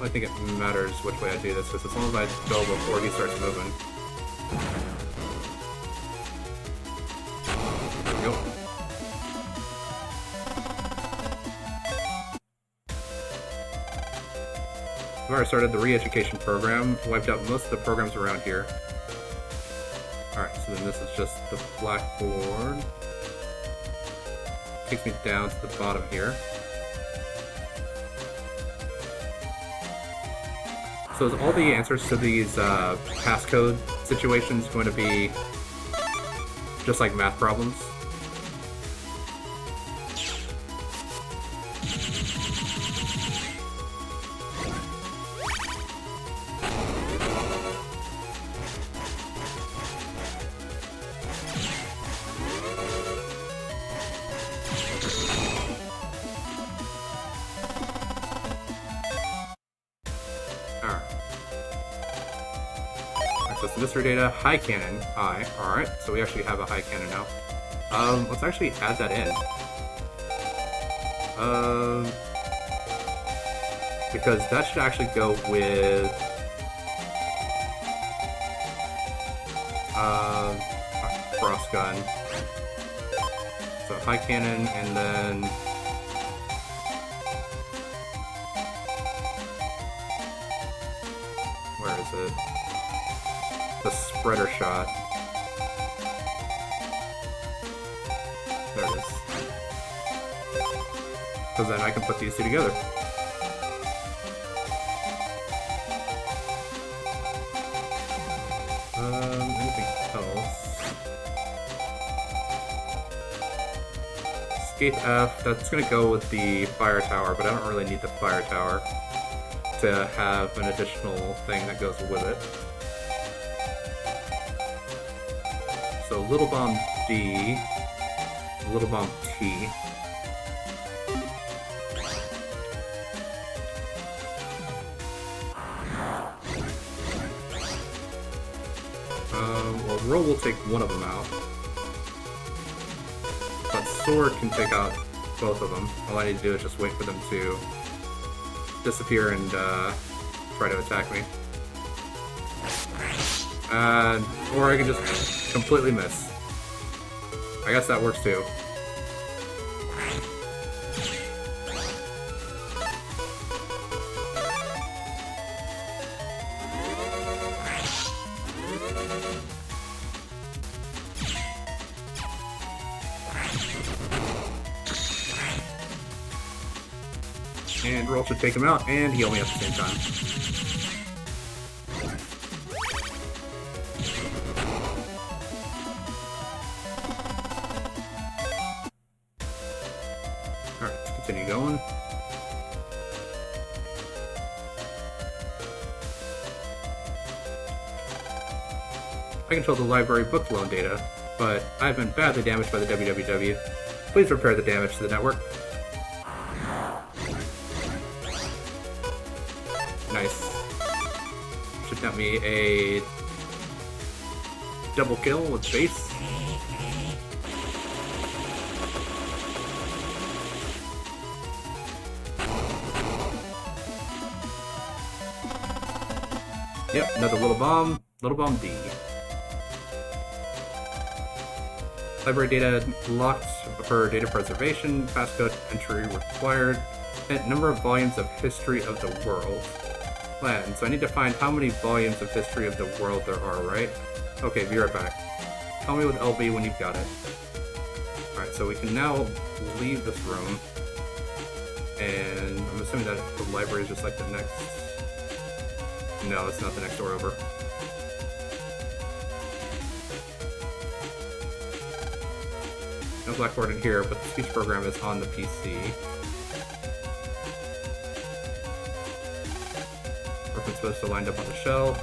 I think it matters which way I do this, because as long as I go before he starts moving. There we go. I've already started the re-education program, wiped out most of the programs around here. Alright, so then this is just the blackboard. Takes me down to the bottom here. So is all the answers to these passcode situations going to be just like math problems? Mystery data, high cannon, I. Alright, so we actually have a high cannon now. Let's actually add that in. Because that should actually go with cross gun. So high cannon and then where is it? The spreader shot. There it is. So then I can put these two together. Anything else? Escape F, that's gonna go with the fire tower, but I don't really need the fire tower to have an additional thing that goes with it. So Little Bomb D, Little Bomb T. Well, Roll will take one of them out. But Sword can take out both of them. All I need to do is just wait for them to disappear and try to attack me. Or I can just completely miss. I guess that works too. And Roll should take him out and heal me at the same time. Alright, let's continue going. I control the library book loan data, but I've been badly damaged by the WWW. Please repair the damage to the network. Nice. Should net me a double kill with base. Yep, another Little Bomb D. Library data locked for data preservation, passcode entry required, and number of volumes of History of the World. Plan. So I need to find how many volumes of History of the World there are, right? Okay, be right back. Tell me with LB when you've got it. Alright, so we can now leave this room. And I'm assuming that the library is just like the next... No, it's not the next door over. No Blackboard in here, but the speech program is on the PC. We're supposed to line up on the shelf.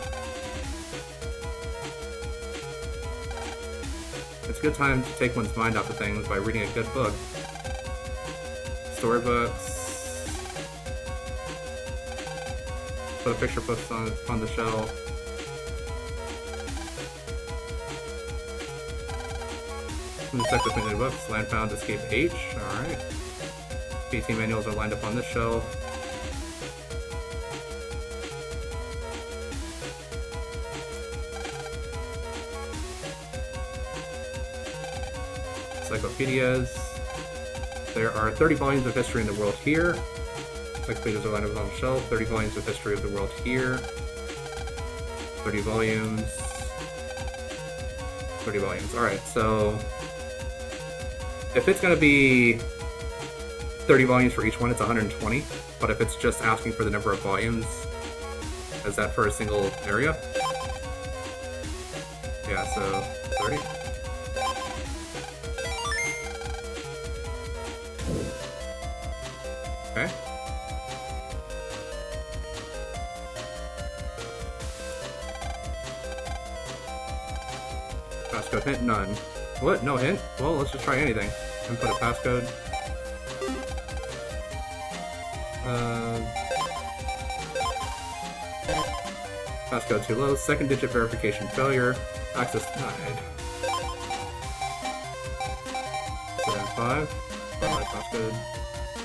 It's a good time to take one's mind off of things by reading a good book. Storybooks. Put a picture post on the shelf. Detective Manual books. Land found Escape H. Alright. PT manuals are lined up on this shelf. Encyclopedias. There are 30 volumes of History in the World here. Encyclopedias are lined up on the shelf. 30 volumes of History of the World here. 30 volumes. 30 volumes. Alright, so... if it's going to be 30 volumes for each one, it's 120. But if it's just asking for the number of volumes, Is that for a single area? Yeah, so 30. Okay. Passcode hint, none. What? No hint? Well, let's just try anything. Input a passcode. Passcode too low. Second digit verification failure. Access denied. 75. Passcode.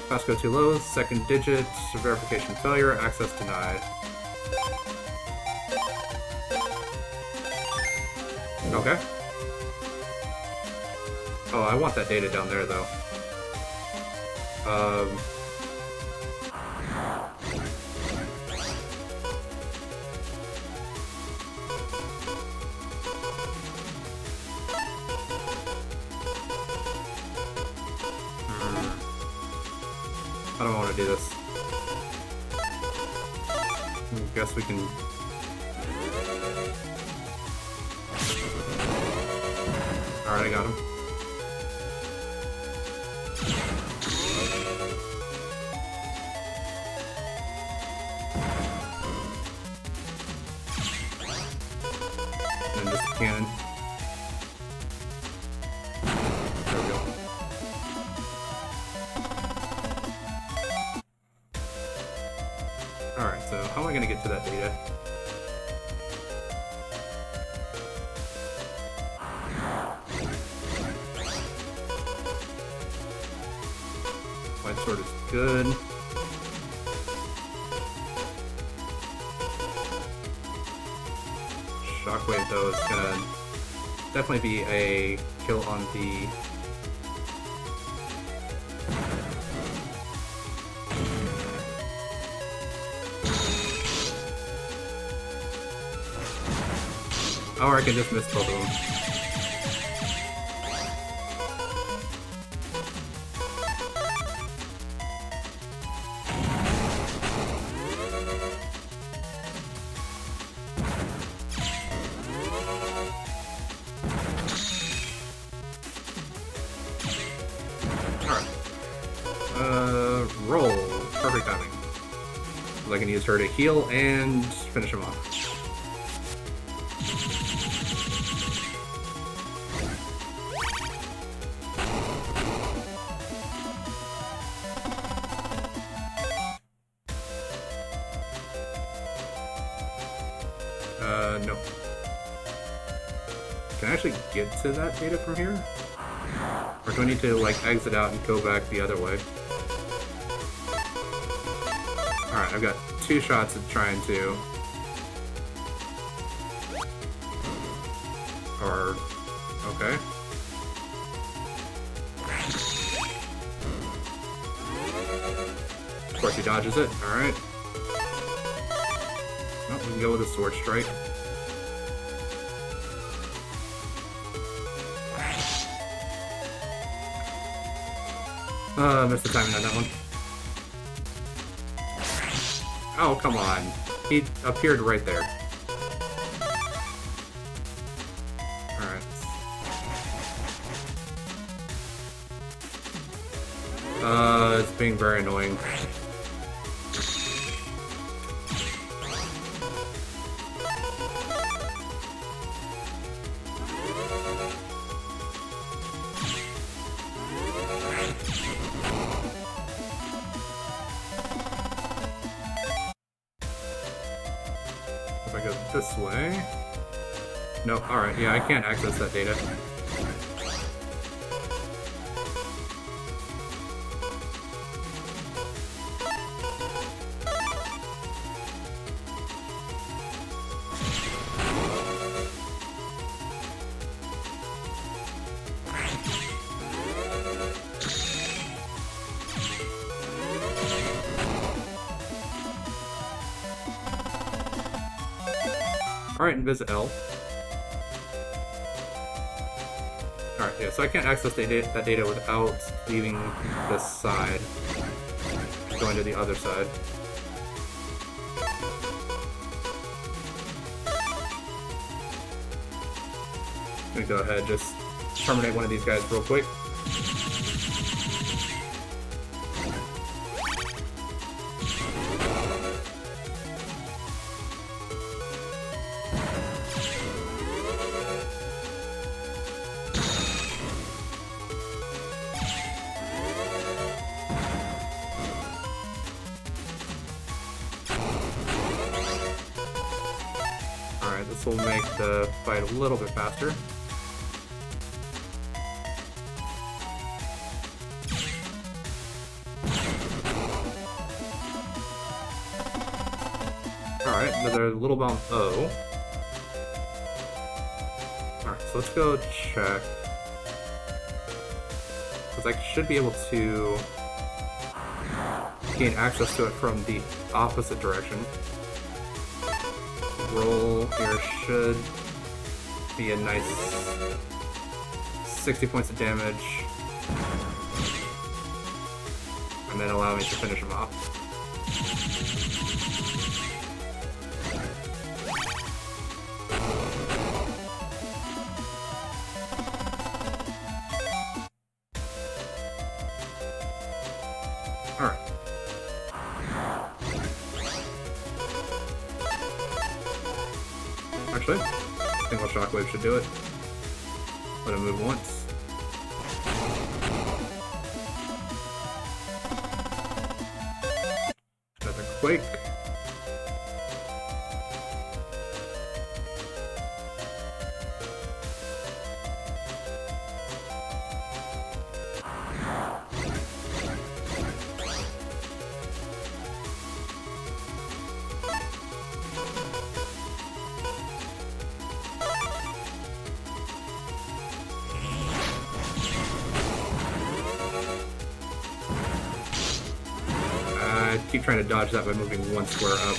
Passcode too low. Second digit verification failure. Access denied. Okay. Oh, I want that data down there, though. I don't want to do this. Guess we can... Alright, I got him. And just a cannon. There we go. Alright, so how am I going to get to that data? White sword is good. Shockwave, though, is gonna definitely be a kill on the... Or I can just miss both of them. Roll. Perfect timing. I can use her to heal and finish him off. No. Can I actually get to that data from here? Or do I need to, like, exit out and go back the other way? Alright, I've got 2 shots at trying to... Or... Okay. Of course he dodges it, alright. Well, we can go with a sword strike. Missed the timing on that one. Oh, come on. He appeared right there. Alright. It's being very annoying. If I go this way... No, alright, yeah, I can't access that data. Alright, and visit L. Alright, yeah, so I can't access that data without leaving this side. Going to the other side. gonna go ahead and just terminate one of these guys real quick. Alright, this will make the fight a little bit faster. Alright, another little bomb O. Alright, so let's go check. Because I should be able to gain access to it from the opposite direction. Roll here should be a nice 60 points of damage. And then allow me to finish him off. Alright. Actually, single shockwave should do it. Let him move once. Another quake. I keep trying to dodge that by moving one square up.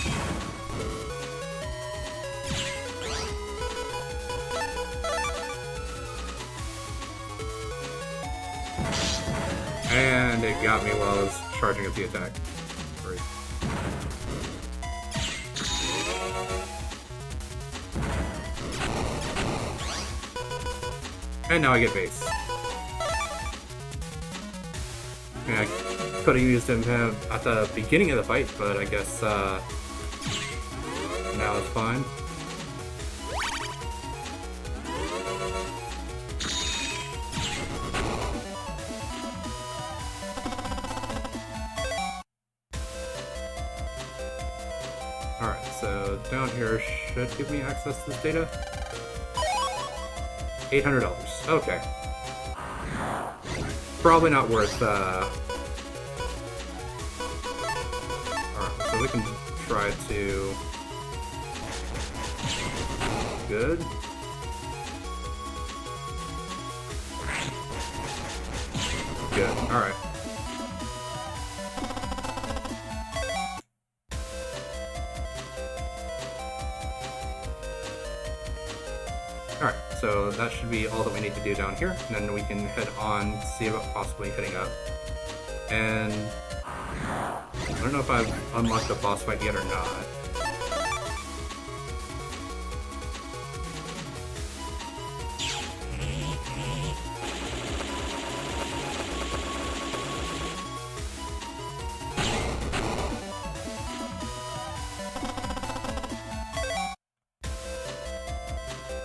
And it got me while I was charging up the attack. Great. And now I get base. And I could have used him at the beginning of the fight, but I guess now it's fine. Alright, so down here should give me access to this data. $800. Okay. Probably not worth, Alright, so we can try to... Good. Good, alright. Alright, so that should be all that we need to do down here, and then we can head on, see about possibly heading up. And I don't know if I've unlocked the boss fight yet or not.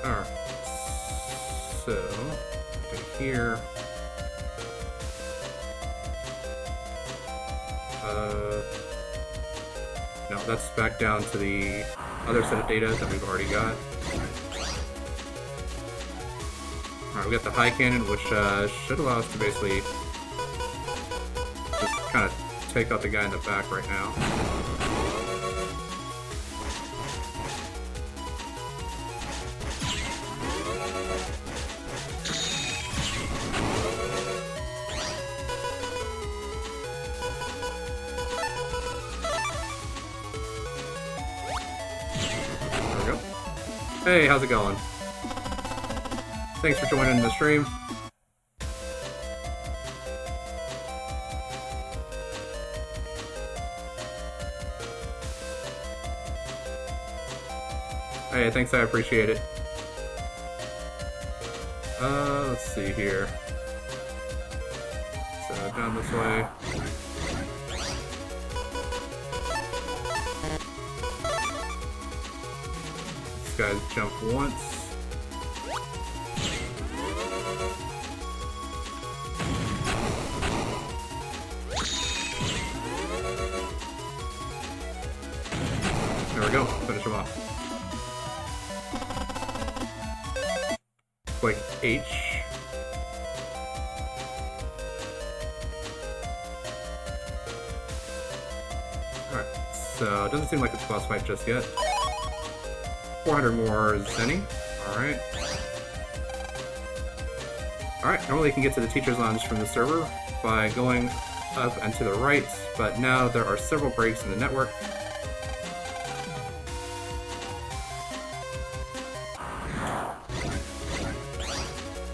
Alright, so to here. No, that's back down to the other set of data that we've already got. Alright, we got the high cannon, which should allow us to basically just kind of take out the guy in the back right now. Hey, how's it going? Thanks for joining the stream. Hey, thanks, I appreciate it. Let's see here. So down this way. These guys jump once. There we go. Finish him off. Click H. Alright, so it doesn't seem like it's boss fight just yet. 400 more Zenny. Alright. Alright, normally you can get to the teacher's lounge from the server by going up and to the right, but now there are several breaks in the network.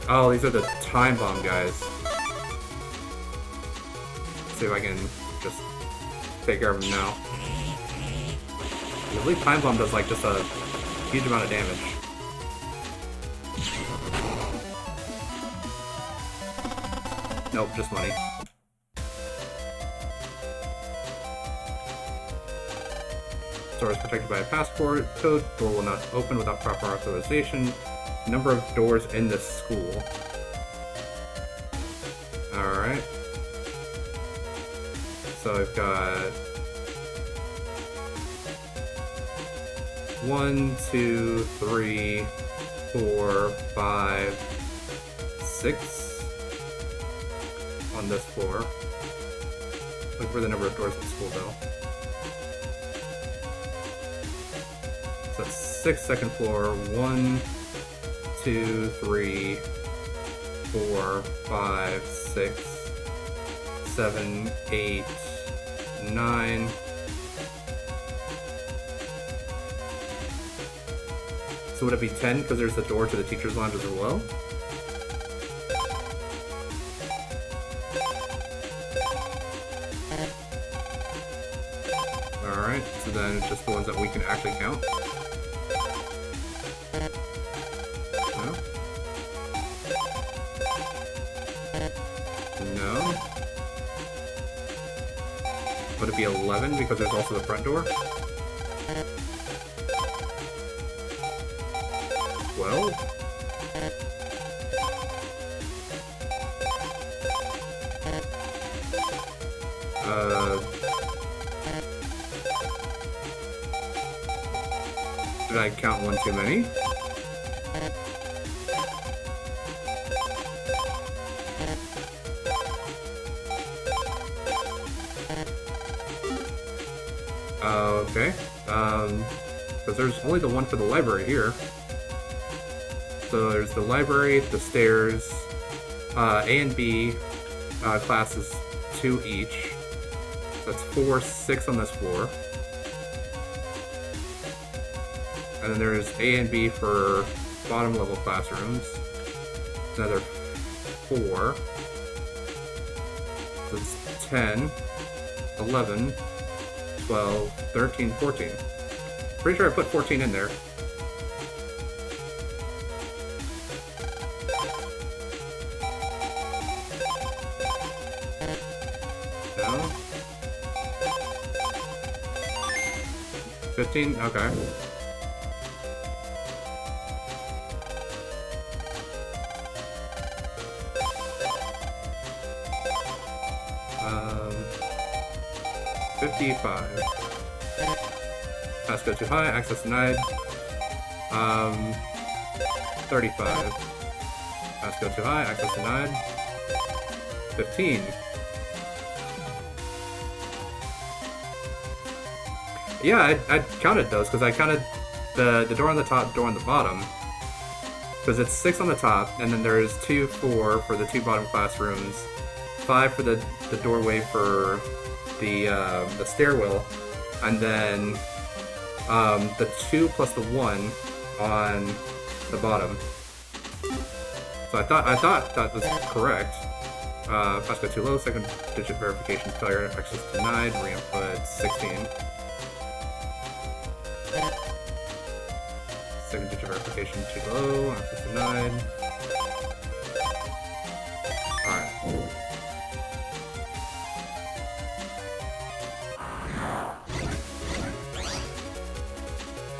Oh, these are the time bomb guys. Let's see if I can just take care of them now. I believe time bomb does like just a huge amount of damage. Nope, just money. Door is protected by a passport code. Door will not open without proper authorization. Number of doors in this school. Alright. So I've got 1, 2, 3, 4, 5, 6 on this floor. Look for the number of doors in the school though. So that's 6 second floor. 1, 2, 3, 4, 5, 6, 7, 8, 9. So would it be 10 because there's the door to the teacher's lounge as well? Alright, so then it's just the ones that we can actually count. No. Would it be 11 because there's also the front door? 12? Did I count one too many? Okay. Because there's only the one for the library here. So there's the library, the stairs, A and B classes 2 each. That's 4, 6 on this floor. And then there's A and B for bottom level classrooms. Another 4. So it's 10, 11, 12, 13, 14. Pretty sure I put 14 in there. No? 15? Okay. Um, 55. Passcode too high, access denied. 35. Passcode too high, access denied. 15. Yeah, I counted those because I counted the door on the top, door on the bottom. Because it's 6 on the top, and then there's 2, 4 for the 2 bottom classrooms, 5 for the doorway for the stairwell, and then the 2 plus the 1 on the bottom. So I thought that was correct. Passcode too low, second digit verification failure, access denied, re-input 16. Second digit verification too low, access denied.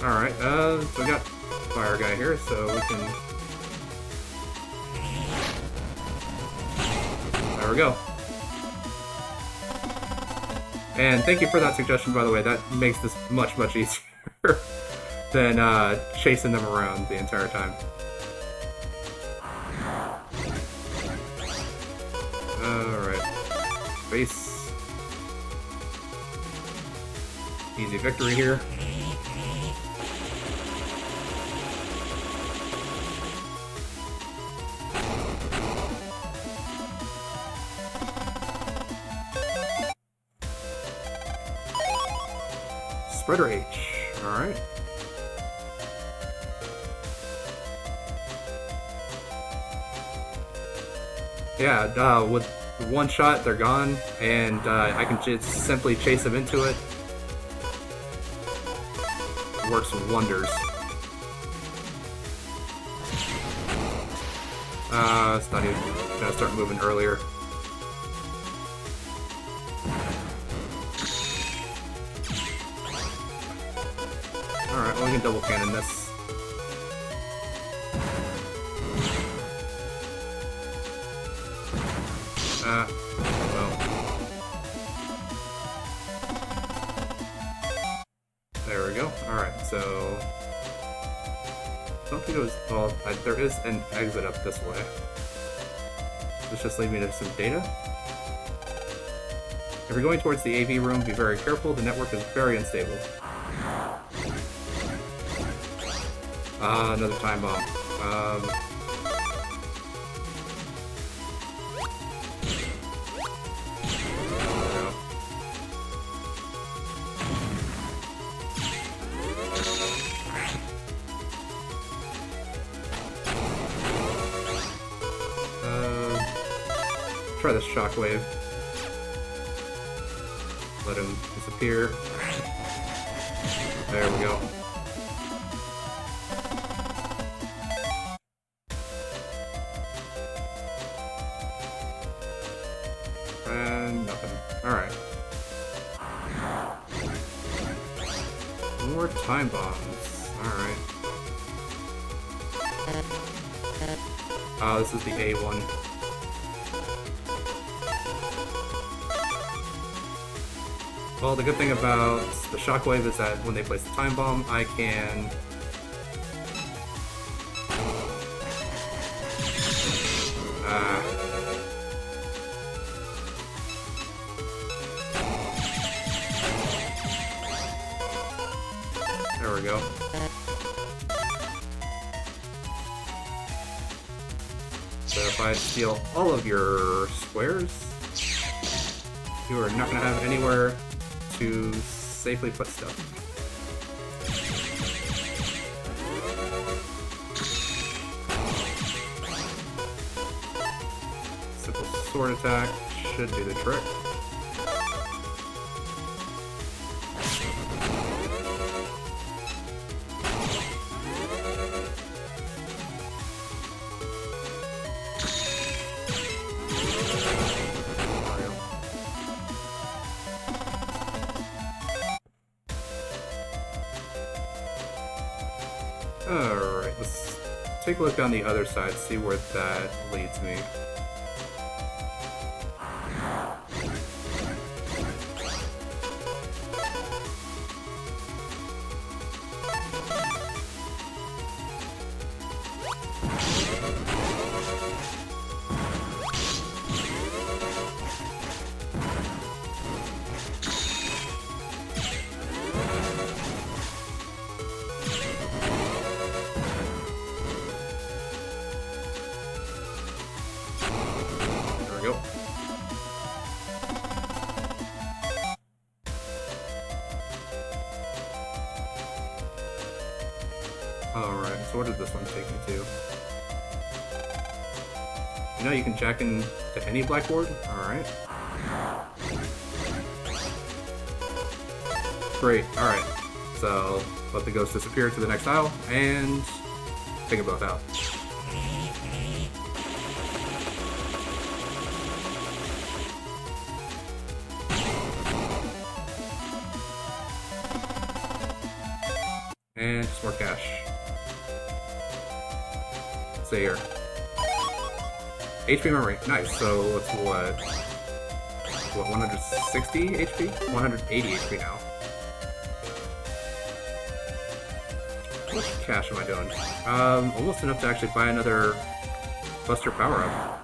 Alright, so we got Fire Guy here, so we can... There we go. And thank you for that suggestion, by the way. That makes this much, much easier than chasing them around the entire time. Alright. Base. Easy victory here. Spreader H. Alright. Yeah, with one shot, they're gone, and I can just simply chase them into it. Works wonders. It's not even gonna start moving earlier. Alright, well, we can double cannon this. Well. There we go. Alright, so... I don't think it was... Well, there is an exit up this way. Let's just lead me to some data. If you're going towards the AV room, be very careful. The network is very unstable. Another time bomb. Try this shockwave. Let him disappear. There we go. And nothing. Alright. More time bombs. Alright. This is the A one. Well, the good thing about the shockwave is that when they place the time bomb, I can... There we go. So if I steal all of your squares, you are not going to have anywhere to safely put stuff. Simple sword attack should do the trick. Alright, let's take a look down the other side, see where that leads me. Go. Alright, so what did this one take me to? You know you can jack into any blackboard? Alright. Great, alright. So, let the ghost disappear to the next aisle, and take them both out. And just more cash. See here. HP memory, nice. So it's what 160 HP? 180 HP now. How much cash am I doing? Almost enough to actually buy another Buster power-up.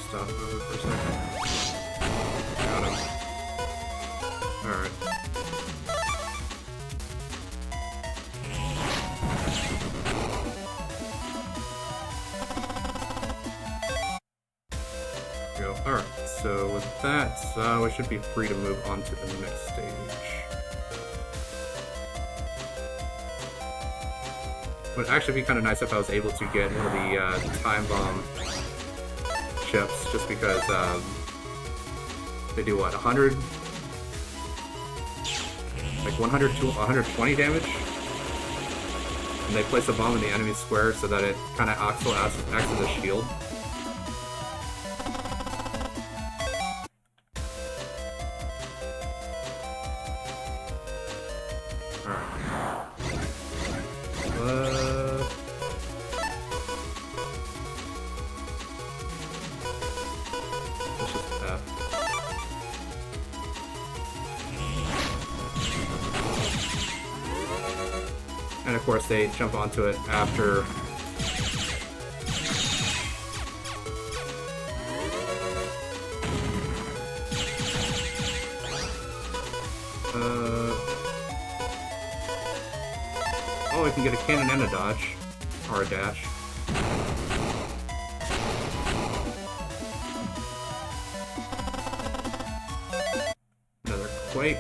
Stop for a second. Got him. Alright. Go. Alright, so with that, we should be free to move on to the next stage. Would actually be kind of nice if I was able to get one of the time bomb chips, just because they do what, 100? Like 100 to 120 damage? And they place a bomb in the enemy square so that it kind of acts as a shield. And of course they jump onto it after. Oh, we can get a cannon and a dodge. Or a dash. Another quake.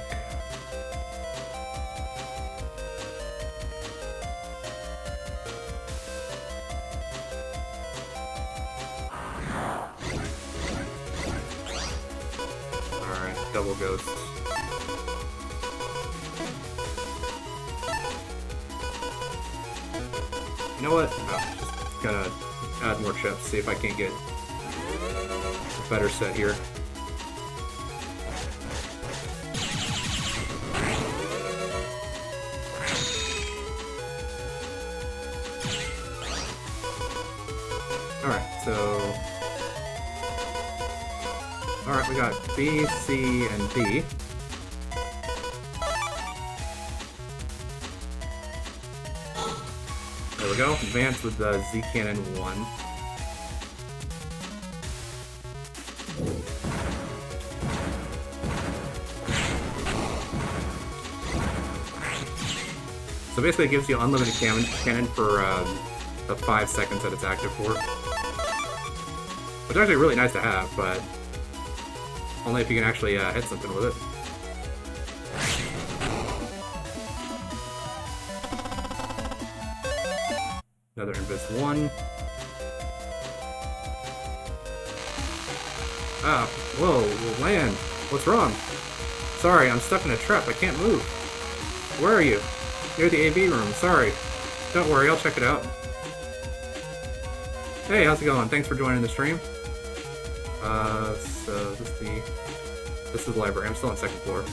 Double ghost. You know what? Oh, just gonna add more chips, see if I can't get a better set here. Alright, so alright, we got B, C, and D. There we go. Advance with the Z Cannon 1. So basically it gives you unlimited cannon for the 5 seconds that it's active for. Which is actually really nice to have, but only if you can actually hit something with it. Another Invis 1. Ah, whoa, land. What's wrong? Sorry, I'm stuck in a trap. I can't move. Where are you? Near the AV room. Sorry. Don't worry, I'll check it out. Hey, how's it going? Thanks for joining the stream. So this is the library. I'm still on 2nd floor.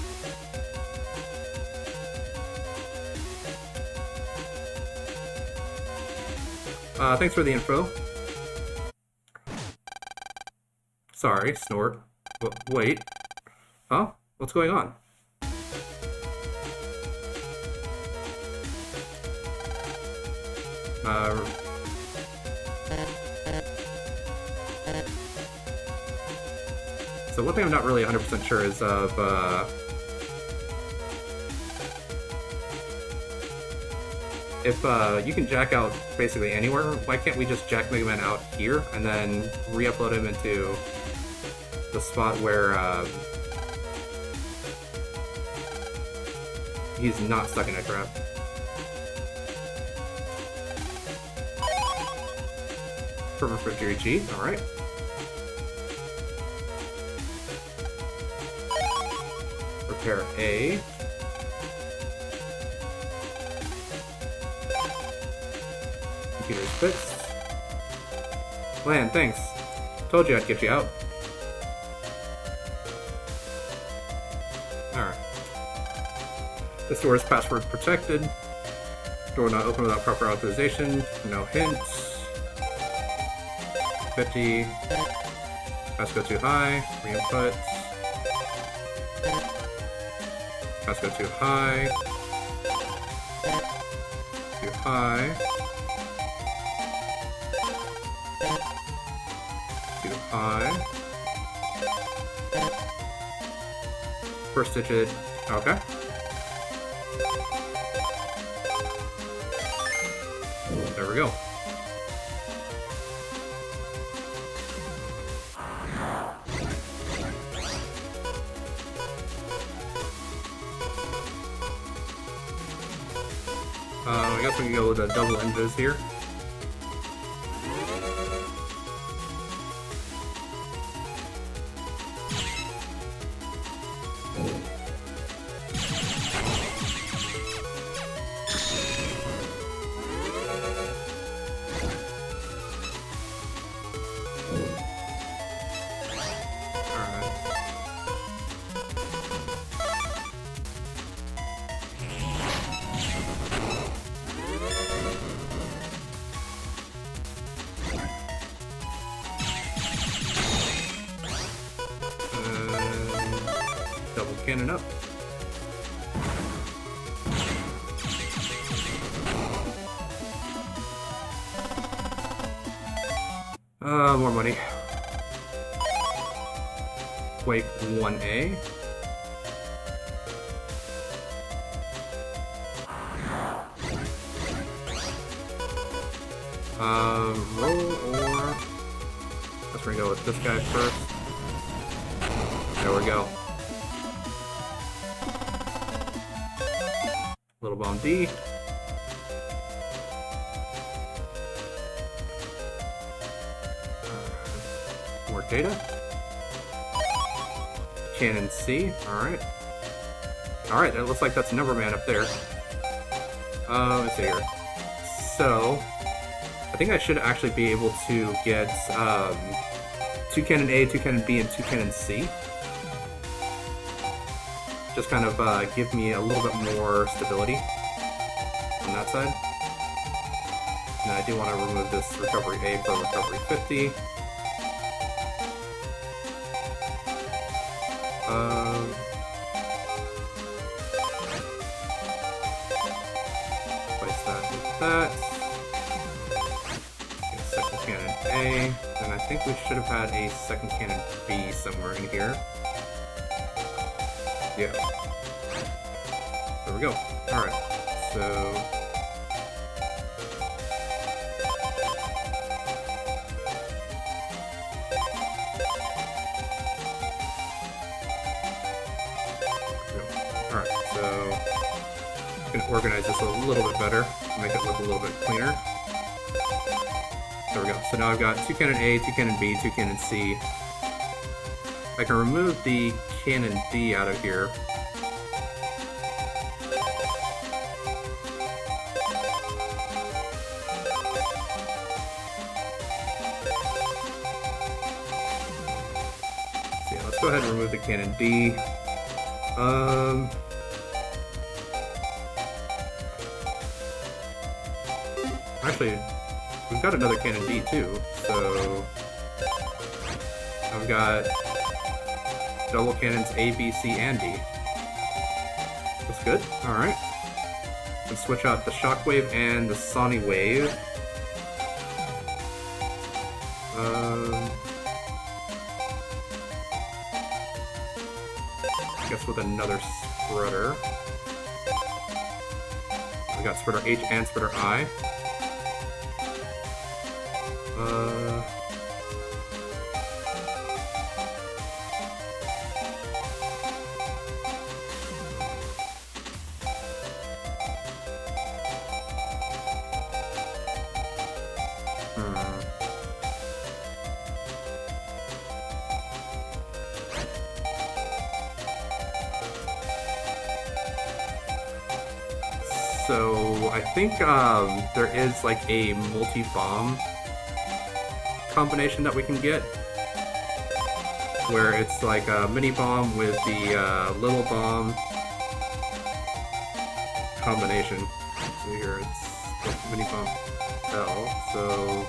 Thanks for the info. Sorry, snort. Wait. Huh? What's going on? So one thing I'm not really 100% sure is of, if you can jack out basically anywhere, why can't we just jack Mega Man out here and then re-upload him into the spot where he's not stuck in a trap? for refrigerator G. Alright. Repair A. Computer's fixed. Land, thanks. Told you I'd get you out. Alright. This door is password protected. Door not open without proper authorization. No hints. 50. Passcode too high. Re-input. Passcode too high. Too high. Too high. First digit. Okay. There we go. I guess we can go with a double invis here. Double cannon up. More money. Wait, 1A. Roll or... Let's go with this guy first. There we go. Little bomb D. More data. Cannon C. Alright. Alright, it looks like that's Numberman up there. Let's see here. So, I think I should actually be able to get 2 Cannon A, 2 Cannon B, and 2 Cannon C. Just kind of give me a little bit more stability on that side. And I do want to remove this Recovery A for Recovery 50. Place that with that. Get second cannon A. And I think we should have had a second cannon B somewhere in here. Yeah. There we go. Alright. So... Alright, so... I'm going to organize this a little bit better, make it look a little bit cleaner. There we go. So now I've got 2 Cannon A, 2 Cannon B, 2 Cannon C. I can remove the Cannon D out of here. So yeah, let's go ahead and remove the Cannon D. Actually, we've got another Cannon D too, so I've got double cannons A, B, C, and D. That's good. Alright. Let's switch out the Shockwave and the Sony Wave. I guess with another Spreader. We got Spreader H and Spreader I. So I think there is like a multi-bomb combination that we can get, where it's like a mini bomb with the little bomb combination. So here it's mini bomb L, so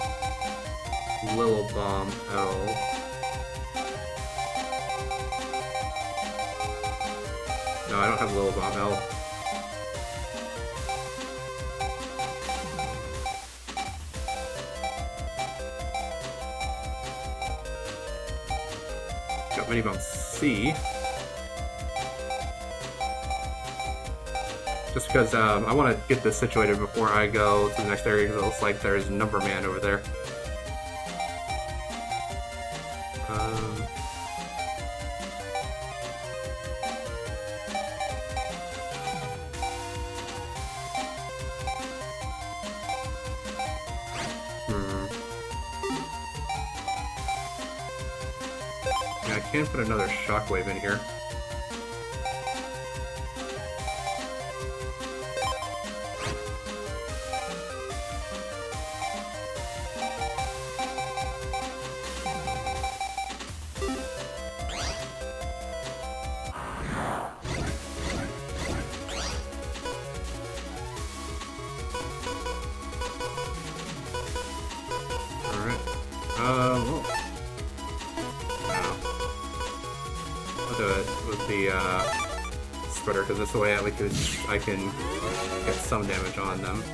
little bomb L. No, I don't have little bomb L. Got mini bomb C. Just because I want to get this situated before I go to the next area, because it looks like there's Number Man over there. Yeah, I can put another shockwave in here. Spreader, because that's the way I can get some damage on them.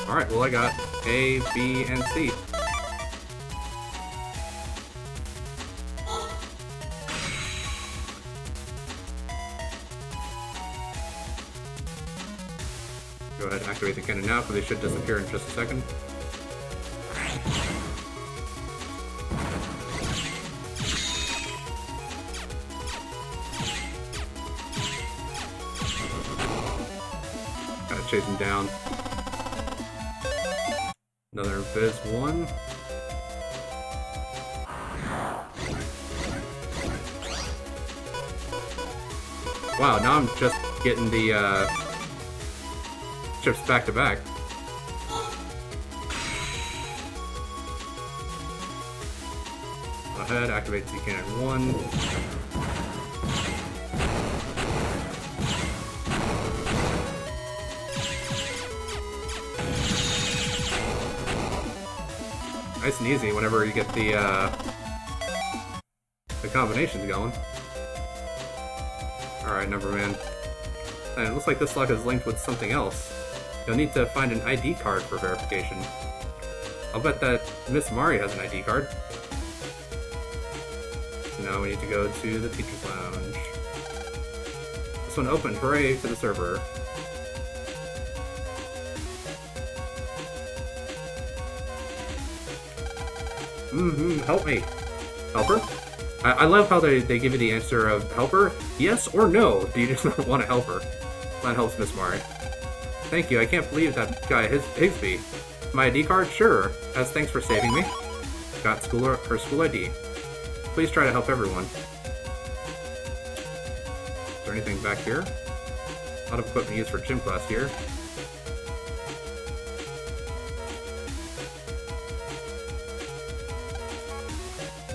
Alright, well I got A, B, and C. Go ahead and activate the cannon now, because they should disappear in just a second. Gotta chase him down. Another Viz 1. Wow, now I'm just getting the chips back to back. Go ahead, activate Z Cannon 1. Nice and easy whenever you get the combinations going. Alright, Number Man. And it looks like this lock is linked with something else. You'll need to find an ID card for verification. I'll bet that Miss Mari has an ID card. So now we need to go to the Teacher's Lounge. This one opened, hooray to the server. Help me. Helper? I love how they give you the answer of helper, yes or no. Do you just not want a helper? That helps Miss Mari. Thank you, I can't believe that guy Higsby. My ID card? Sure. As thanks for saving me. Got her school ID. Please try to help everyone. Is there anything back here? A lot of equipment used for gym class here.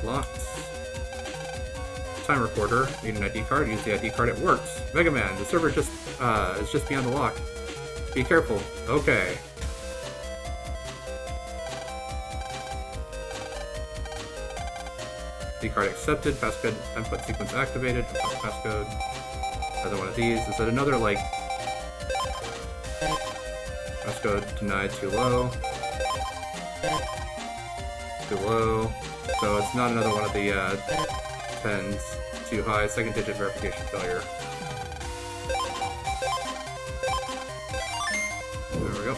Locked. Time recorder. Need an ID card. Use the ID card. It works. Mega Man, the server is just beyond the lock. Be careful. Okay. ID card accepted. Passcode input sequence activated. Passcode. Another one of these. Is that another like passcode denied? Too low. Too low. So it's not another one of the 10s. Too high. Second digit verification failure. There we go.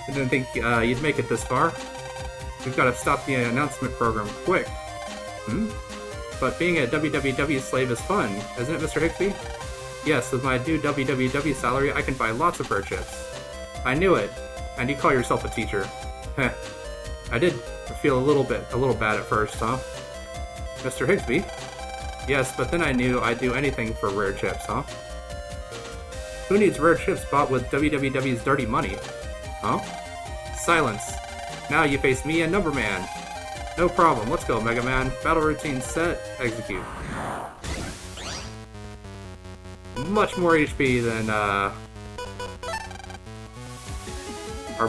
I didn't think you'd make it this far. We've got to stop the announcement program quick. But being a WWW slave is fun, isn't it, Mr. Higsby? Yes, with my new WWW salary, I can buy lots of rare chips. I knew it. And you call yourself a teacher. Heh. I did feel a little bad at first, huh? Mr. Higsby? Yes, but then I knew I'd do anything for rare chips, huh? Who needs rare chips bought with WWW's dirty money? Huh? Silence. Now you face me and Numberman. No problem, let's go, Mega Man. Battle routine set, execute. Much more HP than, our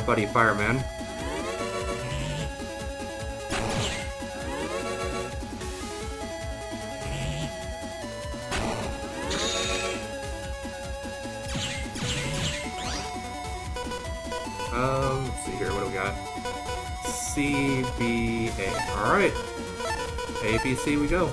buddy Fireman. Let's see here, what do we got? CBA. Alright. ABC we go.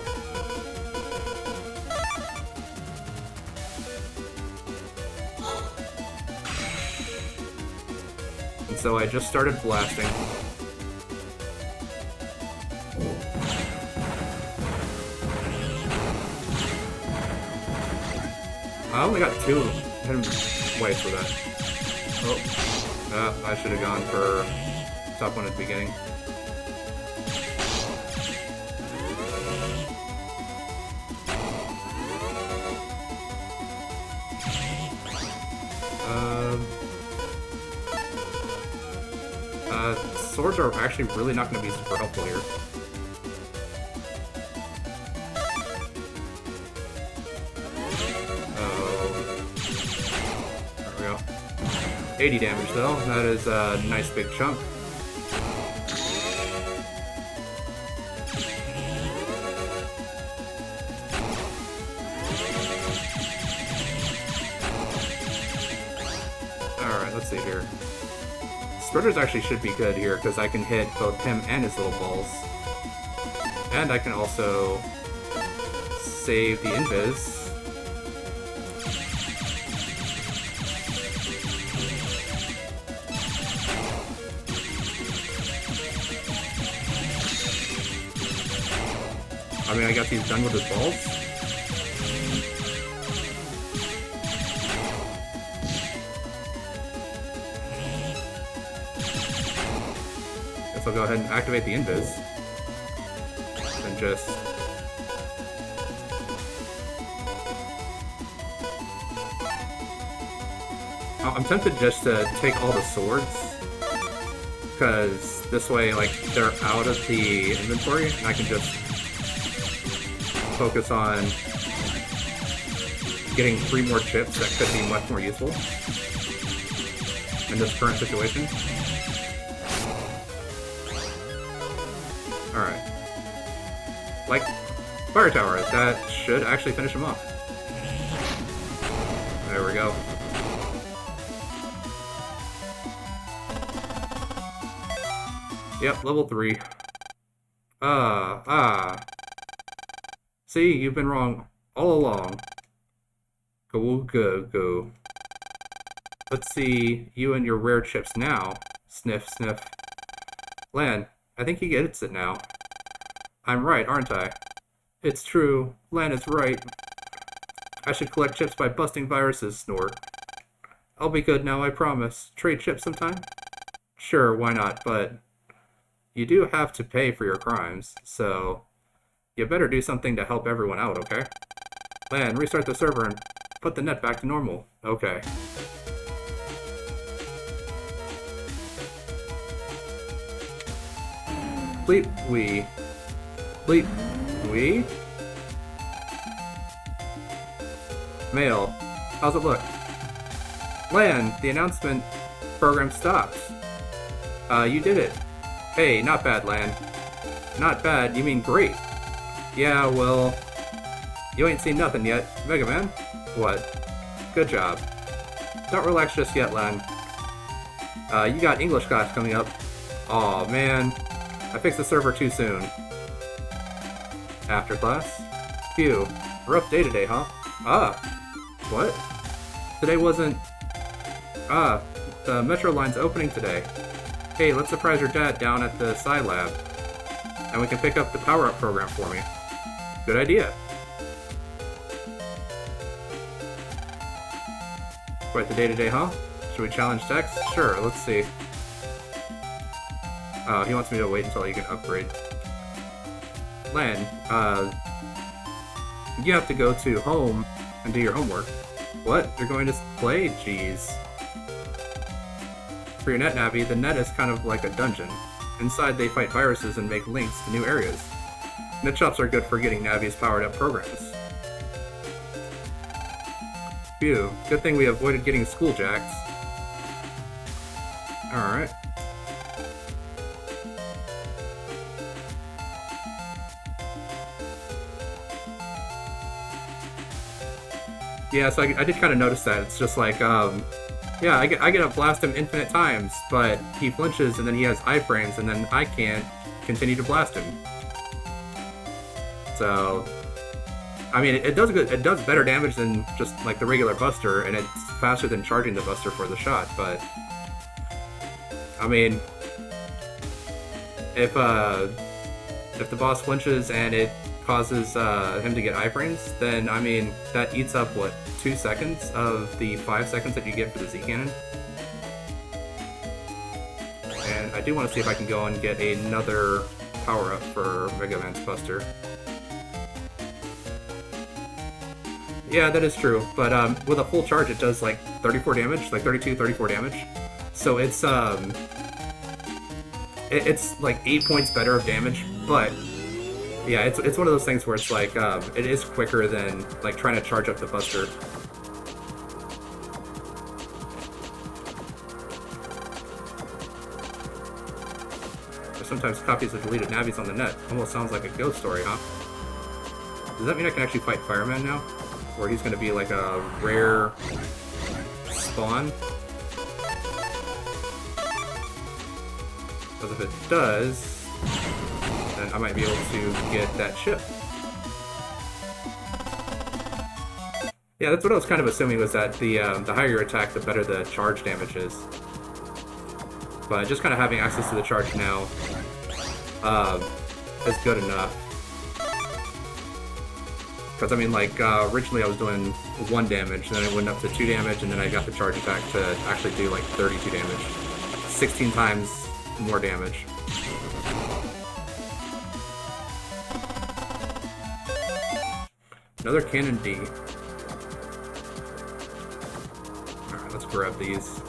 And so I just started blasting. I only got 2 hidden ways for that. Oh, I should have gone for top one at the beginning. Swords are actually really not going to be super helpful here. There we go. 80 damage though, that is a nice big chunk. Alright, let's see here. Spreaders actually should be good here, because I can hit both him and his little balls. And I can also save the invis. I mean, I guess he's done with his balls. Guess I'll go ahead and activate the invis. And just... I'm tempted just to take all the swords. Because this way, like, they're out of the inventory, and I can just focus on getting 3 more chips that could be much more useful in this current situation. Alright. Like Fire Tower, that should actually finish him off. There we go. Yep, level 3. See, you've been wrong all along. Go. Let's see you and your rare chips now. Sniff, sniff. Lan, I think he gets it now. I'm right, aren't I? It's true. Lan is right. I should collect chips by busting viruses, Snore. I'll be good now, I promise. Trade chips sometime? Sure, why not, but you do have to pay for your crimes, so you better do something to help everyone out, okay? Lan, restart the server and put the net back to normal. Okay. Bleep, we. Bleep, we? Mail. How's it look? Lan, the announcement program stopped. You did it. Hey, not bad, Lan. Not bad, you mean great. Yeah, well, you ain't seen nothing yet. Mega Man? What? Good job. Don't relax just yet, Lan. You got English class coming up. Aw, man. I fixed the server too soon. After class? Phew. Rough day today, huh? What? Today wasn't... the Metro Line's opening today. Hey, let's surprise your dad down at the Psi Lab. And we can pick up the power-up program for me. Good idea. Quite the day-to-day, huh? Should we challenge Dex? Sure, let's see. He wants me to wait until you can upgrade. Lan, you have to go to home and do your homework. What? You're going to play? Jeez. For your net, Navi, the net is kind of like a dungeon. Inside, they fight viruses and make links to new areas. Net shops are good for getting Navi's powered-up programs. Phew, good thing we avoided getting school jacks. Alright. Yeah, so I did kind of notice that. It's just like, yeah, I get to blast him infinite times, but he flinches and then he has iframes and then I can't continue to blast him. So, I mean, it does better damage than just like the regular Buster, and it's faster than charging the Buster for the shot. But I mean, if the boss flinches and it causes him to get iframes, then I mean that eats up what, 2 seconds of the 5 seconds that you get for the Z cannon. And I do want to see if I can go and get another power up for Mega Man's Buster. Yeah, that is true, but with a full charge it does like 34 damage, like 32, 34 damage. So it's like 8 points better of damage, but yeah, it's one of those things where it's like it is quicker than like trying to charge up the Buster. There's sometimes copies of deleted Navis on the net. Almost sounds like a ghost story, huh? Does that mean I can actually fight Fireman now? Or he's going to be like a rare spawn? Because if it does, then I might be able to get that chip. Yeah, that's what I was kind of assuming, was that the higher your attack, the better the charge damage is. But just kind of having access to the charge now is good enough. Because, I mean, like, originally I was doing 1 damage, then it went up to 2 damage, and then I got the charge attack to actually do, like, 32 damage. 16 times more damage. Another Cannon D. Alright, let's grab these.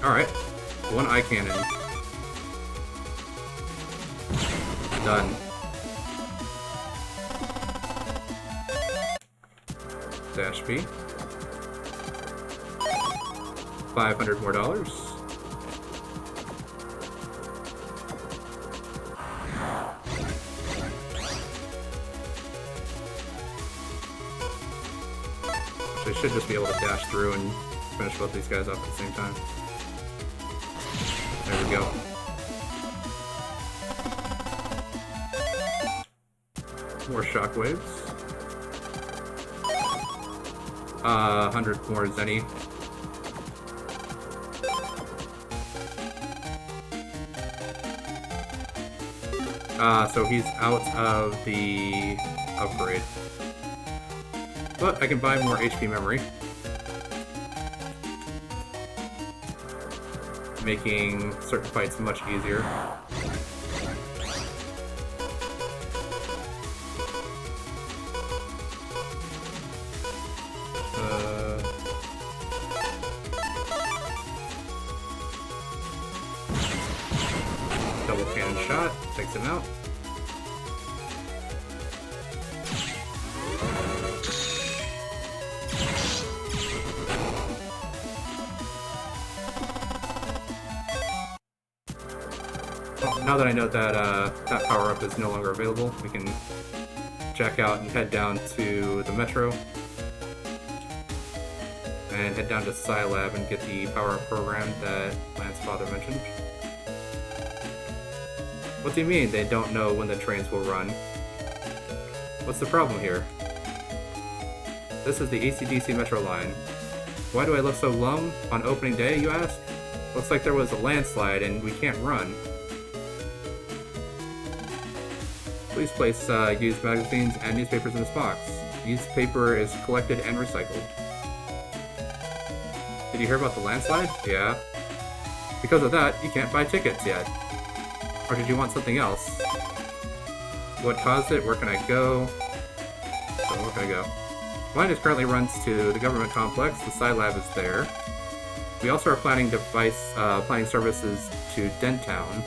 Alright, 1 eye cannon. Done. Dash B. $500 more. So I should just be able to dash through and finish both these guys up at the same time. There we go. More shockwaves. 100 more Zenny. So he's out of the upgrade. But I can buy more HP memory. Making certain fights much easier. Double cannon shot, takes him out. Well, now that I know that that power-up is no longer available, we can check out and head down to the Metro. And head down to Scilab and get the power-up program that Lan's father mentioned. What do you mean they don't know when the trains will run? What's the problem here? This is the AC/DC Metro line. Why do I look so lum on opening day, you ask? Looks like there was a landslide and we can't run. Please place used magazines and newspapers in this box. Used paper is collected and recycled. Did you hear about the landslide? Yeah. Because of that, you can't buy tickets yet. Or did you want something else? What caused it? Where can I go? So, where can I go? Mine currently runs to the government complex. The Scilab is there. We also are planning planning services to Dentown.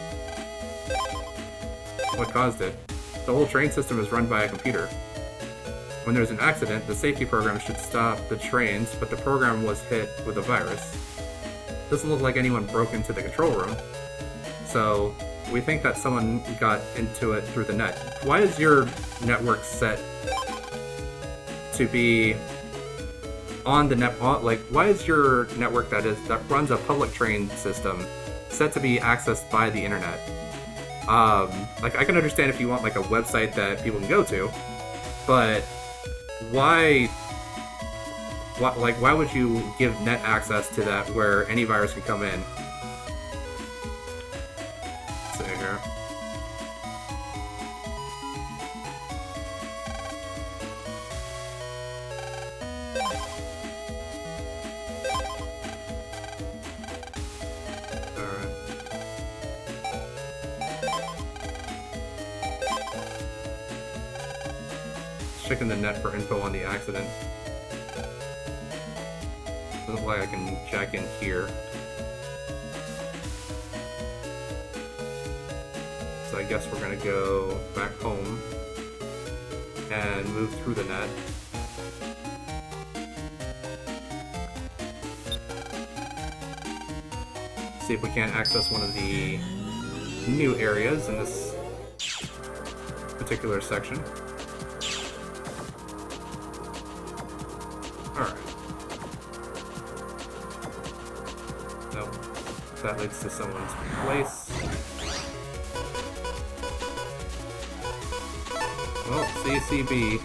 What caused it? The whole train system is run by a computer. When there's an accident, the safety program should stop the trains, but the program was hit with a virus. Doesn't look like anyone broke into the control room. So, we think that someone got into it through the net. Why is your network set to be on the net? Like, why is your network that runs a public train system set to be accessed by the internet? Like, I can understand if you want like a website that people can go to, but why would you give net access to that where any virus can come in? Let's see here. Checking the net for info on the accident. Doesn't look like I can jack in here. So I guess we're gonna go back home and move through the net. See if we can't access one of the new areas in this particular section. Alright. Nope. That leads to someone's place. Well, CCB.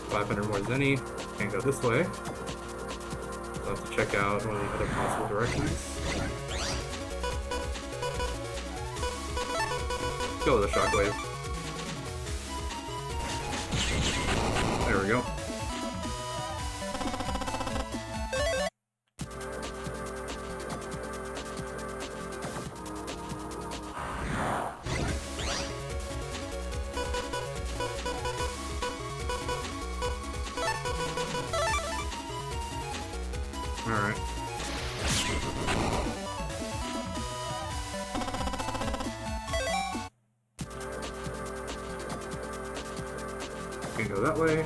$500 more Zenny. Can't go this way. I'll have to check out one of the other possible directions. Let's go with a shockwave. There we go. Alright. Can't go that way.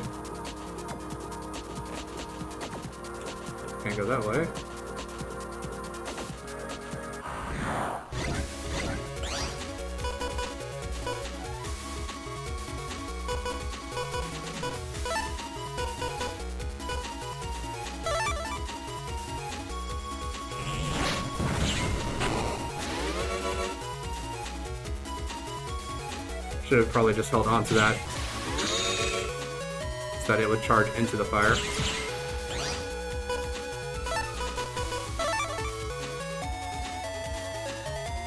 Can't go that way. Should have probably just held on to that so that it would charge into the fire.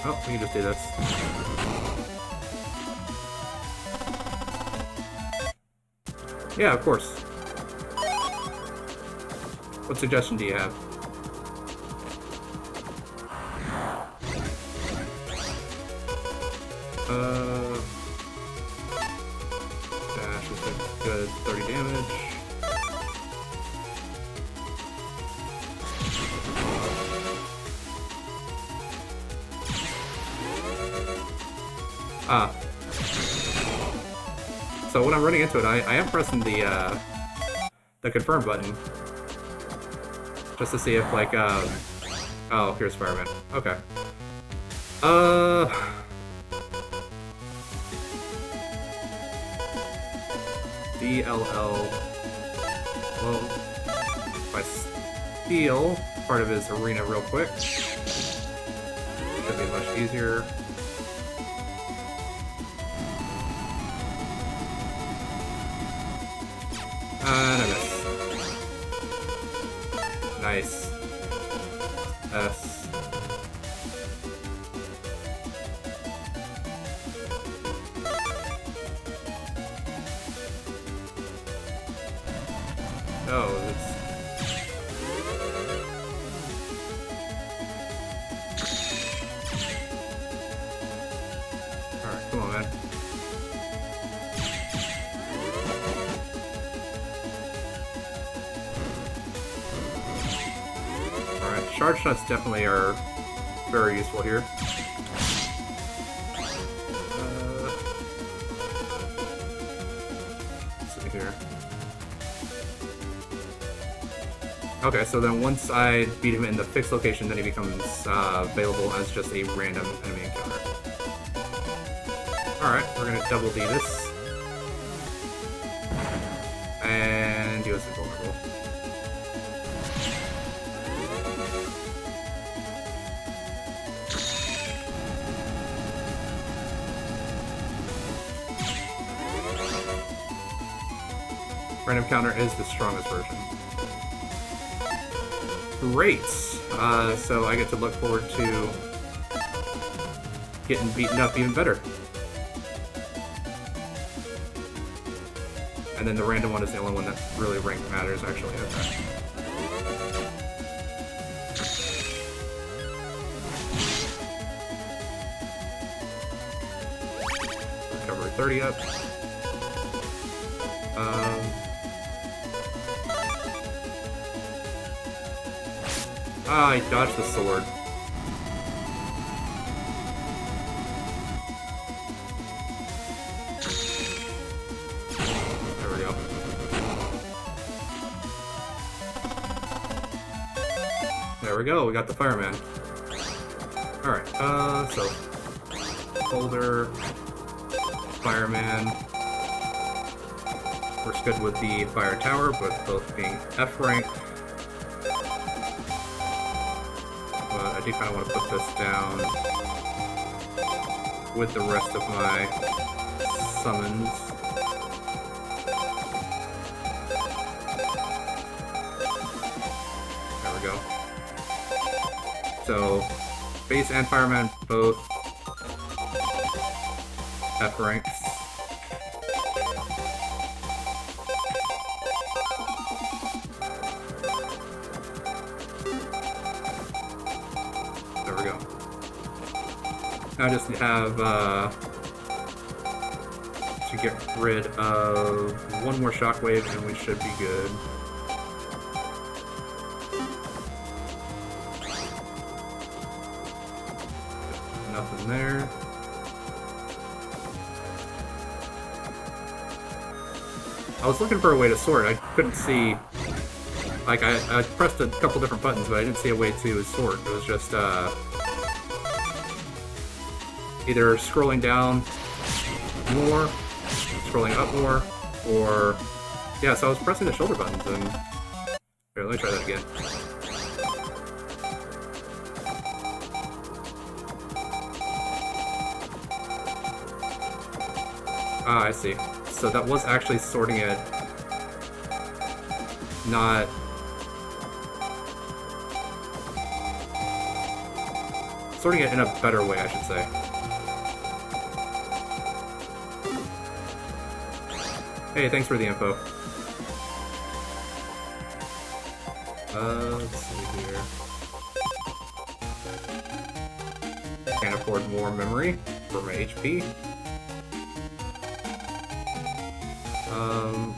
Oh, we can just do this. Yeah, of course. What suggestion do you have? Dash is a good 30 damage. So when I'm running into it, I am pressing the confirm button. Just to see if, like, oh, here's Fireman. Okay. DLL. Well, if I steal part of his arena real quick, should be much easier. And I miss. Nice. S. Oh, it's... Alright, come on, man. Alright, charge shots definitely are very useful here. Let's see here. Okay, so then once I beat him in the fixed location, then he becomes available as just a random enemy encounter. Alright, we're gonna double D this. And he was invulnerable. Random counter is the strongest version. Great! So I get to look forward to getting beaten up even better. And then the random one is the only one that really rank matters, actually. Okay. Recovery 30 up. I dodged the sword. There we go. There we go, we got the fireman. Alright, so... Folder... Fireman... Works good with the fire tower, but both being F rank. But I do kind of want to put this down with the rest of my summons. There we go. So, base and fireman both F ranks. There we go. Now I just have to get rid of one more shockwave and we should be good. Nothing there. I was looking for a way to sort. I couldn't see... Like, I pressed a couple different buttons, but I didn't see a way to sort. It was just, either scrolling down more, scrolling up more, or... Yeah, so I was pressing the shoulder buttons, and... Here, let me try that again. Ah, I see. So that was actually sorting it, not... Sorting it in a better way, I should say. Hey, thanks for the info. Let's see here. Can't afford more memory for my HP.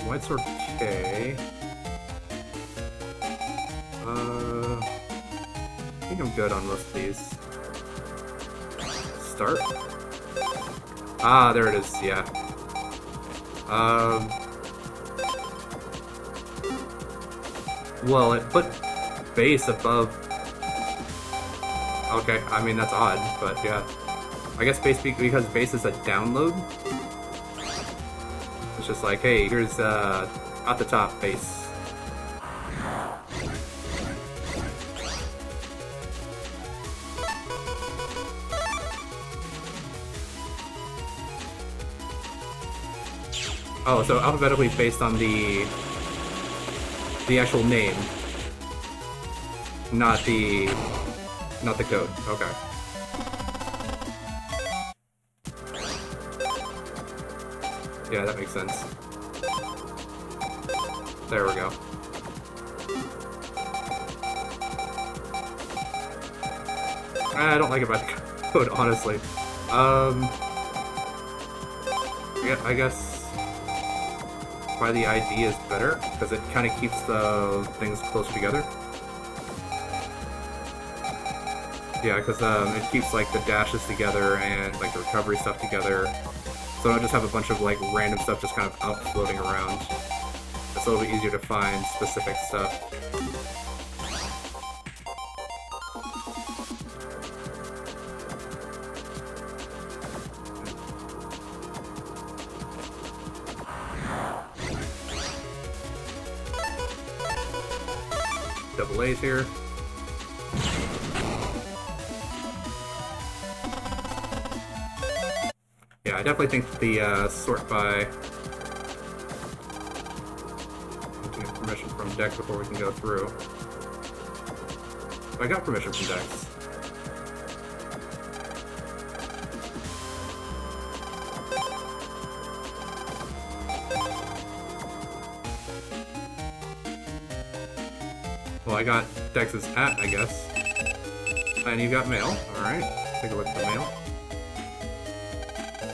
White Sword K. I think I'm good on most of these. Start? Ah, there it is, yeah. Well, it put base above... Okay, I mean, that's odd, but yeah. I guess base because base is a download? It's just like, hey, here's, at the top, base. Oh, so alphabetically based on the actual name. Not the code. Okay. Yeah, that makes sense. There we go. I don't like it about the code, honestly. Yeah, I guess by the ID is better, because it kind of keeps the things close together. Yeah, because it keeps like the dashes together and like the recovery stuff together. So I don't just have a bunch of like random stuff just kind of up floating around. It's a little bit easier to find specific stuff. Double A's here. Yeah, I definitely think the sort by... Get permission from Dex before we can go through. I got permission from Dex. Well, I got Dex's hat, I guess. And you got mail. Alright, take a look at the mail.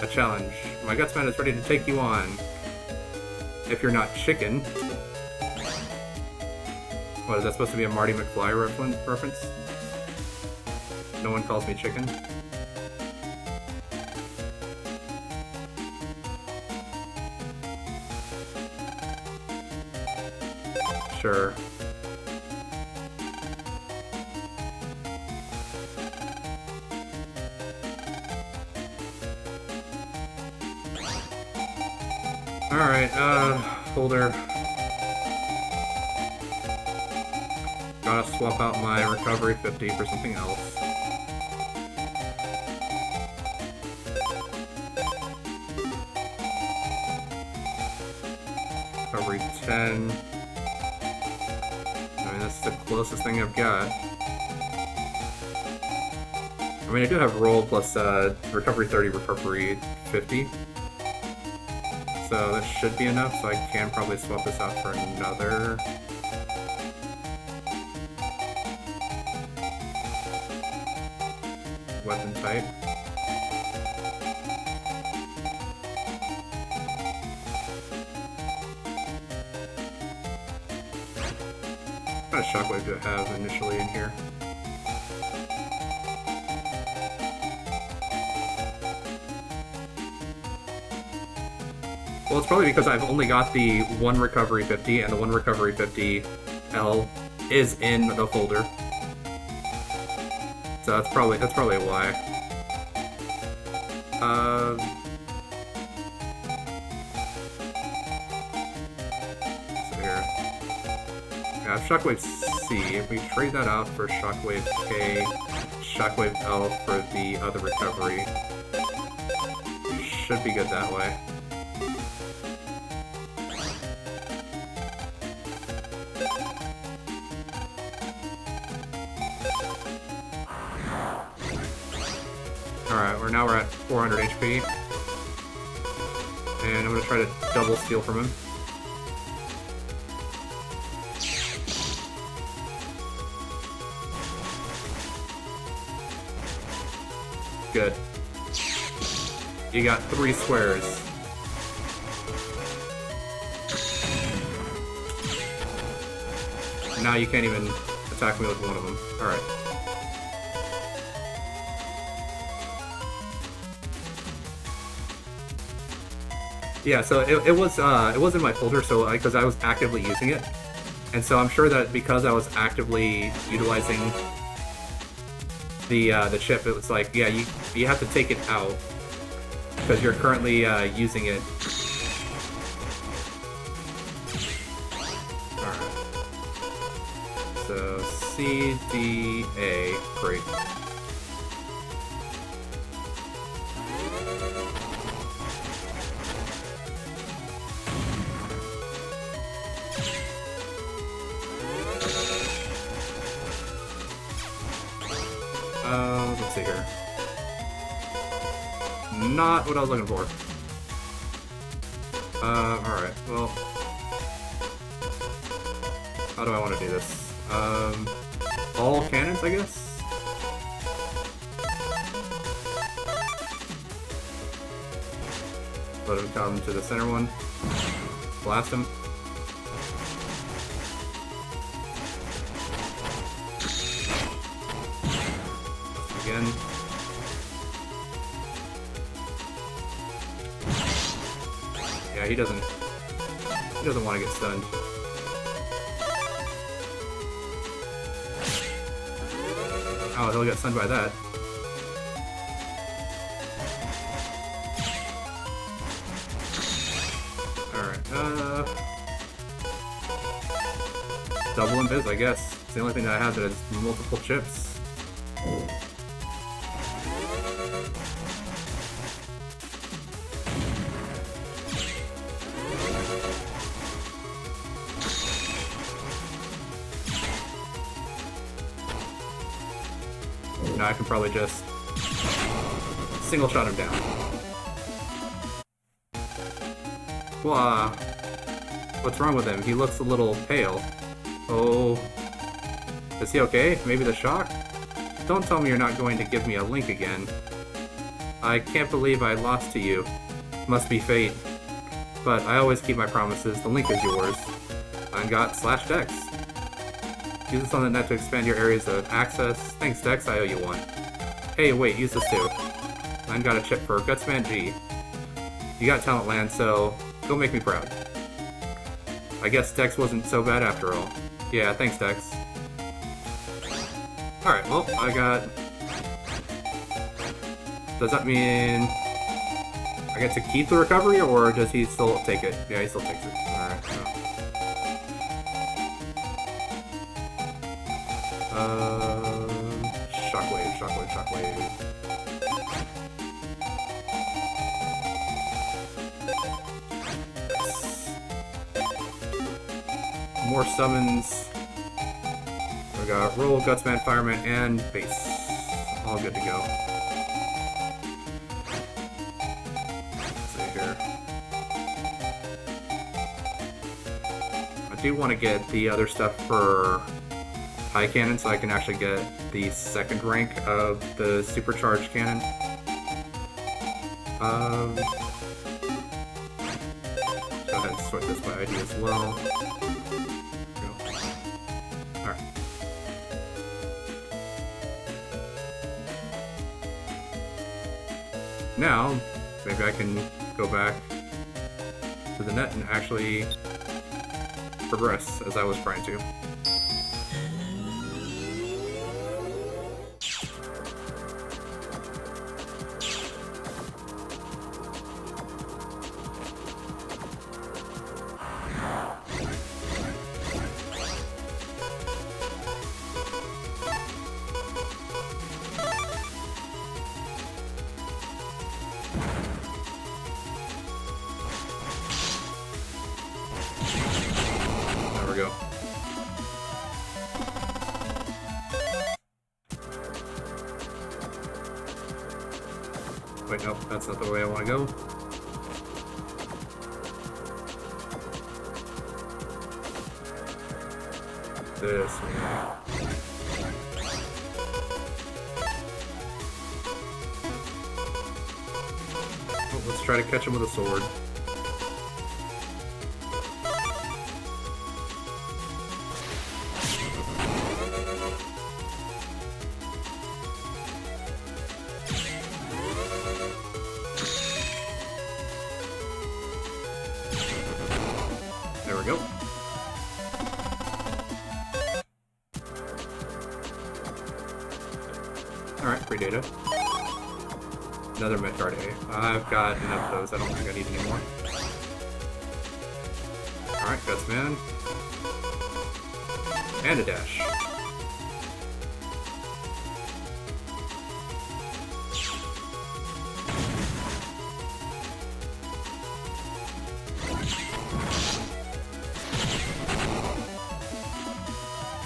A challenge. My Gutsman is ready to take you on. If you're not chicken. What, is that supposed to be a Marty McFly reference? No one calls me chicken? Sure. Alright, folder. Gotta swap out my recovery 50 for something else. Recovery 10. I mean, that's the closest thing I've got. I mean, I do have roll plus recovery 30, recovery 50. So that should be enough, so I can probably swap this out for another. Weapon type. What kind of shockwave do I have initially in here? Well, it's probably because I've only got the one recovery 50, and the one recovery 50L is in the folder. So that's probably why. So here. Yeah, I have Shockwave C. If we trade that out for Shockwave K, Shockwave L for the other recovery, should be good that way. Alright, now we're at 400 HP. And I'm gonna try to double steal from him. Good. You got 3 squares. Now you can't even attack me with one of them. Alright. Yeah, so it was in my folder, so because I was actively using it, and so I'm sure that because I was actively utilizing the chip, it was like, yeah, you have to take it out because you're currently using it. All right. So C, D, A, great. Let's see here. Not what I was looking for. Alright, well... How do I want to do this? All cannons, I guess? Let him come to the center one. Blast him. Again. Yeah, he doesn't want to get stunned. Oh, he'll get stunned by that. Alright, double invis, I guess. It's the only thing that I have that has multiple chips. Now I can probably just single shot him down. Well, what's wrong with him? He looks a little pale. Oh, is he okay? Maybe the shock? Don't tell me you're not going to give me a link again. I can't believe I lost to you. Must be fate. But I always keep my promises. The link is yours. Ungot/Dex. Use this on the net to expand your areas of access. Thanks, Dex, I owe you one. Hey, wait, use this too. I got a chip for Gutsman G. You got Talent Land, so go make me proud. I guess Dex wasn't so bad after all. Yeah, thanks, Dex. Alright, well, I got... Does that mean... I get to keep the recovery, or does he still take it? Yeah, he still takes it. Alright, no. Shockwave. More summons. We got Roll, Gutsman, Fireman, and Base. All good to go. Let's see here. I do want to get the other stuff for High Cannon so I can actually get the second rank of the Supercharged Cannon. Go ahead and sort this by ID as well. Alright. Now, maybe I can go back to the net and actually progress as I was trying to. Go. Wait, nope, that's not the way I want to go. This way. Oh, let's try to catch him with a sword. There we go. Alright, free data. Another Midgard A. I've got enough of those, I don't think I need any more. Alright, Gutsman. And a dash.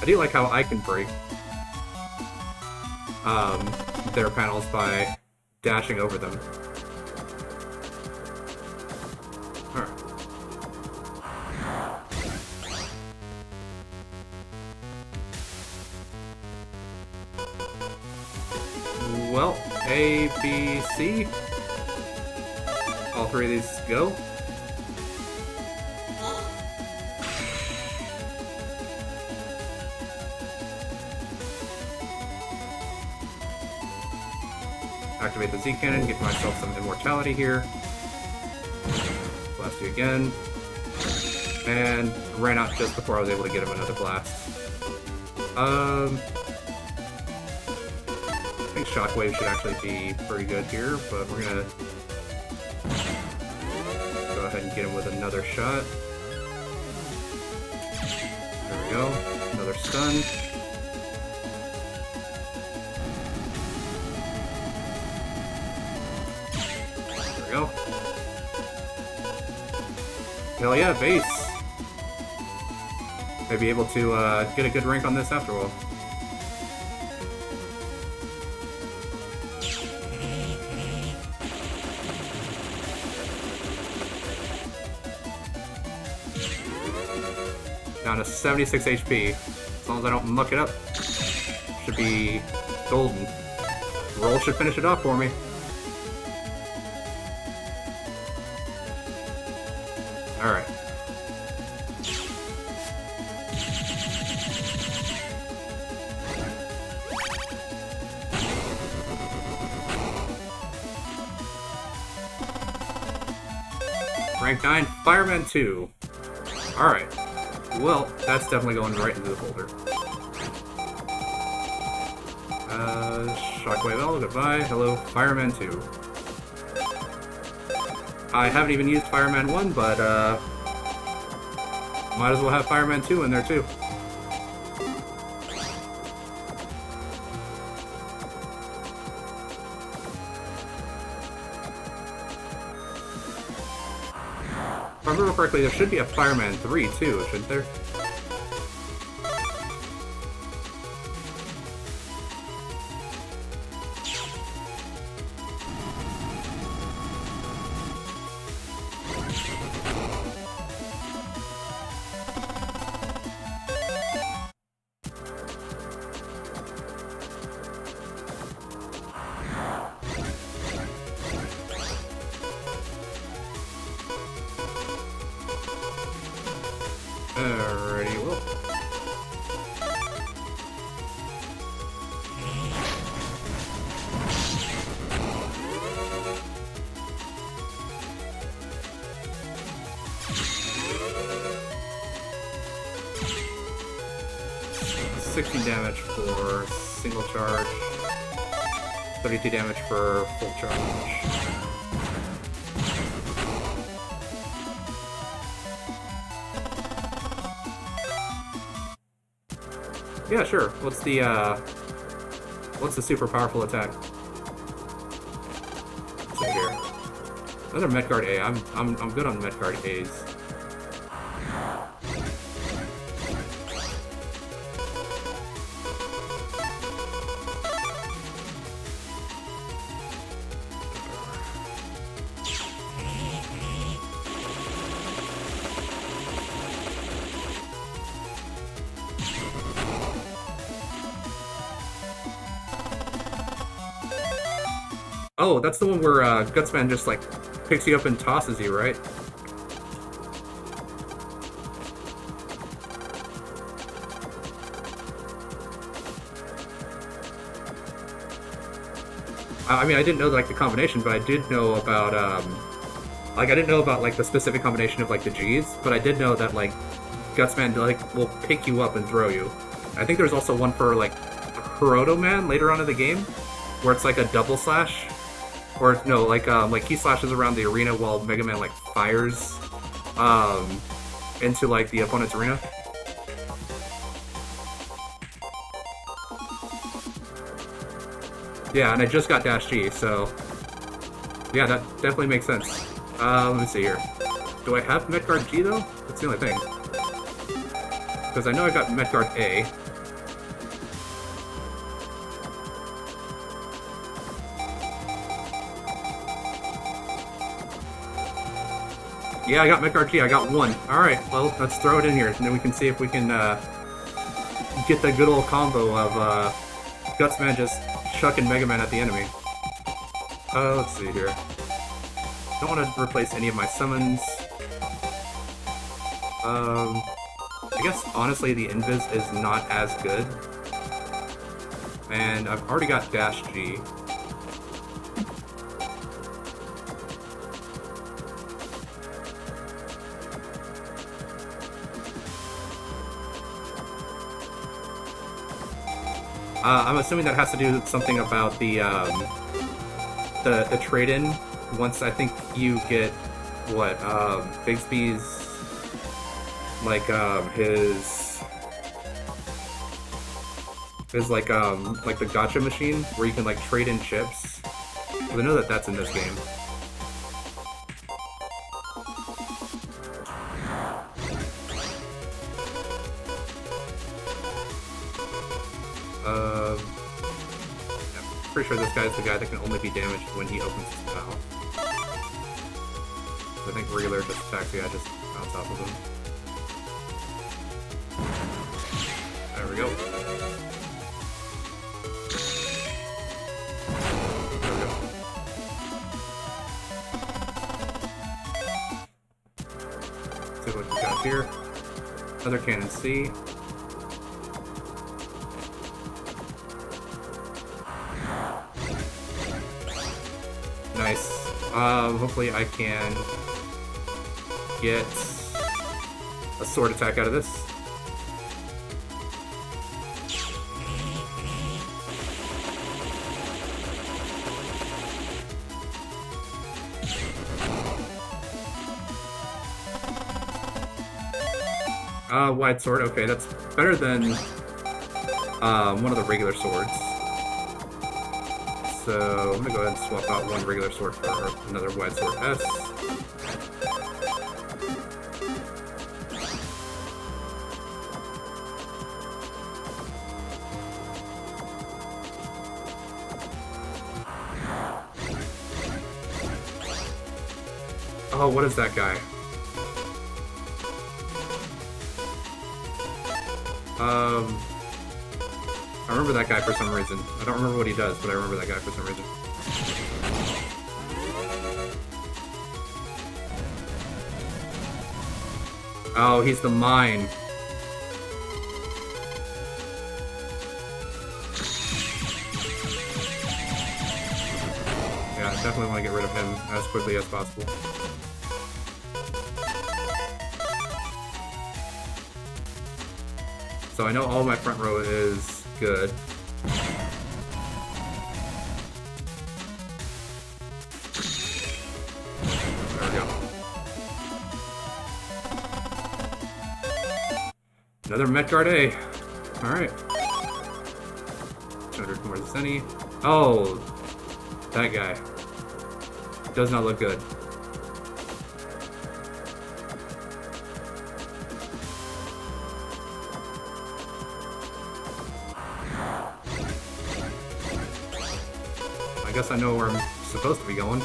I do like how I can break. their panels by dashing over them. Alright. Well, A, B, C. All three of these go. Activate the Z cannon, get myself some immortality here. Blast you again. And ran out just before I was able to get him another blast. I think Shockwave should actually be pretty good here, but we're gonna go ahead and get him with another shot. There we go. Another stun. There we go. Hell yeah, base! Maybe able to get a good rank on this after all. Down to 76 HP. As long as I don't muck it up, should be golden. Roll should finish it off for me. Alright. Rank 9, Fireman 2. Alright. Well, that's definitely going right into the folder. Shockwave L, goodbye. Hello, Fireman 2. I haven't even used Fireman 1, but, might as well have Fireman 2 in there, too. If I remember correctly, there should be a Fireman 3, too, shouldn't there? Alrighty, well. $16 damage for single charge, 32 damage for full charge. Yeah, sure. What's the super powerful attack? Let's see here. Another Medguard A. I'm good on Medguard A's. Oh, that's the one where Gutsman just like picks you up and tosses you, right? I mean, I didn't know like the combination, but I did know about like I didn't know about like the specific combination of like the G's, but I did know that like Gutsman like will pick you up and throw you. I think there's also one for like Hiroto Man later on in the game, where it's like a double slash. Or no, like he slashes around the arena while Mega Man like fires into like the opponent's arena. Yeah, and I just got Dash G, so yeah, that definitely makes sense. Let me see here. Do I have Medguard G though? That's the only thing. Because I know I got Medguard A. Yeah, I got Mechguard G. I got one. Alright, well, let's throw it in here, and then we can see if we can get the good old combo of Gutsman just chucking Mega Man at the enemy. Let's see here. Don't want to replace any of my summons. I guess, honestly, the Invis is not as good. And I've already got Dash G. I'm assuming that has to do with something about the trade-in. Once I think you get what Bigsby's like his like the gacha machine where you can like trade in chips. I know that that's in this game. I'm pretty sure this guy is the guy that can only be damaged when he opens his mouth. I think regular just attacks the guy just bounce off of him. There we go. There we go. Let's see what we got here. Another Cannon C. Nice. Hopefully I can get a sword attack out of this. Wide sword. Okay, that's better than one of the regular swords. So I'm gonna go ahead and swap out one regular sword for another wide sword S. Oh, what is that guy? I remember that guy for some reason. I don't remember what he does, but I remember that guy for some reason. Oh, he's the mine. Yeah, I definitely want to get rid of him as quickly as possible. So I know all my front row is good. There we go. Another Mechguard A. Alright. 200 more than any. Oh, that guy. Does not look good. I guess I know where I'm supposed to be going.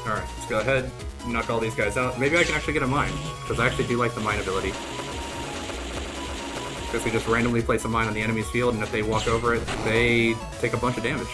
Alright, let's go ahead and knock all these guys out. Maybe I can actually get a mine, because I actually do like the mine ability. Because we just randomly place a mine on the enemy's field, and if they walk over it, they take a bunch of damage.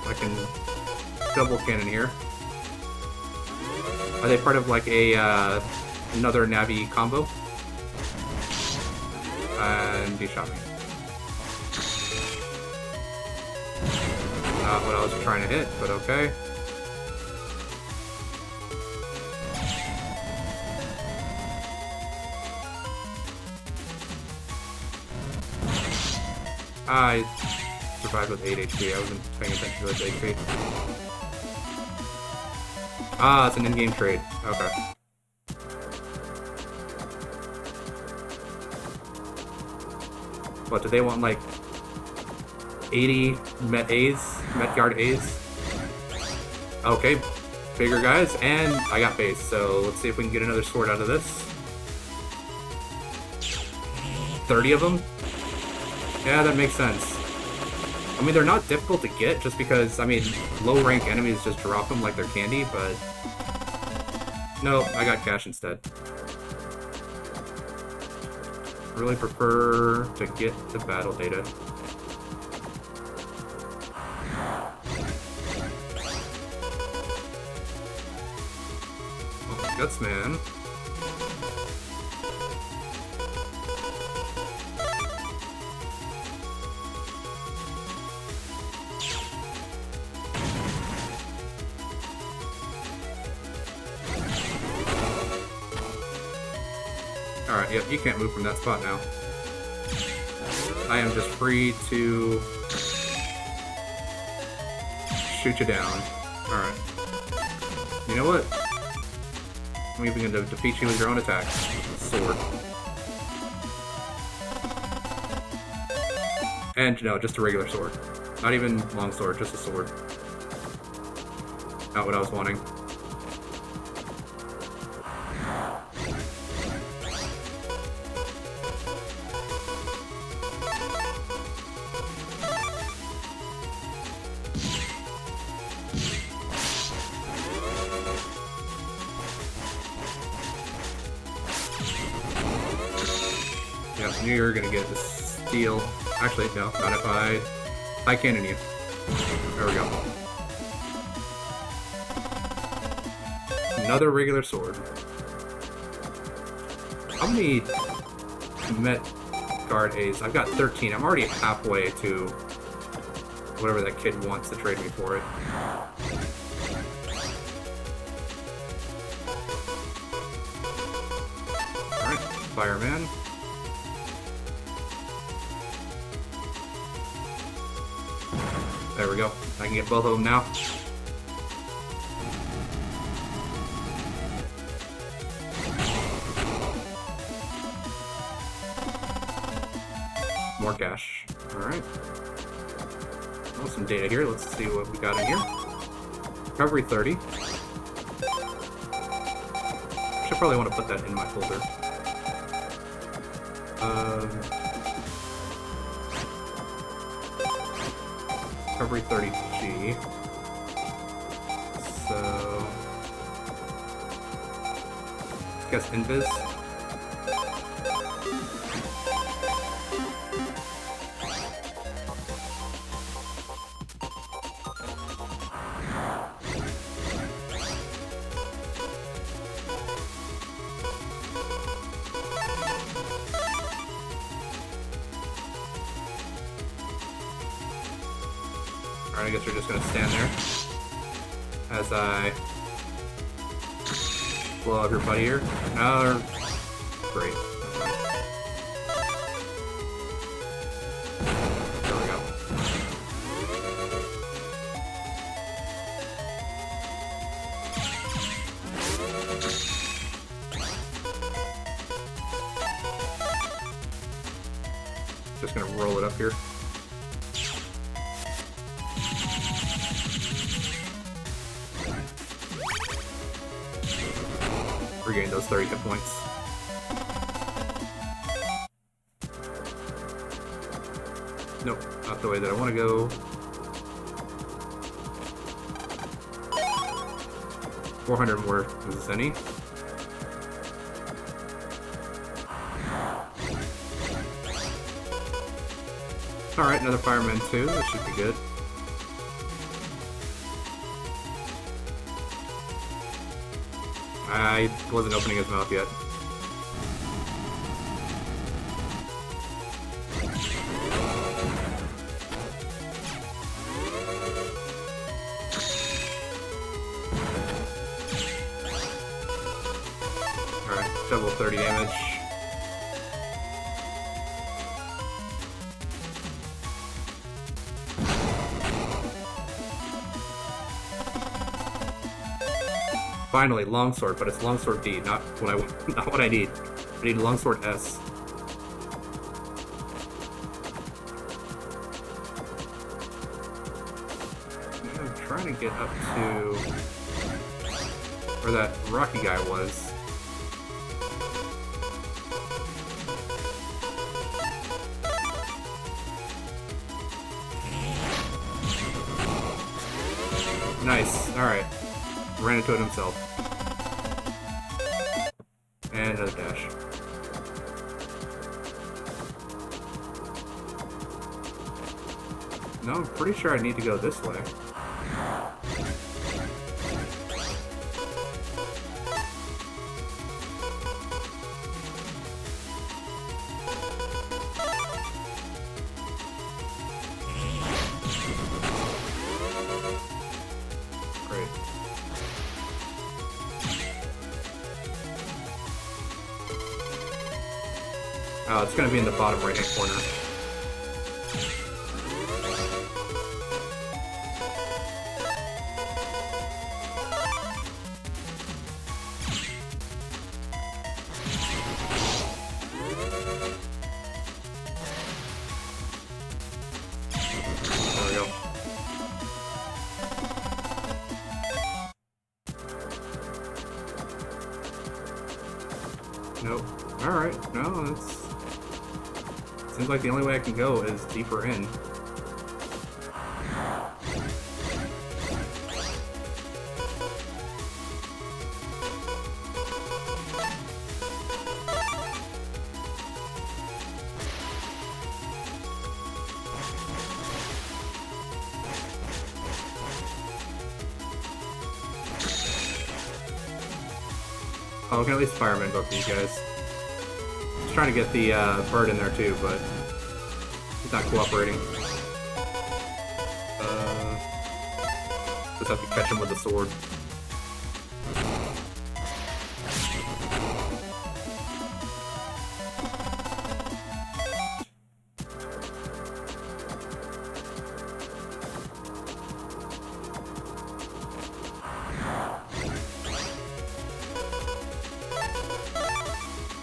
I can double cannon here. Are they part of like a another Navi combo? And he shot me. Not what I was trying to hit, but okay. I survived with 8 HP. I wasn't paying attention to his HP. Ah, it's an in-game trade. Okay. What, do they want like 80 Met A's? Met Guard A's? Okay, bigger guys, and I got base, so let's see if we can get another sword out of this. 30 of them? Yeah, that makes sense. I mean, they're not difficult to get, just because, I mean, low-rank enemies just drop them like they're candy, but... No, I got cash instead. Really prefer to get the battle data. Oh, Gutsman. Alright, yep, you can't move from that spot now. I am just free to shoot you down. Alright. You know what? I'm even going to defeat you with your own attack. Sword. And, no, just a regular sword. Not even long sword, just a sword. Not what I was wanting. Yeah, I knew you were gonna get the steel. Actually, no, not if I cannon you. There we go. Another regular sword. How many Met Guard A's? I've got 13. I'm already halfway to whatever that kid wants to trade me for it. Alright, Fireman. There we go. I can get both of them now. More cash. Alright. Oh, some data here. Let's see what we got in here. Recovery 30. Should probably want to put that in my folder. Recovery 30G. So... I guess Invis. Alright, I guess we're just gonna stand there as I blow up your buddy here. No, great. There we go. Just gonna roll it up here. Regain those 30 hit points. Nope, not the way that I want to go. 400 more. Is this any? Alright, another Fireman 2. That should be good. I wasn't opening his mouth yet. Alright, double 30 damage. Finally, longsword, but it's longsword D, not what I want, not what I need. I need longsword S. trying to get up to where that Rocky guy was. Nice. Alright. Ran into it himself. And another dash. No, I'm pretty sure I need to go this way. Great. Oh, it's gonna be in the bottom right-hand corner. There we go. Nope. Alright, no, that's... Seems like the only way I can go is deeper in. Oh, we can at least fireman both these guys. Just trying to get the bird in there too, but he's not cooperating. Just have to catch him with the sword.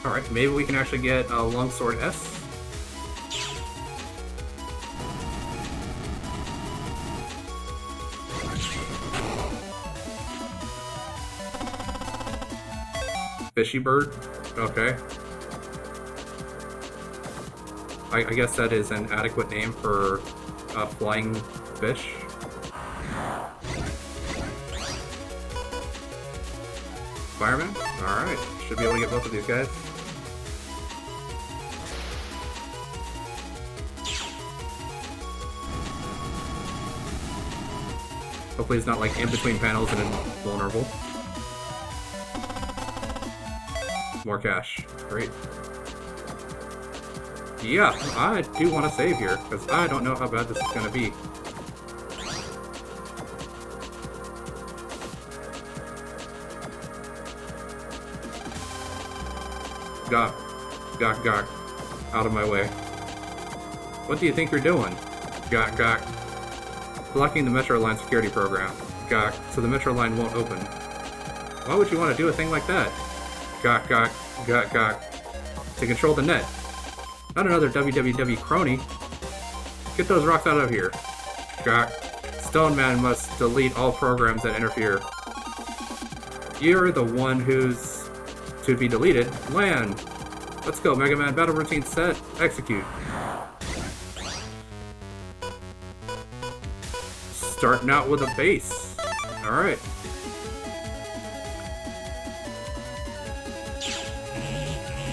Alright, maybe we can actually get a longsword S. Fishy bird? Okay. I guess that is an adequate name for a flying fish. Fireman? Alright, should be able to get both of these guys. Hopefully he's not like in between panels and invulnerable. More cash. Great. Yeah, I do want to save here, because I don't know how bad this is going to be. Gawk. Gawk, gawk. Out of my way. What do you think you're doing? Gawk, gawk. Blocking the Metro Line security program. Gawk, so the Metro Line won't open. Why would you want to do a thing like that? Gawk, gawk, gawk, gawk. To control the net. Not another WWW crony. Get those rocks out of here. Gawk. Stone Man must delete all programs that interfere. You're the one who's to be deleted. Land. Let's go, Mega Man. Battle routine set. Execute. Starting out with a base. Alright.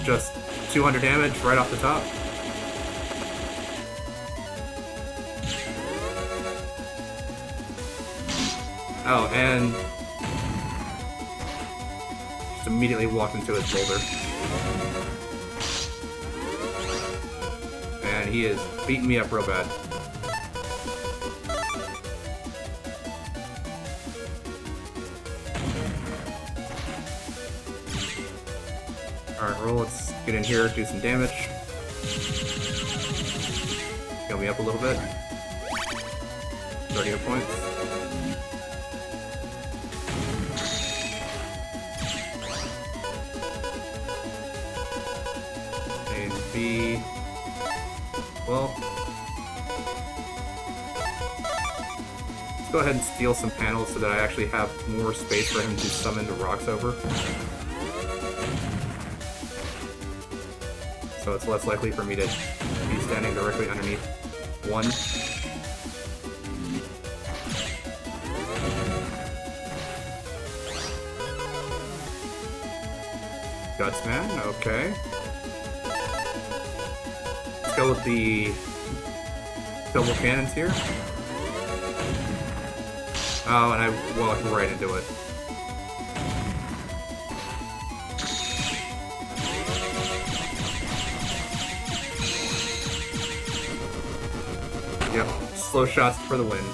Just 200 damage right off the top. Oh, and just immediately walked into his boulder. And he is beating me up real bad. Alright, roll, let's get in here, do some damage. Heal me up a little bit. 30 hit points. A and B. Well, let's go ahead and steal some panels so that I actually have more space for him to summon the rocks over. So it's less likely for me to be standing directly underneath one. Gutsman, okay. Let's go with the double cannons here. Oh, and I walked right into it. Yep, slow shots for the win.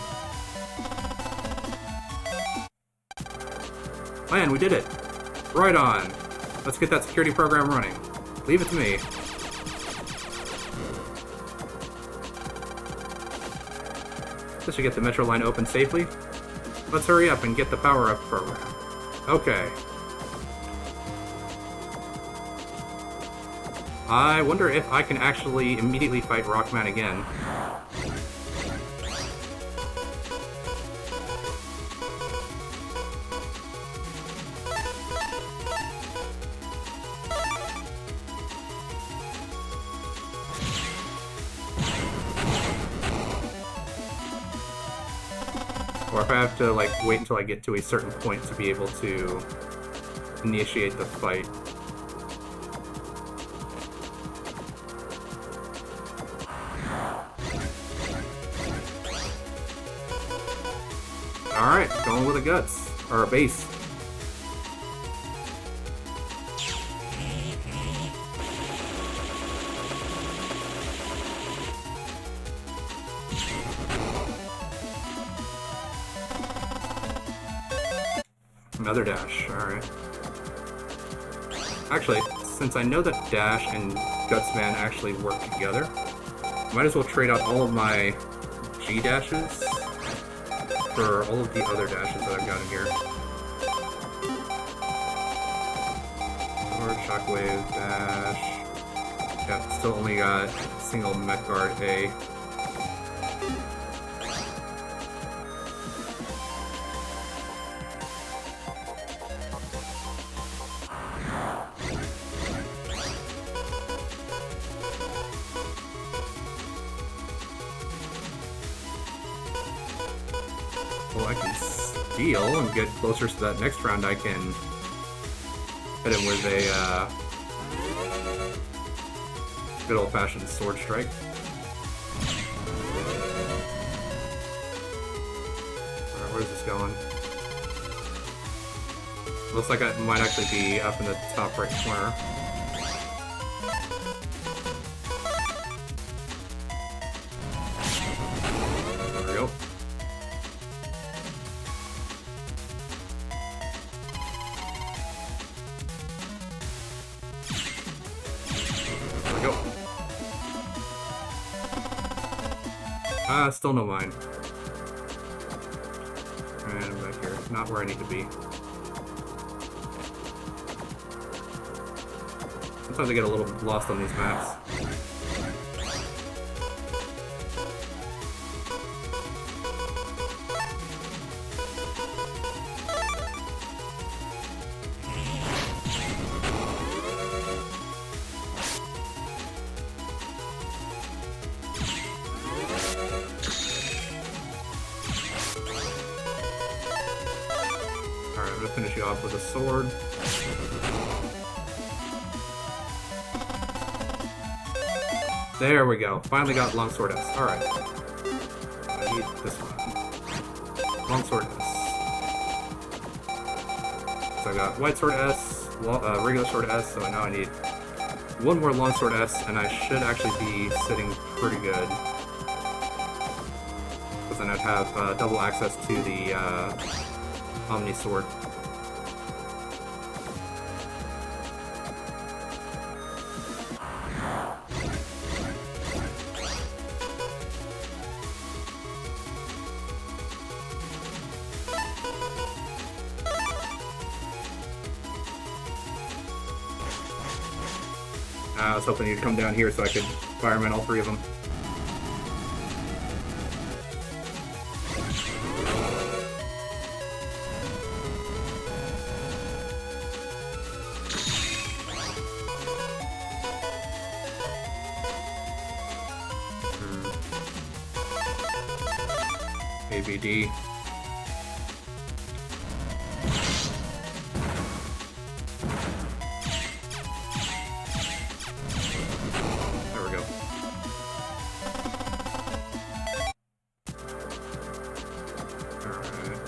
Man, we did it! Right on! Let's get that security program running. Leave it to me. This should get the Metro line open safely. Let's hurry up and get the power-up program. Okay. I wonder if I can actually immediately fight Rockman again. Or if I have to, like, wait until I get to a certain point to be able to initiate the fight. Alright, going with a guts. Or a base. Another dash, alright. Actually, since I know that dash and Gutsman actually work together, might as well trade out all of my G dashes for all of the other dashes that I've got in here. Or Shockwave, dash. Yeah, still only got single Met Guard A. Well, I can steal and get closer so that next round I can hit him with a good old-fashioned sword strike. Alright, where's this going? Looks like I might actually be up in the top right corner. There we go. Still no mine. And I'm back here. Not where I need to be. Sometimes I get a little lost on these maps. Finish you off with a sword. There we go. Finally got Longsword S. Alright. I need this one. Longsword S. So I got White Sword S, regular Sword S, so now I need one more Longsword S, and I should actually be sitting pretty good. Because then I'd have double access to the Omni Sword. I was hoping you'd come down here so I could fireman all three of them. GD. There we go. Alright.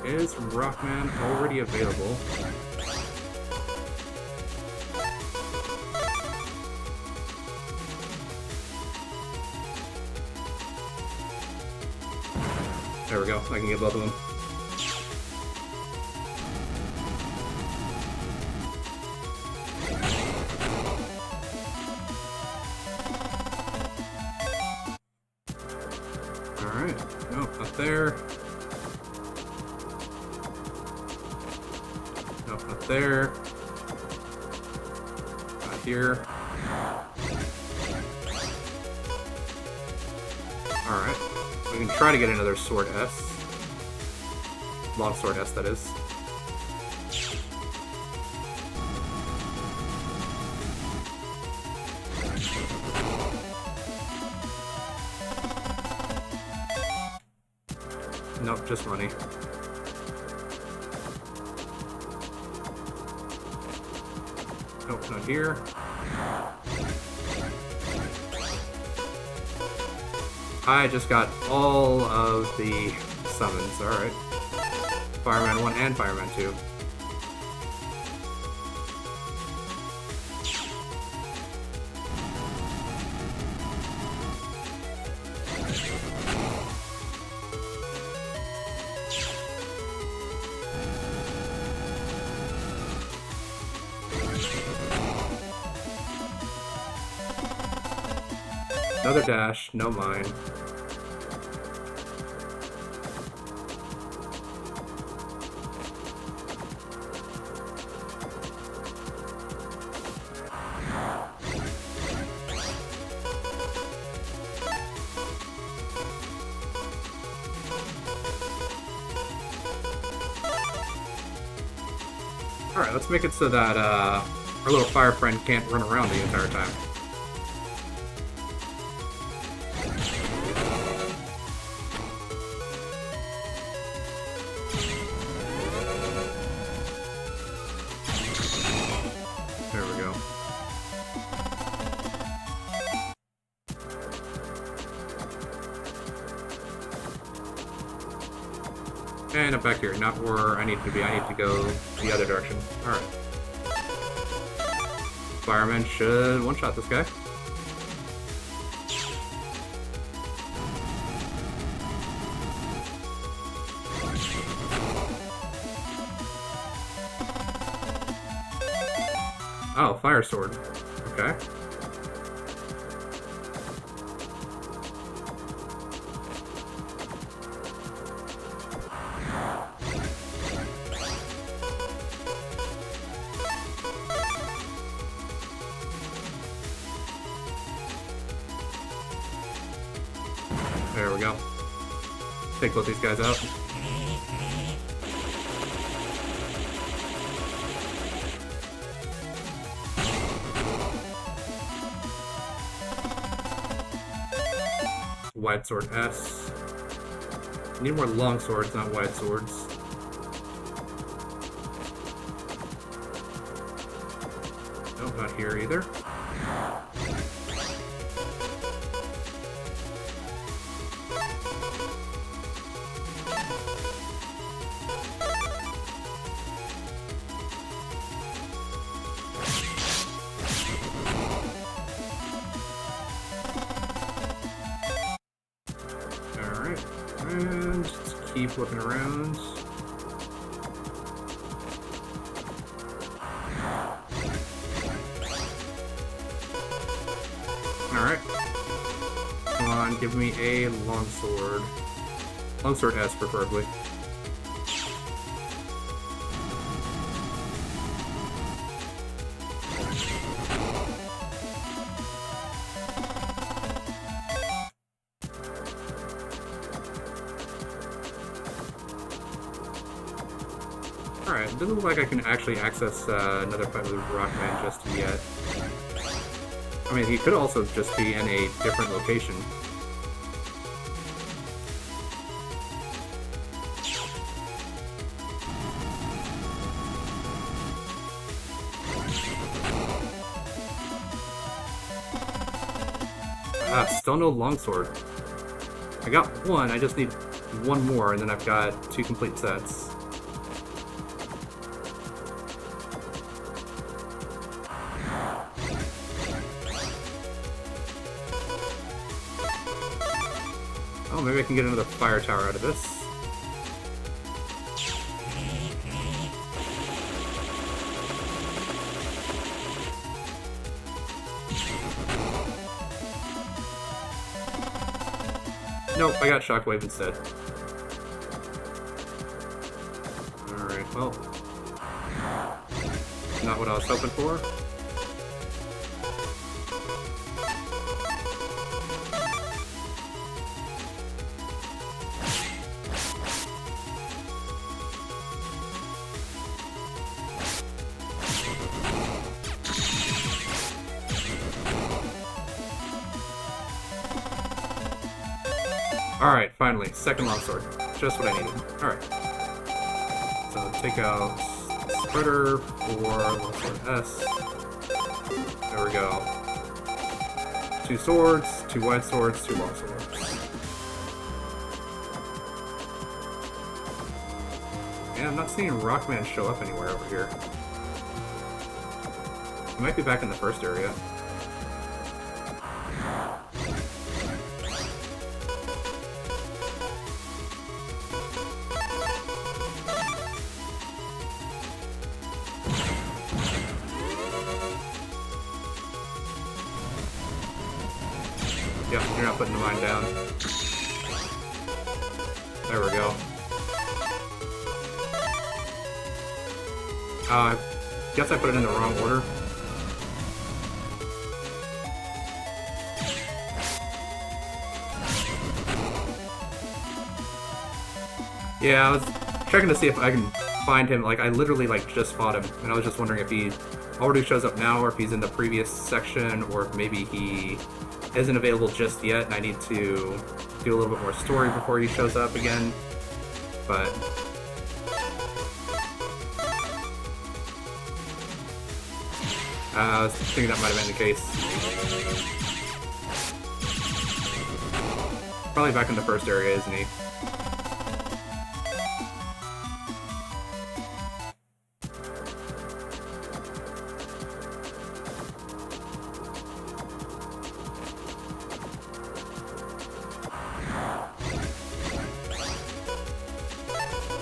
Is Rockman already available? There we go. I can get both of them. Alright. Nope, not there. Nope, not there. Not here. Alright. We can try to get another Sword S. Long Sword S, that is. Nope, just money. Nope, not here. I just got all of the summons, alright. Fireman 1 and Fireman 2. Another dash, no mine. Alright, let's make it so that our little fire friend can't run around the entire time. There we go. And I'm back here, not where I need to be. I need to go the other direction. Alright. Fireman should one-shot this guy. Oh, fire sword. Okay. There we go. Take both these guys out. Wide sword S. Need more long swords, not wide swords. Nope, not here either. And just keep looking around. Alright. Come on, give me a longsword. Longsword S, preferably. Alright, it doesn't look like I can actually access another fight with Rockman just yet. I mean, he could also just be in a different location. Ah, still no longsword. I got one, I just need one more, and then I've got 2 complete sets. Oh, maybe I can get another fire tower out of this. Nope, I got Shockwave instead. Alright, well. Not what I was hoping for. Alright, finally, second longsword. Just what I needed. Alright. So take out Spreader for longsword S. There we go. 2 swords, 2 wide swords, 2 long swords. Yeah, I'm not seeing Rockman show up anywhere over here. He might be back in the first area. Yep, you're not putting the mine down. There we go. Guess I put it in the wrong order. Yeah, I was checking to see if I can find him. Like, I literally, like, just fought him, and I was just wondering if he already shows up now, or if he's in the previous section, or if maybe he isn't available just yet, and I need to do a little bit more story before he shows up again. But I was thinking that might have been the case. Probably back in the first area, isn't he?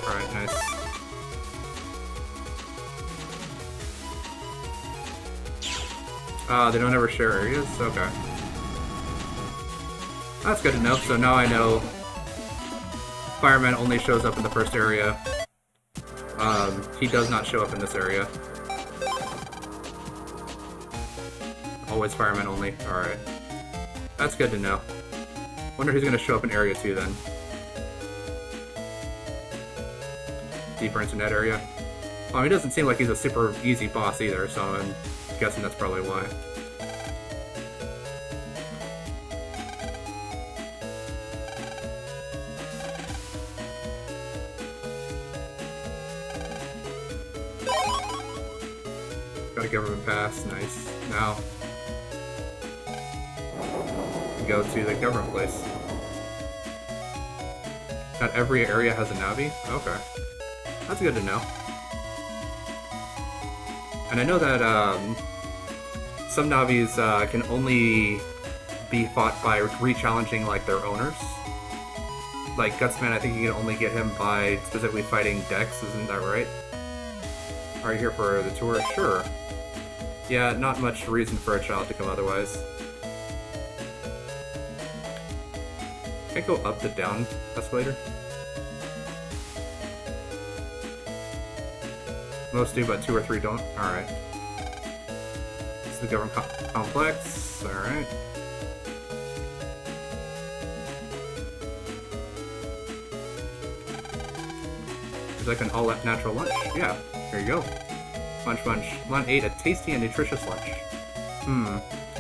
Alright, nice. They don't ever share areas? Okay. That's good to know. So now I know Fireman only shows up in the first area. He does not show up in this area. Always Fireman only. Alright. That's good to know. Wonder who's gonna show up in area 2 then. Deeper into that area. Well, he doesn't seem like he's a super easy boss either, so I'm guessing that's probably why. Got a government pass, nice. Now, go to the government place. Not every area has a Navi? Okay. That's good to know. And I know that some Navis can only be fought by re-challenging like their owners. Like Gutsman, I think you can only get him by specifically fighting Dex, isn't that right? Are you here for the tour? Sure. Yeah, not much reason for a child to come otherwise. Can I go up the down escalator? Most do, but 2 or 3 don't. Alright. This is the government complex. Alright. Is like an all-natural lunch. Yeah, here you go. Munch munch. Lunch ate a tasty and nutritious lunch.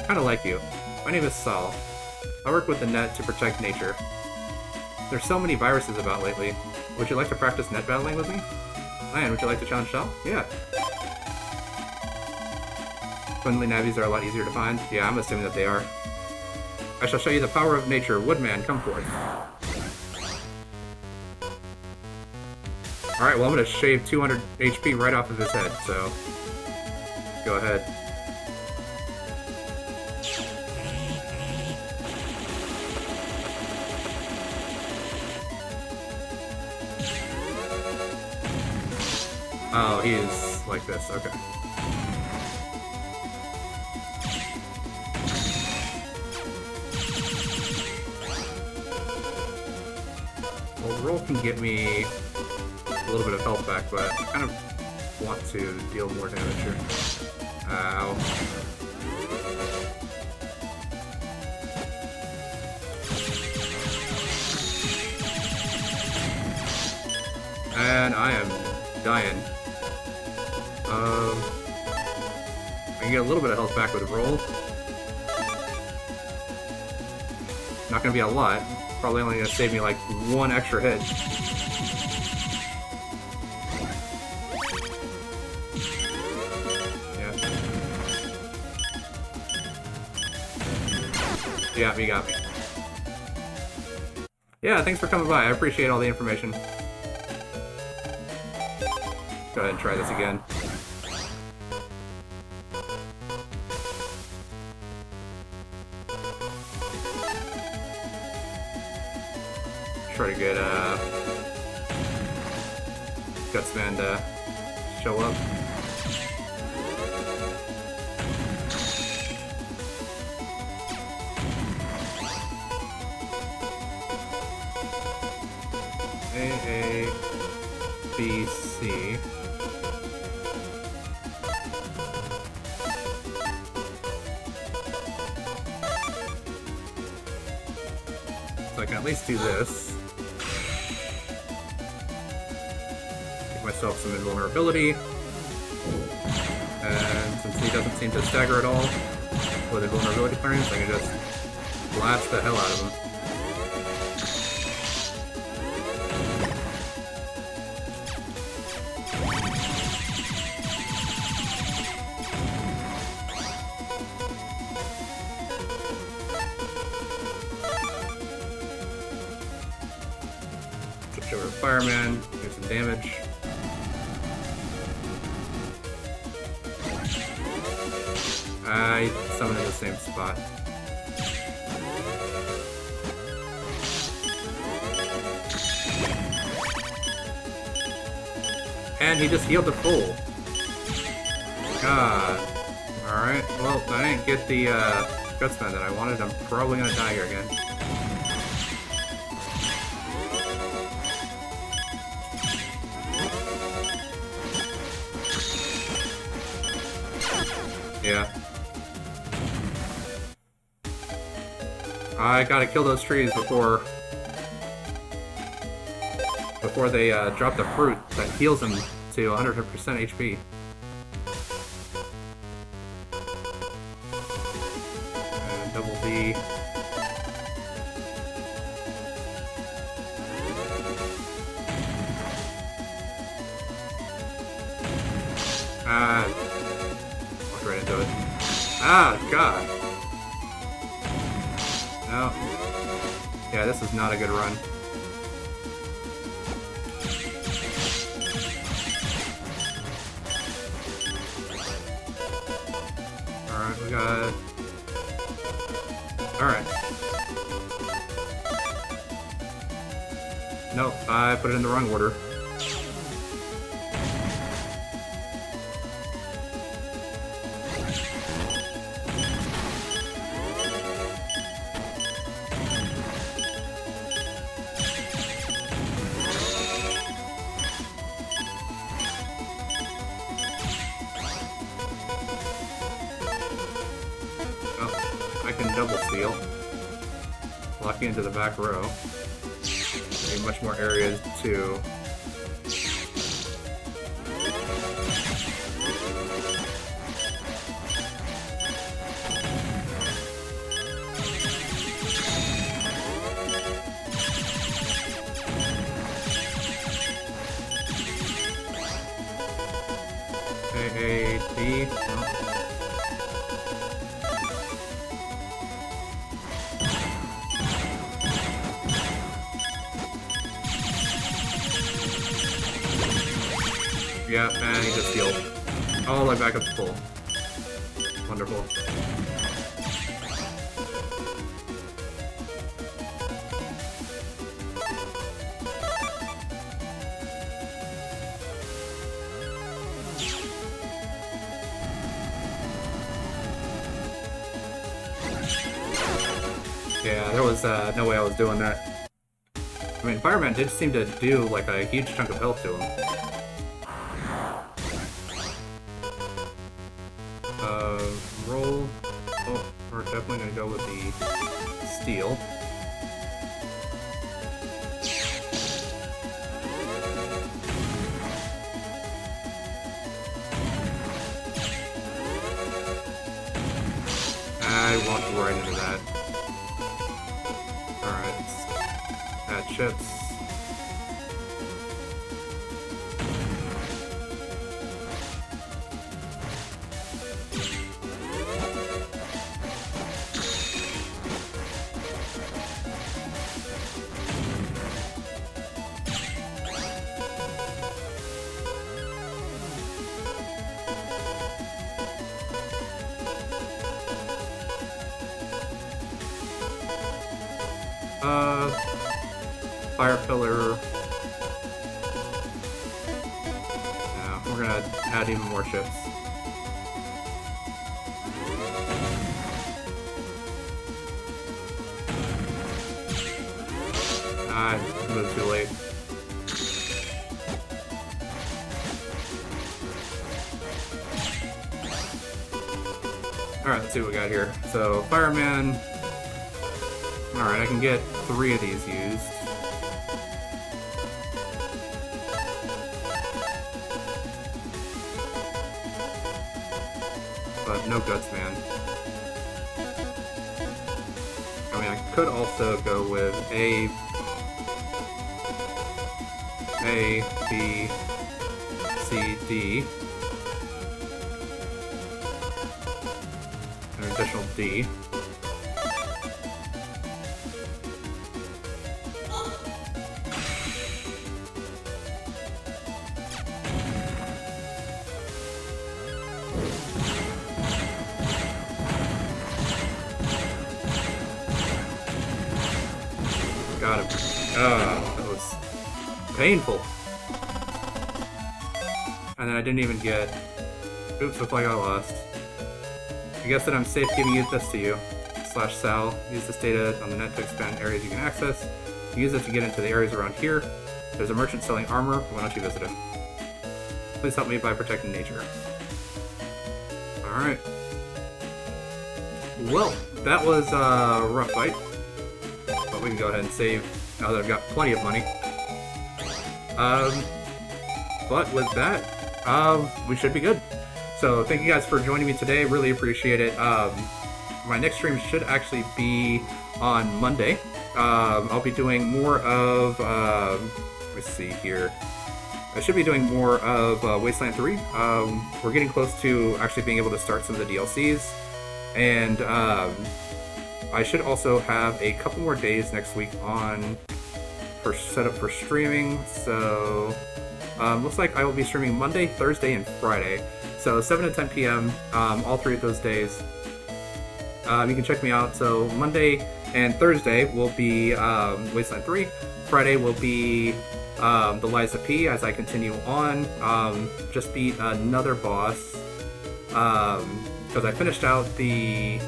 Kinda like you. My name is Saul. I work with the net to protect nature. There's so many viruses about lately. Would you like to practice net battling with me? Lion, would you like to challenge Shell? Yeah. Friendly navies are a lot easier to find. Yeah, I'm assuming that they are. I shall show you the power of nature. Woodman, come forth. Alright, well I'm gonna shave 200 HP right off of his head, so... Go ahead. Oh, he is like this, okay. Well, roll can get me a little bit of health back, but I kind of want to deal more damage here. Ow. And I am dying. I can get a little bit of health back with a roll. Not gonna be a lot. Probably only gonna save me like one extra hit. Yeah, he got me. Yeah, thanks for coming by. I appreciate all the information. Go ahead and try this again. Try to get Gutsman to show up. A, B, C. So I can at least do this. Give myself some invulnerability. And since he doesn't seem to stagger at all with invulnerability clearance, I can just blast the hell out of him. Fireman, do some damage. I summon in the same spot. And he just healed the fool. God. Alright, well, I didn't get the Gutsman that I wanted. I'm probably gonna die here again. Yeah. I gotta kill those trees before they drop the fruit that heals them to 100% HP. And double D. Right into it. Ah, God. No. Yeah, this is not a good run. Alright, we got... Alright. Nope, I put it in the wrong order. Double steal. Lock you into the back row. Need much more areas to... A, D. Yeah, and he just healed. Oh, my backup's full. Wonderful. Yeah, there was no way I was doing that. I mean, Fireman did seem to do like a huge chunk of health to him. Roll. Oh, we're definitely gonna go with the steel. I walked right into that. Alright, add chips. Fire pillar. Yeah, we're gonna add even more chips. I moved too late. Alright, let's see what we got here. So, Fireman. Alright, I can get 3 of these used. But no Guts Man. I mean, I could also go with A, B, C, D. An additional D. Got him. That was painful. And then I didn't even get... Oops, looks like I lost. I guess that I'm safe giving this to you. /Sal. Use this data on the net to expand areas you can access. Use it to get into the areas around here. There's a merchant selling armor. Why don't you visit him? Please help me by protecting nature. Alright. Well, that was a rough fight. But we can go ahead and save now that I've got plenty of money. But with that, we should be good. So thank you guys for joining me today. Really appreciate it. My next stream should actually be on Monday. I'll be doing more of, let's see here. I should be doing more of Wasteland 3. We're getting close to actually being able to start some of the DLCs. And I should also have a couple more days next week on for setup for streaming. So looks like I will be streaming Monday, Thursday, and Friday. So 7 to 10 p.m. All 3 of those days. You can check me out. So Monday and Thursday will be Wasteland 3. Friday will be the Liza P as I continue on. Just beat another boss because I finished out the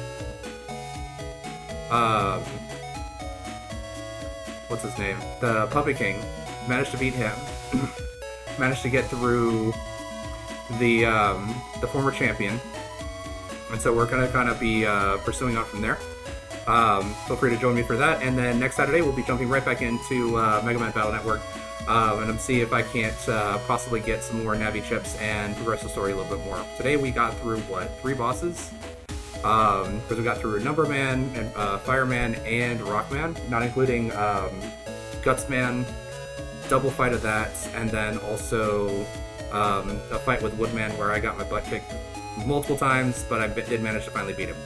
what's his name? The Puppet King. Managed to beat him. Managed to get through the former champion. And so we're going to kind of be pursuing on from there. Feel free to join me for that. And then next Saturday, we'll be jumping right back into Mega Man Battle Network. And I'm see if I can't possibly get some more Navi chips and progress the story a little bit more. Today we got through, what, 3 bosses? Because we got through Numberman, and Fireman, and Rockman, not including Gutsman, double fight of that, and then also a fight with Woodman where I got my butt kicked multiple times, but I did manage to finally beat him.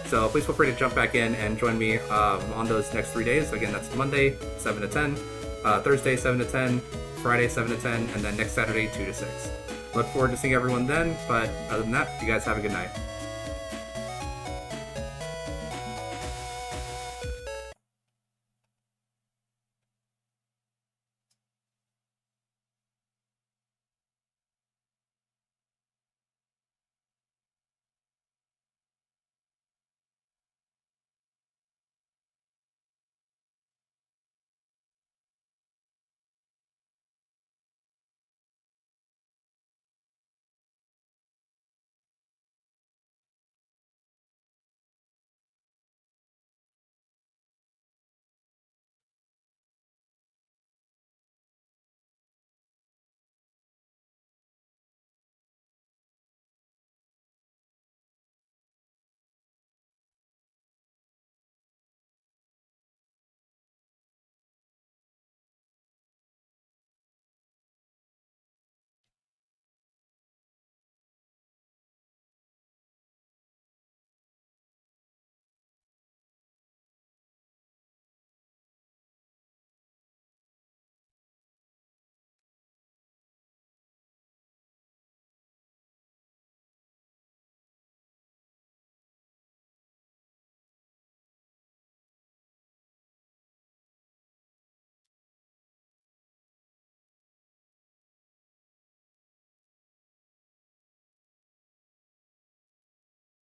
So please feel free to jump back in and join me on those next 3 days. Again, that's Monday, 7 to 10, Thursday, 7 to 10, Friday, 7 to 10, and then next Saturday, 2 to 6. Look forward to seeing everyone then, but other than that, you guys have a good night.